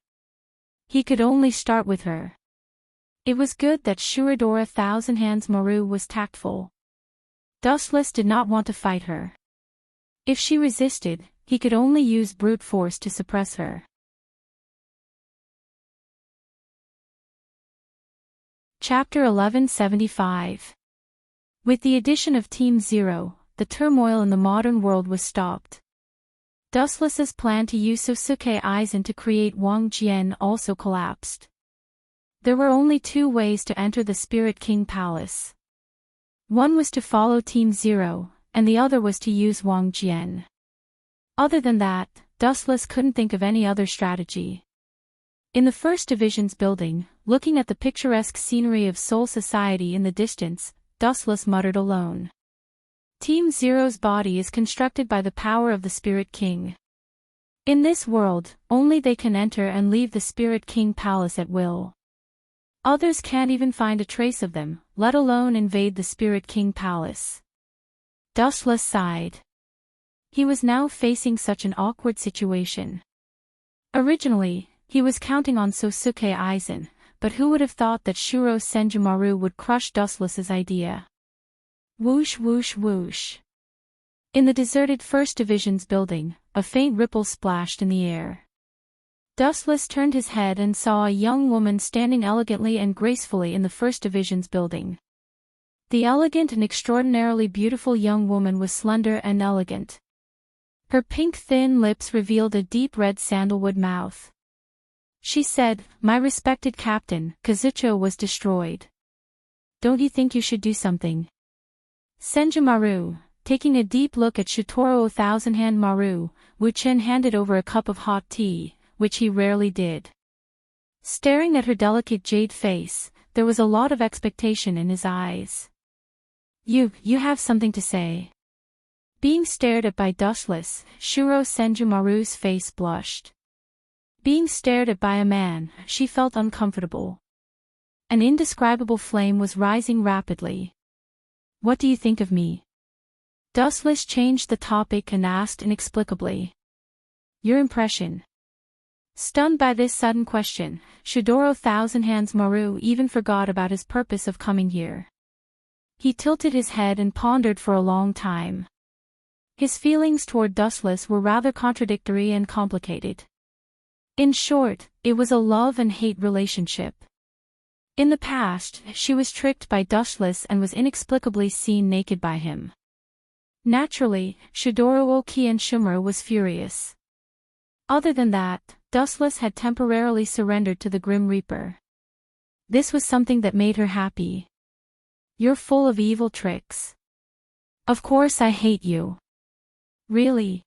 He could only start with her. It was good that Shuradora Thousand Hands Maru was tactful. Dustless did not want to fight her. If she resisted, he could only use brute force to suppress her. Chapter 1175. With the addition of Team Zero, the turmoil in the modern world was stopped. Dustless's plan to use Sosuke Aizen to create Wang Jian also collapsed. There were only two ways to enter the Spirit King Palace. One was to follow Team Zero, and the other was to use Wang Jian. Other than that, Dustless couldn't think of any other strategy. In the First Division's building, looking at the picturesque scenery of Soul Society in the distance, Dustless muttered alone. Team Zero's body is constructed by the power of the Spirit King. In this world, only they can enter and leave the Spirit King Palace at will. Others can't even find a trace of them, let alone invade the Spirit King Palace. Dustless sighed. He was now facing such an awkward situation. Originally, he was counting on Sosuke Aizen, but who would have thought that Shuro Senjumaru would crush Dustless's idea? Whoosh whoosh whoosh. In the deserted First Division's building, a faint ripple splashed in the air. Dustless turned his head and saw a young woman standing elegantly and gracefully in the First Division's building. The elegant and extraordinarily beautiful young woman was slender and elegant. Her pink thin lips revealed a deep red sandalwood mouth. She said, "My respected captain, Kazucho was destroyed. Don't you think you should do something?" Senjumaru, taking a deep look at Shitoro Thousand-Hand Maru, Wuchen handed over a cup of hot tea, which he rarely did. Staring at her delicate jade face, there was a lot of expectation in his eyes. You have something to say." Being stared at by Dustless, Shuro Senjumaru's face blushed. Being stared at by a man, she felt uncomfortable. An indescribable flame was rising rapidly. "What do you think of me?" Dustless changed the topic and asked inexplicably. "Your impression?" Stunned by this sudden question, Shidoro Thousand-Hands Maru even forgot about his purpose of coming here. He tilted his head and pondered for a long time. His feelings toward Dustless were rather contradictory and complicated. In short, it was a love and hate relationship. In the past, she was tricked by Dustless and was inexplicably seen naked by him. Naturally, Shidoro Oki and Shumura was furious. Other than that, Dustless had temporarily surrendered to the Grim Reaper. This was something that made her happy. "You're full of evil tricks. Of course I hate you." "Really?"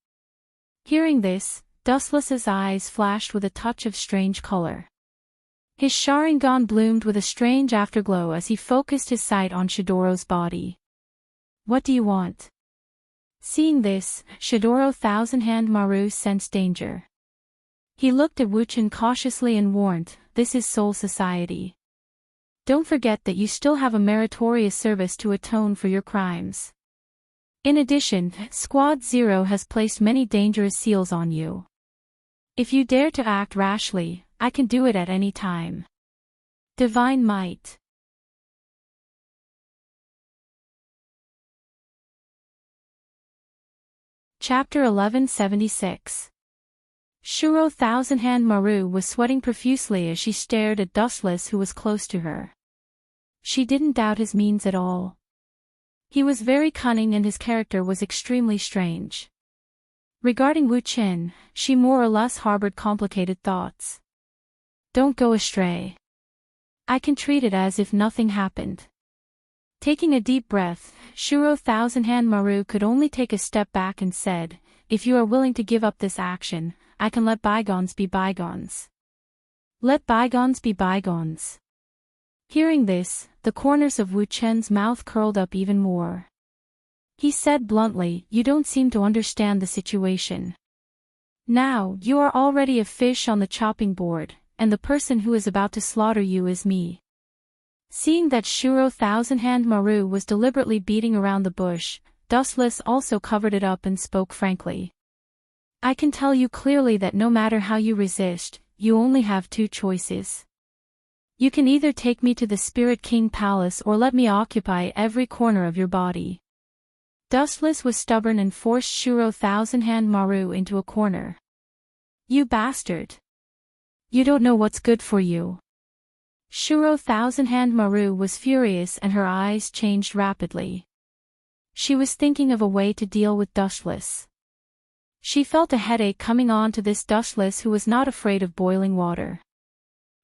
Hearing this, Dustless's eyes flashed with a touch of strange color. His Sharingan bloomed with a strange afterglow as he focused his sight on Shidoro's body. "What do you want?" Seeing this, Shidoro Thousand-Hand Maru sensed danger. He looked at Wuchen cautiously and warned, "This is Soul Society. Don't forget that you still have a meritorious service to atone for your crimes. In addition, Squad Zero has placed many dangerous seals on you. If you dare to act rashly, I can do it at any time. Divine Might." Chapter 1176. Shuro Thousand-Hand Maru was sweating profusely as she stared at Dustless, who was close to her. She didn't doubt his means at all. He was very cunning and his character was extremely strange. Regarding Wuchen, she more or less harbored complicated thoughts. "Don't go astray. I can treat it as if nothing happened." Taking a deep breath, Shuro Thousand-Hand Maru could only take a step back and said, "If you are willing to give up this action, I can let bygones be bygones." Let bygones be bygones. Hearing this, the corners of Wuchen's mouth curled up even more. He said bluntly, "You don't seem to understand the situation. Now, you are already a fish on the chopping board, and the person who is about to slaughter you is me." Seeing that Shuro Thousand-Hand Maru was deliberately beating around the bush, Dustless also covered it up and spoke frankly. "I can tell you clearly that no matter how you resist, you only have two choices. You can either take me to the Spirit King Palace or let me occupy every corner of your body. Dustless was stubborn and forced Shuro Thousand Hand Maru into a corner. You bastard! You don't know what's good for you. Shuro Thousand Hand Maru was furious and her eyes changed rapidly. She was thinking of a way to deal with Dustless. She felt a headache coming on to this Dustless who was not afraid of boiling water.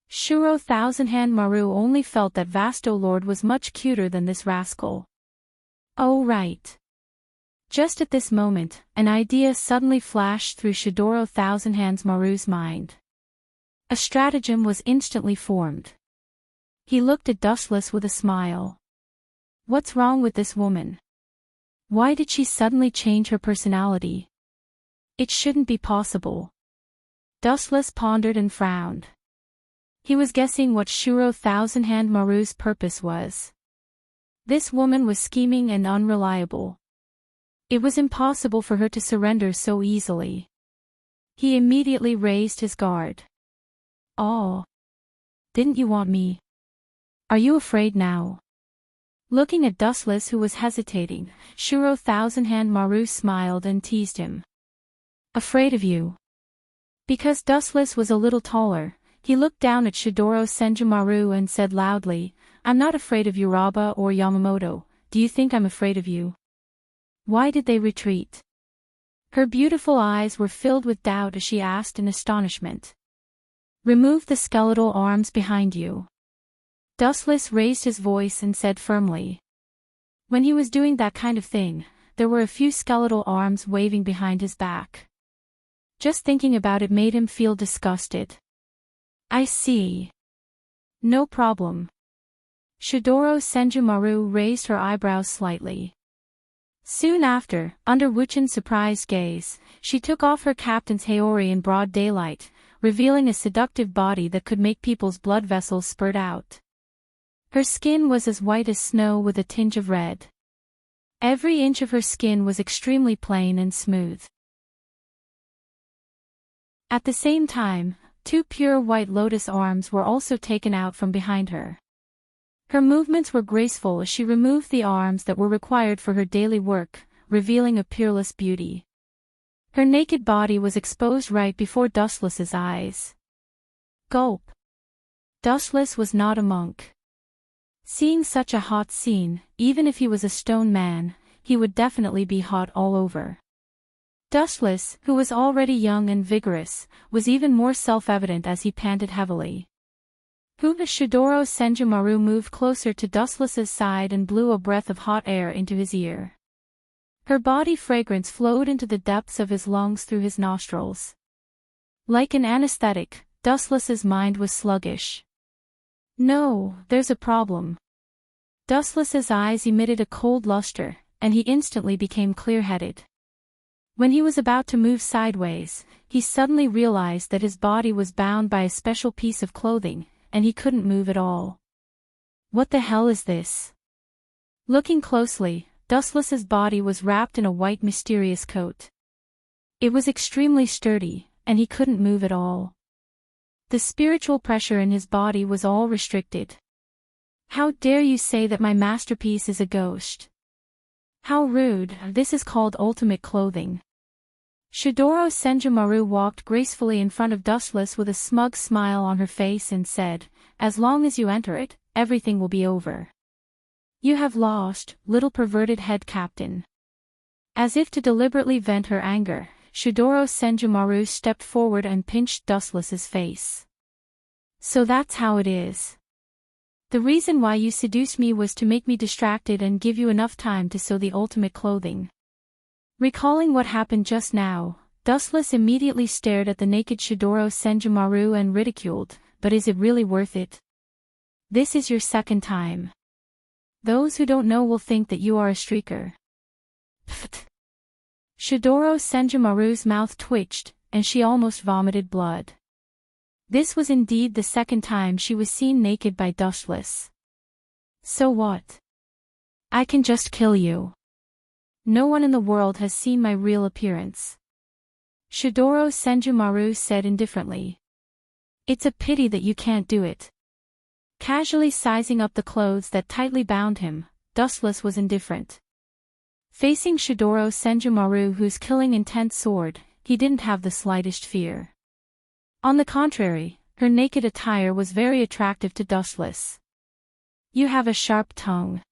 Shuro Thousand Hand Maru only felt that Vasto Lord was much cuter than this rascal. Oh right. Just at this moment, an idea suddenly flashed through Shidoro Thousand Hands Maru's mind. A stratagem was instantly formed. He looked at Dustless with a smile. What's wrong with this woman? Why did she suddenly change her personality? It shouldn't be possible. Dustless pondered and frowned. He was guessing what Shuro Thousand Hand Maru's purpose was. This woman was scheming and unreliable. It was impossible for her to surrender so easily. He immediately raised his guard. Oh. Didn't you want me? Are you afraid now? Looking at Dustless who was hesitating, Shuro Thousand Hand Maru smiled and teased him. Afraid of you? Because Dustless was a little taller, he looked down at Shidoro Senjumaru and said loudly, I'm not afraid of Uraba or Yamamoto, do you think I'm afraid of you? Why did they retreat? Her beautiful eyes were filled with doubt as she asked in astonishment. Remove the skeletal arms behind you. Dustless raised his voice and said firmly. When he was doing that kind of thing, there were a few skeletal arms waving behind his back. Just thinking about it made him feel disgusted. I see. No problem. Shidoro Senjumaru raised her eyebrows slightly. Soon after, under Wuchin's surprised gaze, she took off her captain's haori in broad daylight, revealing a seductive body that could make people's blood vessels spurt out. Her skin was as white as snow with a tinge of red. Every inch of her skin was extremely plain and smooth. At the same time, 2 pure white lotus arms were also taken out from behind her. Her movements were graceful as she removed the arms that were required for her daily work, revealing a peerless beauty. Her naked body was exposed right before Dustless's eyes. Gulp. Dustless was not a monk. Seeing such a hot scene, even if he was a stone man, he would definitely be hot all over. Dustless, who was already young and vigorous, was even more self-evident as he panted heavily. Shidoro Senjumaru moved closer to Dustless's side and blew a breath of hot air into his ear. Her body fragrance flowed into the depths of his lungs through his nostrils. Like an anesthetic, Dustless's mind was sluggish. No, there's a problem. Dustless's eyes emitted a cold luster, and he instantly became clear-headed. When he was about to move sideways, he suddenly realized that his body was bound by a special piece of clothing, and he couldn't move at all. What the hell is this? Looking closely, Dustless's body was wrapped in a white mysterious coat. It was extremely sturdy, and he couldn't move at all. The spiritual pressure in his body was all restricted. How dare you say that my masterpiece is a ghost? How rude, this is called ultimate clothing. Shidoro Senjumaru walked gracefully in front of Dustless with a smug smile on her face and said, as long as you enter it, everything will be over. You have lost, little perverted head captain. As if to deliberately vent her anger, Shidoro Senjumaru stepped forward and pinched Dustless's face. So that's how it is. The reason why you seduced me was to make me distracted and give you enough time to sew the ultimate clothing. Recalling what happened just now, Dustless immediately stared at the naked Shidoro Senjumaru and ridiculed, but is it really worth it? This is your second time. Those who don't know will think that you are a streaker. Pfft. Shidoro Senjumaru's mouth twitched, and she almost vomited blood. This was indeed the second time she was seen naked by Dustless. So what? I can just kill you. No one in the world has seen my real appearance. Shidoro Senjumaru said indifferently. It's a pity that you can't do it. Casually sizing up the clothes that tightly bound him, Dustless was indifferent. Facing Shidoro Senjumaru, whose killing intent sword, he didn't have the slightest fear. On the contrary, her naked attire was very attractive to Dustless. You have a sharp tongue.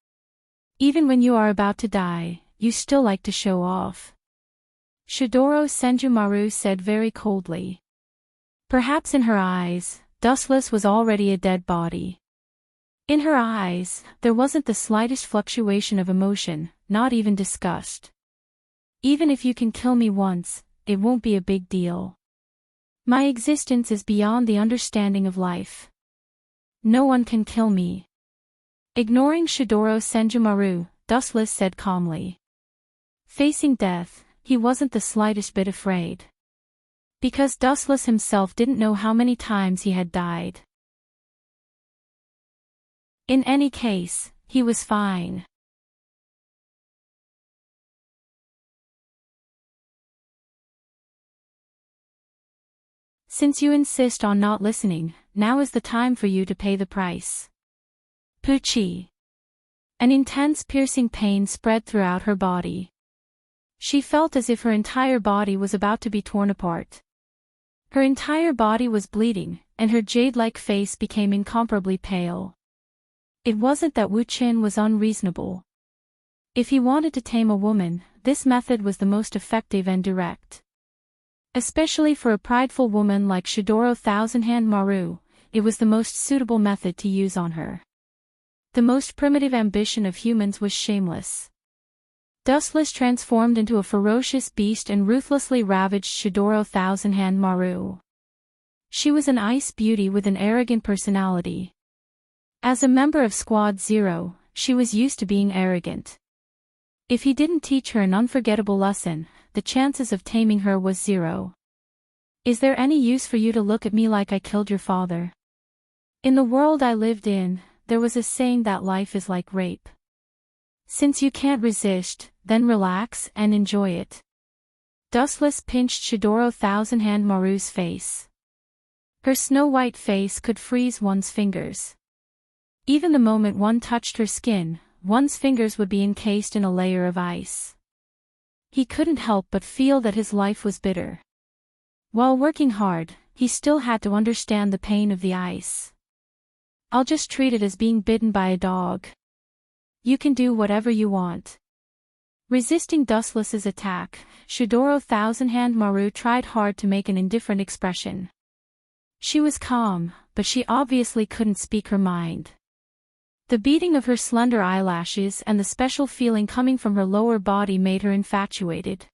Even when you are about to die, you still like to show off. Shidoro Senjumaru said very coldly. Perhaps in her eyes, Dustless was already a dead body. In her eyes, there wasn't the slightest fluctuation of emotion, not even disgust. Even if you can kill me once, it won't be a big deal. My existence is beyond the understanding of life. No one can kill me. Ignoring Shidoro Senjumaru, Dustless said calmly. Facing death, he wasn't the slightest bit afraid. Because Dustless himself didn't know how many times he had died. In any case, he was fine. Since you insist on not listening, now is the time for you to pay the price. Pucci. An intense piercing pain spread throughout her body. She felt as if her entire body was about to be torn apart. Her entire body was bleeding, and her jade-like face became incomparably pale. It wasn't that Wu Qin was unreasonable. If he wanted to tame a woman, this method was the most effective and direct. Especially for a prideful woman like Shidoro Thousandhand Maru, it was the most suitable method to use on her. The most primitive ambition of humans was shameless. Dustless transformed into a ferocious beast and ruthlessly ravaged Shidoro Thousandhand Maru. She was an ice beauty with an arrogant personality. As a member of Squad Zero, she was used to being arrogant. If he didn't teach her an unforgettable lesson, the chances of taming her was zero. Is there any use for you to look at me like I killed your father? In the world I lived in, there was a saying that life is like rape. Since you can't resist, then relax and enjoy it. Dustless pinched Shidoro Thousandhand Maru's face. Her snow-white face could freeze one's fingers. Even the moment one touched her skin, one's fingers would be encased in a layer of ice. He couldn't help but feel that his life was bitter. While working hard, he still had to understand the pain of the ice. I'll just treat it as being bitten by a dog. You can do whatever you want. Resisting Dustless's attack, Shidoro Thousandhand Maru tried hard to make an indifferent expression. She was calm, but she obviously couldn't speak her mind. The beating of her slender eyelashes and the special feeling coming from her lower body made her infatuated.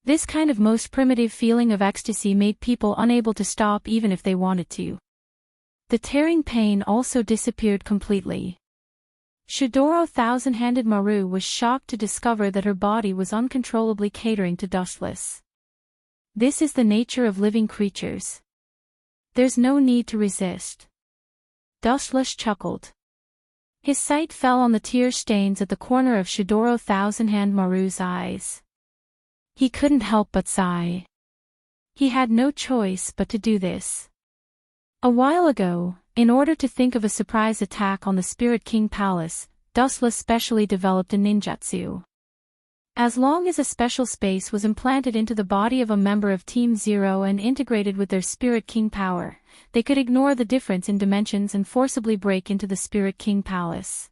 This kind of most primitive feeling of ecstasy made people unable to stop even if they wanted to. The tearing pain also disappeared completely. Shidoro Thousandhanded Maru was shocked to discover that her body was uncontrollably catering to Dustless. This is the nature of living creatures. There's no need to resist. Dustless chuckled. His sight fell on the tear stains at the corner of Shidoro Thousandhand Maru's eyes. He couldn't help but sigh. He had no choice but to do this. A while ago, in order to think of a surprise attack on the Spirit King Palace, Dustless specially developed a ninjutsu. As long as a special space was implanted into the body of a member of Team Zero and integrated with their Spirit King power, they could ignore the difference in dimensions and forcibly break into the Spirit King Palace.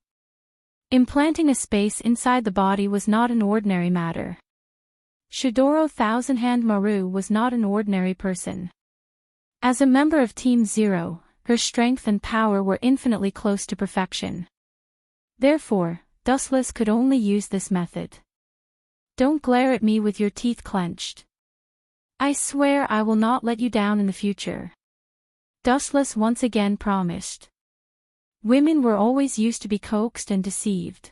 Implanting a space inside the body was not an ordinary matter. Shidoro Thousandhand Maru was not an ordinary person. As a member of Team Zero, her strength and power were infinitely close to perfection. Therefore, Dustless could only use this method. Don't glare at me with your teeth clenched. I swear I will not let you down in the future. Dustless once again promised. Women were always used to be coaxed and deceived.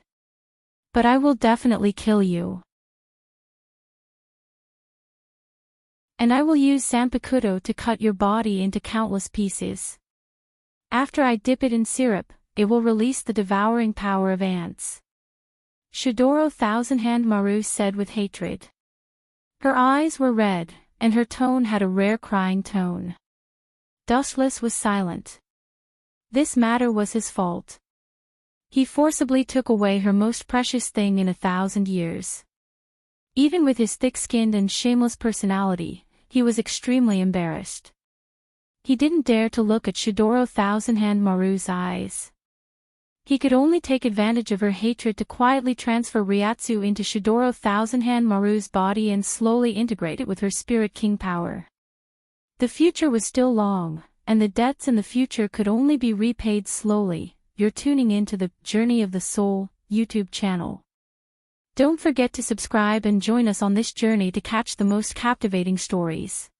But I will definitely kill you. And I will use Zanpakuto to cut your body into countless pieces. After I dip it in syrup, it will release the devouring power of ants. Shidoro Thousandhand Maru said with hatred. Her eyes were red, and her tone had a rare crying tone. Dustless was silent. This matter was his fault. He forcibly took away her most precious thing in 1,000 years. Even with his thick-skinned and shameless personality, he was extremely embarrassed. He didn't dare to look at Shidoro Thousand-Hand Maru's eyes. He could only take advantage of her hatred to quietly transfer Ryatsu into Shidoro Thousand-Hand Maru's body and slowly integrate it with her Spirit King power. The future was still long, and the debts in the future could only be repaid slowly. You're tuning in to the Journey of the Soul YouTube channel. Don't forget to subscribe and join us on this journey to catch the most captivating stories.